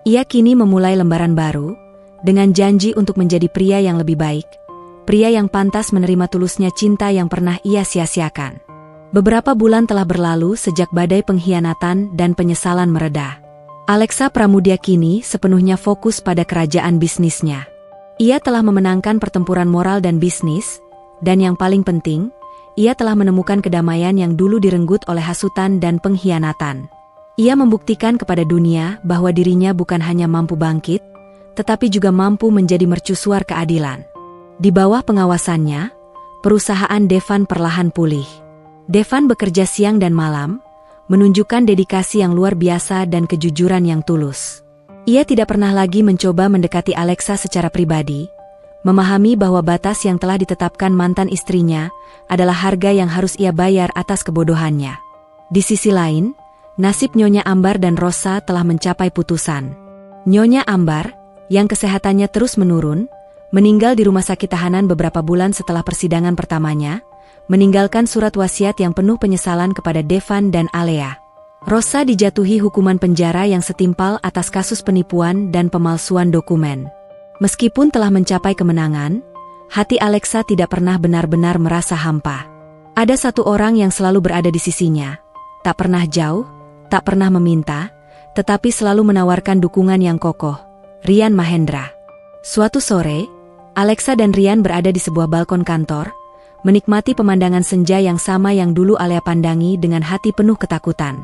Ia kini memulai lembaran baru, dengan janji untuk menjadi pria yang lebih baik, pria yang pantas menerima tulusnya cinta yang pernah ia sia-siakan. Beberapa bulan telah berlalu sejak badai pengkhianatan dan penyesalan mereda. Alexa Pramudia kini sepenuhnya fokus pada kerajaan bisnisnya. Ia telah memenangkan pertempuran moral dan bisnis, dan yang paling penting, ia telah menemukan kedamaian yang dulu direnggut oleh hasutan dan pengkhianatan. Ia membuktikan kepada dunia bahwa dirinya bukan hanya mampu bangkit, tetapi juga mampu menjadi mercusuar keadilan. Di bawah pengawasannya, perusahaan Devan perlahan pulih. Devan bekerja siang dan malam, menunjukkan dedikasi yang luar biasa dan kejujuran yang tulus. Ia tidak pernah lagi mencoba mendekati Alexa secara pribadi, memahami bahwa batas yang telah ditetapkan mantan istrinya adalah harga yang harus ia bayar atas kebodohannya. Di sisi lain, nasib Nyonya Ambar dan Rosa telah mencapai putusan. Nyonya Ambar, yang kesehatannya terus menurun, meninggal di rumah sakit tahanan beberapa bulan setelah persidangan pertamanya, meninggalkan surat wasiat yang penuh penyesalan kepada Devan dan Alea. Rosa dijatuhi hukuman penjara yang setimpal atas kasus penipuan dan pemalsuan dokumen. Meskipun telah mencapai kemenangan, hati Alexa tidak pernah benar-benar merasa hampa. Ada satu orang yang selalu berada di sisinya, tak pernah jauh, tak pernah meminta, tetapi selalu menawarkan dukungan yang kokoh, Rian Mahendra. Suatu sore, Alexa dan Rian berada di sebuah balkon kantor, menikmati pemandangan senja yang sama yang dulu Alea pandangi dengan hati penuh ketakutan.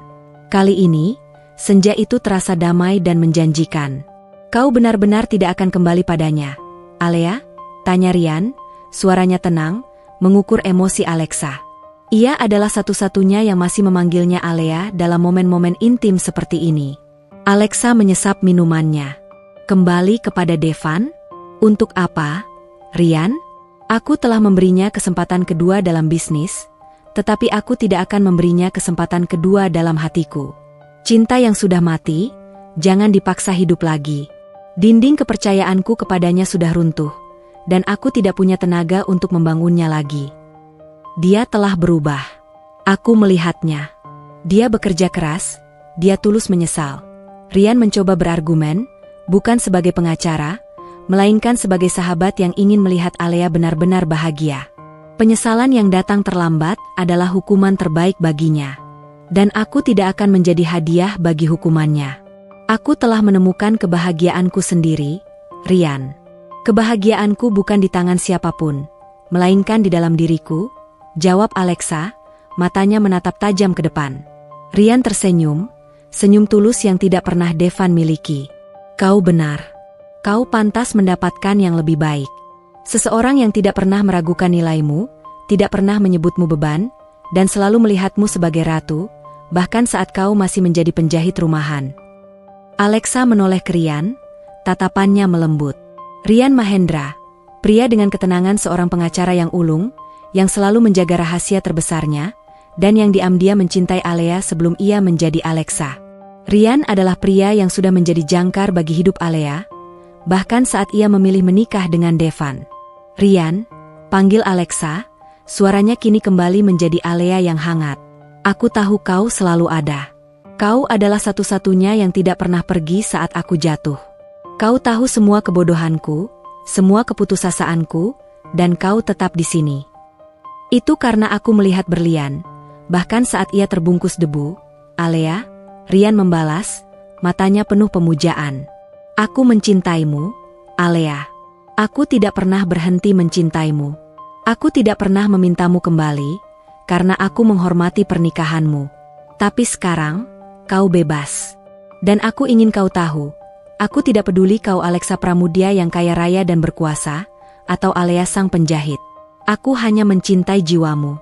Kali ini, senja itu terasa damai dan menjanjikan. "Kau benar-benar tidak akan kembali padanya, Alea?" tanya Rian, suaranya tenang, mengukur emosi Alexa. Ia adalah satu-satunya yang masih memanggilnya Alea dalam momen-momen intim seperti ini. Alexa menyesap minumannya. "Kembali kepada Devan? Untuk apa, Rian? Aku telah memberinya kesempatan kedua dalam bisnis, tetapi aku tidak akan memberinya kesempatan kedua dalam hatiku. Cinta yang sudah mati, jangan dipaksa hidup lagi. Dinding kepercayaanku kepadanya sudah runtuh, dan aku tidak punya tenaga untuk membangunnya lagi. Dia telah berubah. Aku melihatnya. Dia bekerja keras, dia tulus menyesal." Rian mencoba berargumen, bukan sebagai pengacara, melainkan sebagai sahabat yang ingin melihat Alea benar-benar bahagia. Penyesalan yang datang terlambat adalah hukuman terbaik baginya. Dan aku tidak akan menjadi hadiah bagi hukumannya. Aku telah menemukan kebahagiaanku sendiri, Rian. Kebahagiaanku bukan di tangan siapapun, melainkan di dalam diriku, jawab Alexa, matanya menatap tajam ke depan. Rian tersenyum, senyum tulus yang tidak pernah Devan miliki. "Kau benar. Kau pantas mendapatkan yang lebih baik. Seseorang yang tidak pernah meragukan nilaimu, tidak pernah menyebutmu beban, dan selalu melihatmu sebagai ratu, bahkan saat kau masih menjadi penjahit rumahan." Alexa menoleh ke Rian, tatapannya melembut. Rian Mahendra, pria dengan ketenangan seorang pengacara yang ulung, yang selalu menjaga rahasia terbesarnya, dan yang diam-diam mencintai Alea sebelum ia menjadi Alexa. Rian adalah pria yang sudah menjadi jangkar bagi hidup Alea, bahkan saat ia memilih menikah dengan Devan. "Rian," panggil Alexa, suaranya kini kembali menjadi Alea yang hangat. "Aku tahu kau selalu ada. Kau adalah satu-satunya yang tidak pernah pergi saat aku jatuh. Kau tahu semua kebodohanku, semua keputusasaanku, dan kau tetap di sini. Itu karena aku melihat berlian, bahkan saat ia terbungkus debu." "Alea," Rian membalas, matanya penuh pemujaan. "Aku mencintaimu, Alea. Aku tidak pernah berhenti mencintaimu. Aku tidak pernah memintamu kembali, karena aku menghormati pernikahanmu. Tapi sekarang, kau bebas. Dan aku ingin kau tahu, aku tidak peduli kau Alexa Pramudia yang kaya raya dan berkuasa, atau Alea sang penjahit. Aku hanya mencintai jiwamu."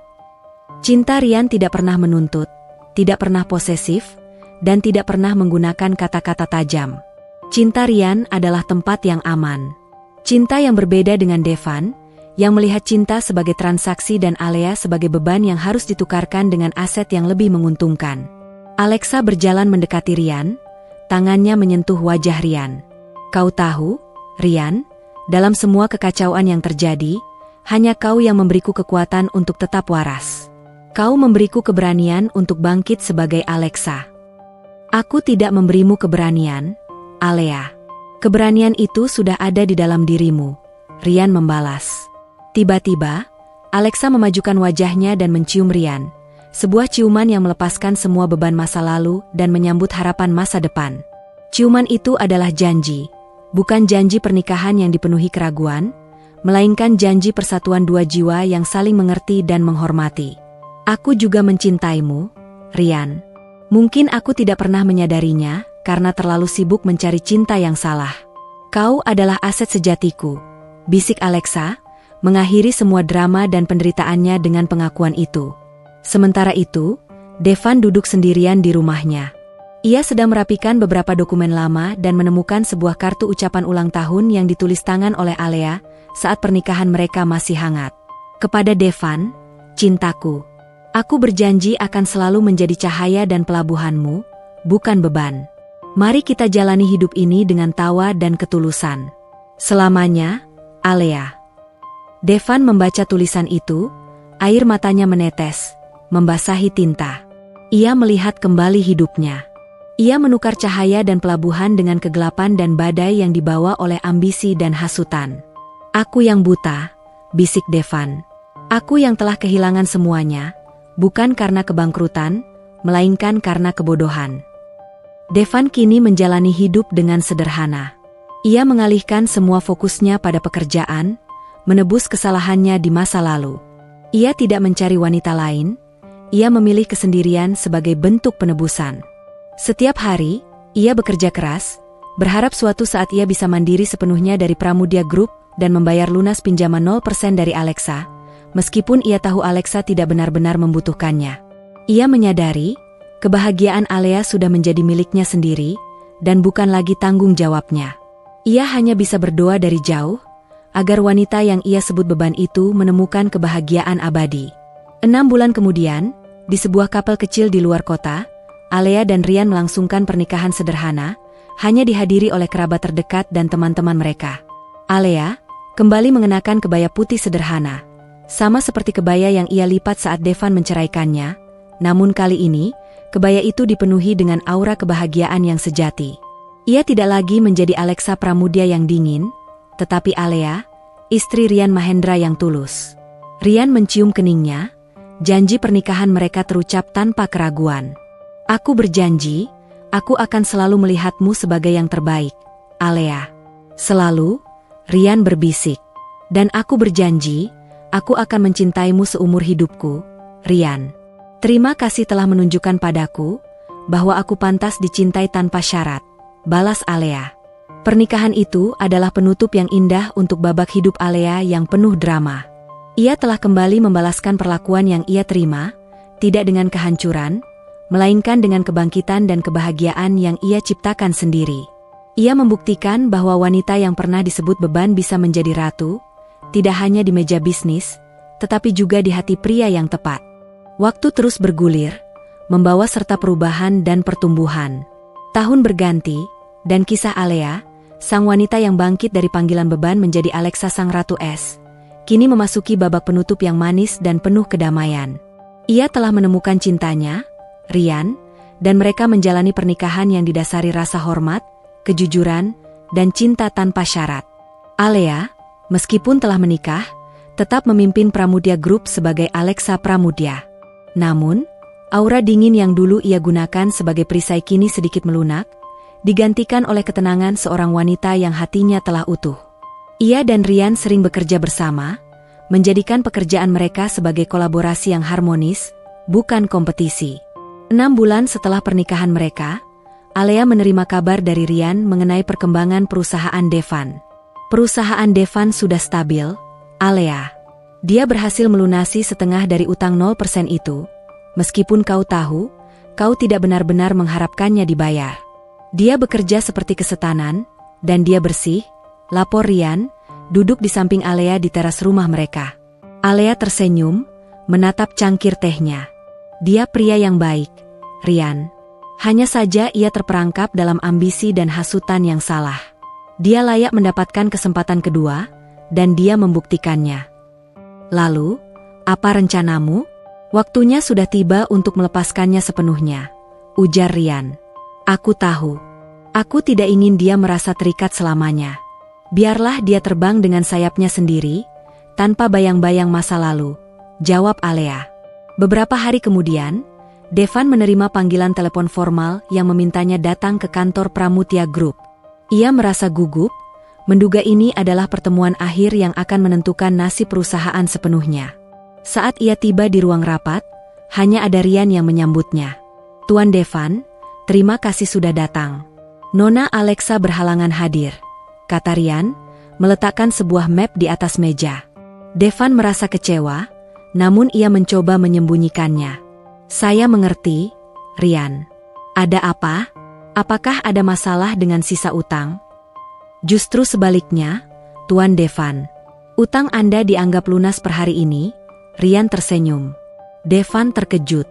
Cinta Rian tidak pernah menuntut, tidak pernah posesif, dan tidak pernah menggunakan kata-kata tajam. Cinta Rian adalah tempat yang aman. Cinta yang berbeda dengan Devan, yang melihat cinta sebagai transaksi dan Alea sebagai beban yang harus ditukarkan dengan aset yang lebih menguntungkan. Alexa berjalan mendekati Rian, tangannya menyentuh wajah Rian. "Kau tahu, Rian, dalam semua kekacauan yang terjadi, hanya kau yang memberiku kekuatan untuk tetap waras. Kau memberiku keberanian untuk bangkit sebagai Alexa. Aku tidak memberimu keberanian, Alea. Keberanian itu sudah ada di dalam dirimu," Rian membalas. Tiba-tiba, Alexa memajukan wajahnya dan mencium Rian, sebuah ciuman yang melepaskan semua beban masa lalu dan menyambut harapan masa depan. Ciuman itu adalah janji, bukan janji pernikahan yang dipenuhi keraguan, melainkan janji persatuan dua jiwa yang saling mengerti dan menghormati. "Aku juga mencintaimu, Rian. Mungkin aku tidak pernah menyadarinya karena terlalu sibuk mencari cinta yang salah. Kau adalah aset sejatiku," bisik Alexa, mengakhiri semua drama dan penderitaannya dengan pengakuan itu. Sementara itu, Devan duduk sendirian di rumahnya. Ia sedang merapikan beberapa dokumen lama dan menemukan sebuah kartu ucapan ulang tahun yang ditulis tangan oleh Alea saat pernikahan mereka masih hangat. "Kepada Devan, cintaku. Aku berjanji akan selalu menjadi cahaya dan pelabuhanmu, bukan beban. Mari kita jalani hidup ini dengan tawa dan ketulusan. Selamanya, Alea." Devan membaca tulisan itu, air matanya menetes, membasahi tinta. Ia melihat kembali hidupnya. Ia menukar cahaya dan pelabuhan dengan kegelapan dan badai yang dibawa oleh ambisi dan hasutan. "Aku yang buta," bisik Devan. "Aku yang telah kehilangan semuanya, bukan karena kebangkrutan, melainkan karena kebodohan." Devan kini menjalani hidup dengan sederhana. Ia mengalihkan semua fokusnya pada pekerjaan, menebus kesalahannya di masa lalu. Ia tidak mencari wanita lain, ia memilih kesendirian sebagai bentuk penebusan. Setiap hari, ia bekerja keras, berharap suatu saat ia bisa mandiri sepenuhnya dari Pramudia Group dan membayar lunas pinjaman 0% dari Alexa, meskipun ia tahu Alexa tidak benar-benar membutuhkannya. Ia menyadari, kebahagiaan Alea sudah menjadi miliknya sendiri, dan bukan lagi tanggung jawabnya. Ia hanya bisa berdoa dari jauh, agar wanita yang ia sebut beban itu menemukan kebahagiaan abadi. 6 bulan kemudian, di sebuah kapel kecil di luar kota, Alea dan Rian melangsungkan pernikahan sederhana, hanya dihadiri oleh kerabat terdekat dan teman-teman mereka. Alea kembali mengenakan kebaya putih sederhana, sama seperti kebaya yang ia lipat saat Devan menceraikannya, namun kali ini, kebaya itu dipenuhi dengan aura kebahagiaan yang sejati. Ia tidak lagi menjadi Alexa Pramudia yang dingin, tetapi Alea, istri Rian Mahendra yang tulus. Rian mencium keningnya, janji pernikahan mereka terucap tanpa keraguan. "Aku berjanji, aku akan selalu melihatmu sebagai yang terbaik, Alea. Selalu," Rian berbisik. "Dan aku berjanji, aku akan mencintaimu seumur hidupku, Rian. Terima kasih telah menunjukkan padaku, bahwa aku pantas dicintai tanpa syarat," balas Alea. Pernikahan itu adalah penutup yang indah untuk babak hidup Alea yang penuh drama. Ia telah kembali membalaskan perlakuan yang ia terima, tidak dengan kehancuran, melainkan dengan kebangkitan dan kebahagiaan yang ia ciptakan sendiri. Ia membuktikan bahwa wanita yang pernah disebut beban bisa menjadi ratu, tidak hanya di meja bisnis, tetapi juga di hati pria yang tepat. Waktu terus bergulir, membawa serta perubahan dan pertumbuhan. Tahun berganti, dan kisah Alea, sang wanita yang bangkit dari panggilan beban menjadi Alexa sang Ratu Es, kini memasuki babak penutup yang manis dan penuh kedamaian. Ia telah menemukan cintanya, Ryan, dan mereka menjalani pernikahan yang didasari rasa hormat, kejujuran, dan cinta tanpa syarat. Alea, meskipun telah menikah, tetap memimpin Pramudia Group sebagai Alexa Pramudia. Namun, aura dingin yang dulu ia gunakan sebagai perisai kini sedikit melunak, digantikan oleh ketenangan seorang wanita yang hatinya telah utuh. Ia dan Ryan sering bekerja bersama, menjadikan pekerjaan mereka sebagai kolaborasi yang harmonis, bukan kompetisi. 6 bulan setelah pernikahan mereka, Alea menerima kabar dari Ryan mengenai perkembangan perusahaan Devan. Perusahaan Devan sudah stabil, Alea. Dia berhasil melunasi setengah dari utang 0% itu, meskipun kau tahu, kau tidak benar-benar mengharapkannya dibayar. Dia bekerja seperti kesetanan, dan dia bersih, lapor Ryan, duduk di samping Alea di teras rumah mereka. Alea tersenyum, menatap cangkir tehnya. Dia pria yang baik, Ryan. Hanya saja ia terperangkap dalam ambisi dan hasutan yang salah. Dia layak mendapatkan kesempatan kedua, dan dia membuktikannya. Lalu, apa rencanamu? Waktunya sudah tiba untuk melepaskannya sepenuhnya, ujar Ryan. Aku tahu. Aku tidak ingin dia merasa terikat selamanya. Biarlah dia terbang dengan sayapnya sendiri, tanpa bayang-bayang masa lalu, jawab Alea. Beberapa hari kemudian, Devan menerima panggilan telepon formal yang memintanya datang ke kantor Pramudia Group. Ia merasa gugup, menduga ini adalah pertemuan akhir yang akan menentukan nasib perusahaan sepenuhnya. Saat ia tiba di ruang rapat, hanya ada Ryan yang menyambutnya. Tuan Devan, terima kasih sudah datang. Nona Alexa berhalangan hadir, kata Ryan, meletakkan sebuah map di atas meja. Devan merasa kecewa, namun ia mencoba menyembunyikannya. Saya mengerti, Ryan. Ada apa? Apakah ada masalah dengan sisa utang? Justru sebaliknya, Tuan Devan. Utang Anda dianggap lunas per hari ini, Ryan tersenyum. Devan terkejut.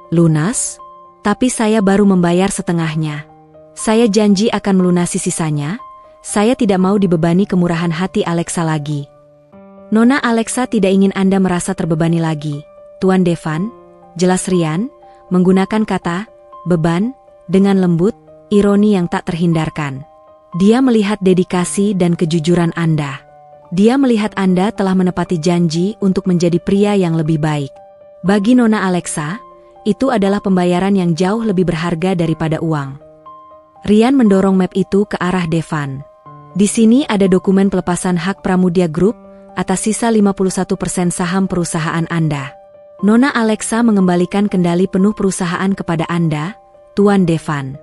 Lunas? Tapi saya baru membayar setengahnya. Saya janji akan melunasi sisanya. Saya tidak mau dibebani kemurahan hati Alexa lagi. Nona Alexa tidak ingin Anda merasa terbebani lagi, Tuan Devan, jelas Ryan, menggunakan kata beban dengan lembut, ironi yang tak terhindarkan. Dia melihat dedikasi dan kejujuran Anda. Dia melihat Anda telah menepati janji untuk menjadi pria yang lebih baik. Bagi Nona Alexa, itu adalah pembayaran yang jauh lebih berharga daripada uang. Ryan mendorong map itu ke arah Devan. Di sini ada dokumen pelepasan hak Pramudia Group atas sisa 51% saham perusahaan Anda. Nona Alexa mengembalikan kendali penuh perusahaan kepada Anda, Tuan Devan.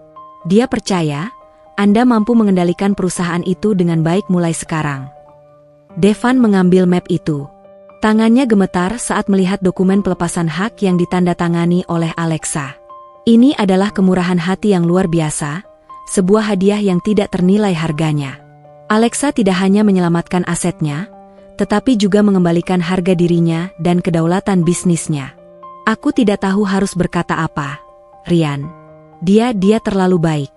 Dia percaya Anda mampu mengendalikan perusahaan itu dengan baik mulai sekarang. Devan mengambil map itu. Tangannya gemetar saat melihat dokumen pelepasan hak yang ditandatangani oleh Alexa. Ini adalah kemurahan hati yang luar biasa, sebuah hadiah yang tidak ternilai harganya. Alexa tidak hanya menyelamatkan asetnya, tetapi juga mengembalikan harga dirinya dan kedaulatan bisnisnya. Aku tidak tahu harus berkata apa, Ryan. Dia terlalu baik,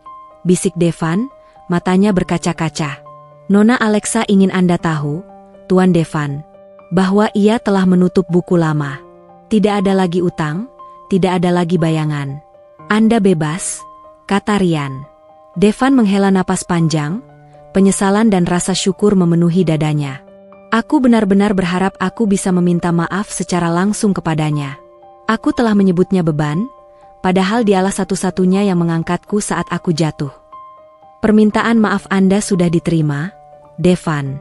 bisik Devan, matanya berkaca-kaca. Nona Alexa ingin Anda tahu, Tuan Devan, bahwa ia telah menutup buku lama. Tidak ada lagi utang, tidak ada lagi bayangan. Anda bebas, kata Ryan. Devan menghela napas panjang, penyesalan dan rasa syukur memenuhi dadanya. Aku benar-benar berharap aku bisa meminta maaf secara langsung kepadanya. Aku telah menyebutnya beban, padahal dialah satu-satunya yang mengangkatku saat aku jatuh. Permintaan maaf Anda sudah diterima, Devan.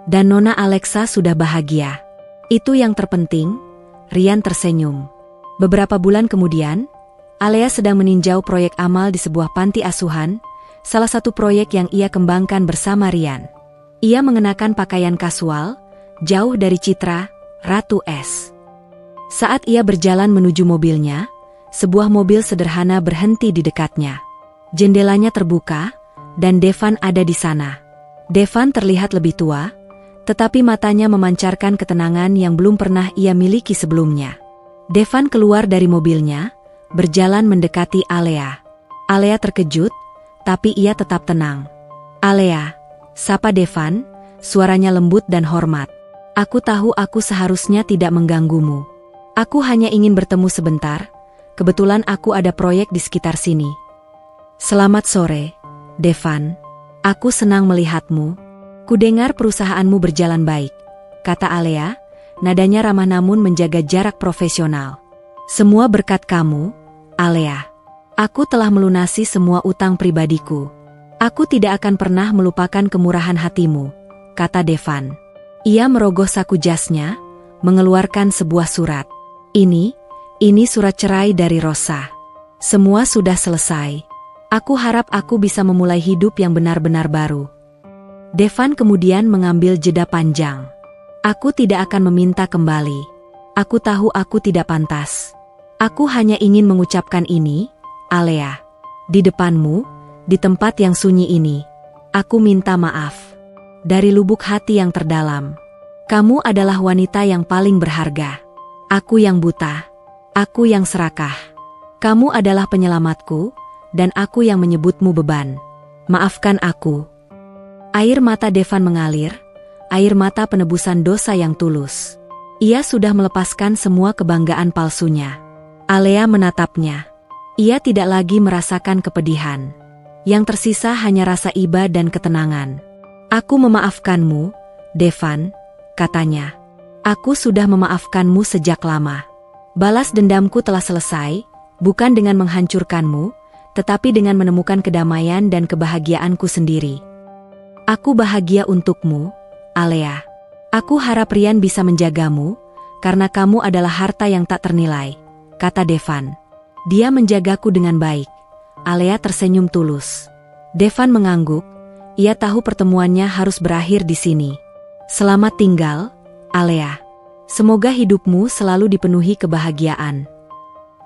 Dan Nona Alexa sudah bahagia. Itu yang terpenting, Ryan tersenyum. Beberapa bulan kemudian, Alea sedang meninjau proyek amal di sebuah panti asuhan, salah satu proyek yang ia kembangkan bersama Ryan. Ia mengenakan pakaian kasual, jauh dari citra Ratu Es. Saat ia berjalan menuju mobilnya, sebuah mobil sederhana berhenti di dekatnya. Jendelanya terbuka, dan Devan ada di sana. Devan terlihat lebih tua, tetapi matanya memancarkan ketenangan yang belum pernah ia miliki sebelumnya. Devan keluar dari mobilnya, berjalan mendekati Alea. Alea terkejut, tapi ia tetap tenang. "Alea," sapa Devan, suaranya lembut dan hormat. "Aku tahu aku seharusnya tidak mengganggumu. Aku hanya ingin bertemu sebentar, kebetulan aku ada proyek di sekitar sini." "Selamat sore, Devan. Aku senang melihatmu. Kudengar perusahaanmu berjalan baik," kata Alea, nadanya ramah namun menjaga jarak profesional. "Semua berkat kamu, Alea. Aku telah melunasi semua utang pribadiku. Aku tidak akan pernah melupakan kemurahan hatimu," kata Devan. Ia merogoh saku jasnya, mengeluarkan sebuah surat. Ini surat cerai dari Rosa. Semua sudah selesai. Aku harap aku bisa memulai hidup yang benar-benar baru." Devan kemudian mengambil jeda panjang. "Aku tidak akan meminta kembali. Aku tahu aku tidak pantas. Aku hanya ingin mengucapkan ini, Alea. Di depanmu, di tempat yang sunyi ini. Aku minta maaf. Dari lubuk hati yang terdalam. Kamu adalah wanita yang paling berharga. Aku yang buta. Aku yang serakah. Kamu adalah penyelamatku, dan aku yang menyebutmu beban. Maafkan aku." Air mata Devan mengalir, air mata penebusan dosa yang tulus. Ia sudah melepaskan semua kebanggaan palsunya. Alea menatapnya. Ia tidak lagi merasakan kepedihan. Yang tersisa hanya rasa iba dan ketenangan. "Aku memaafkanmu, Devan," katanya. "Aku sudah memaafkanmu sejak lama. Balas dendamku telah selesai, bukan dengan menghancurkanmu, tetapi dengan menemukan kedamaian dan kebahagiaanku sendiri. Aku bahagia untukmu, Alea. Aku harap Rian bisa menjagamu, karena kamu adalah harta yang tak ternilai," kata Devan. "Dia menjagaku dengan baik." Alea tersenyum tulus. Devan mengangguk, ia tahu pertemuannya harus berakhir di sini. "Selamat tinggal, Alea. Semoga hidupmu selalu dipenuhi kebahagiaan."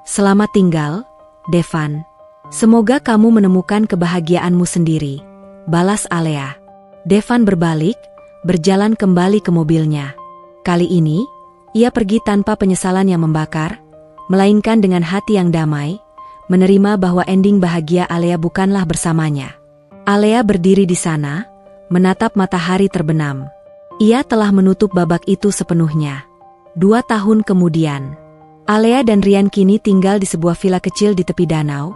"Selamat tinggal, Devan. Semoga kamu menemukan kebahagiaanmu sendiri," balas Alea. Devan berbalik, berjalan kembali ke mobilnya. Kali ini, ia pergi tanpa penyesalan yang membakar, melainkan dengan hati yang damai, menerima bahwa ending bahagia Alea bukanlah bersamanya. Alea berdiri di sana, menatap matahari terbenam. Ia telah menutup babak itu sepenuhnya. 2 tahun kemudian, Alea dan Rian kini tinggal di sebuah villa kecil di tepi danau,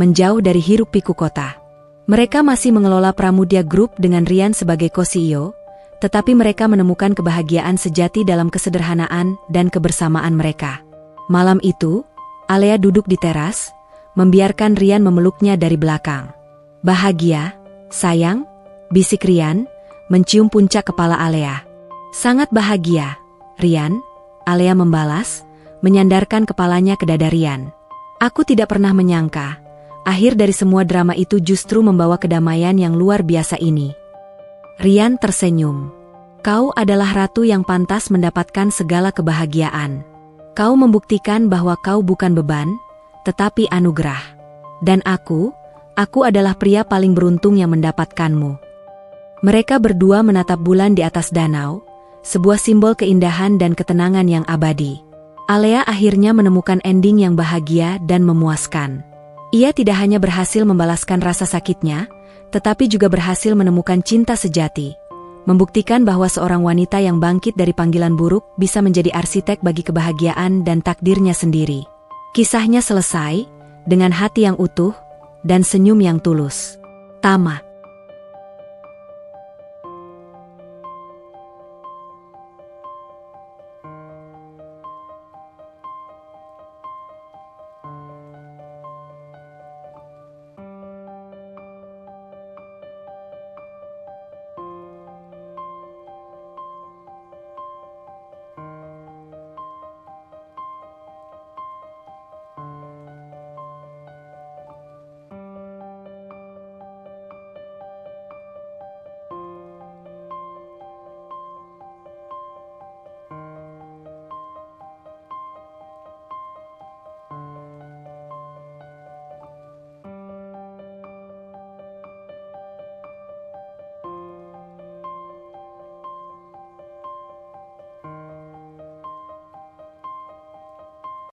menjauh dari hiruk-pikuk kota. Mereka masih mengelola Pramudia Group dengan Rian sebagai co-CEO, tetapi mereka menemukan kebahagiaan sejati dalam kesederhanaan dan kebersamaan mereka. Malam itu, Alea duduk di teras, membiarkan Rian memeluknya dari belakang. "Bahagia, sayang?" bisik Rian, mencium puncak kepala Alea. "Sangat bahagia, Rian," Alea membalas, menyandarkan kepalanya ke dada Rian. "Aku tidak pernah menyangka, akhir dari semua drama itu justru membawa kedamaian yang luar biasa ini." Rian tersenyum. "Kau adalah ratu yang pantas mendapatkan segala kebahagiaan. Kau membuktikan bahwa kau bukan beban, tetapi anugerah. Dan aku adalah pria paling beruntung yang mendapatkanmu." Mereka berdua menatap bulan di atas danau, sebuah simbol keindahan dan ketenangan yang abadi. Alea akhirnya menemukan ending yang bahagia dan memuaskan. Ia tidak hanya berhasil membalaskan rasa sakitnya, tetapi juga berhasil menemukan cinta sejati, membuktikan bahwa seorang wanita yang bangkit dari panggilan buruk bisa menjadi arsitek bagi kebahagiaan dan takdirnya sendiri. Kisahnya selesai, dengan hati yang utuh, dan senyum yang tulus. Tamat.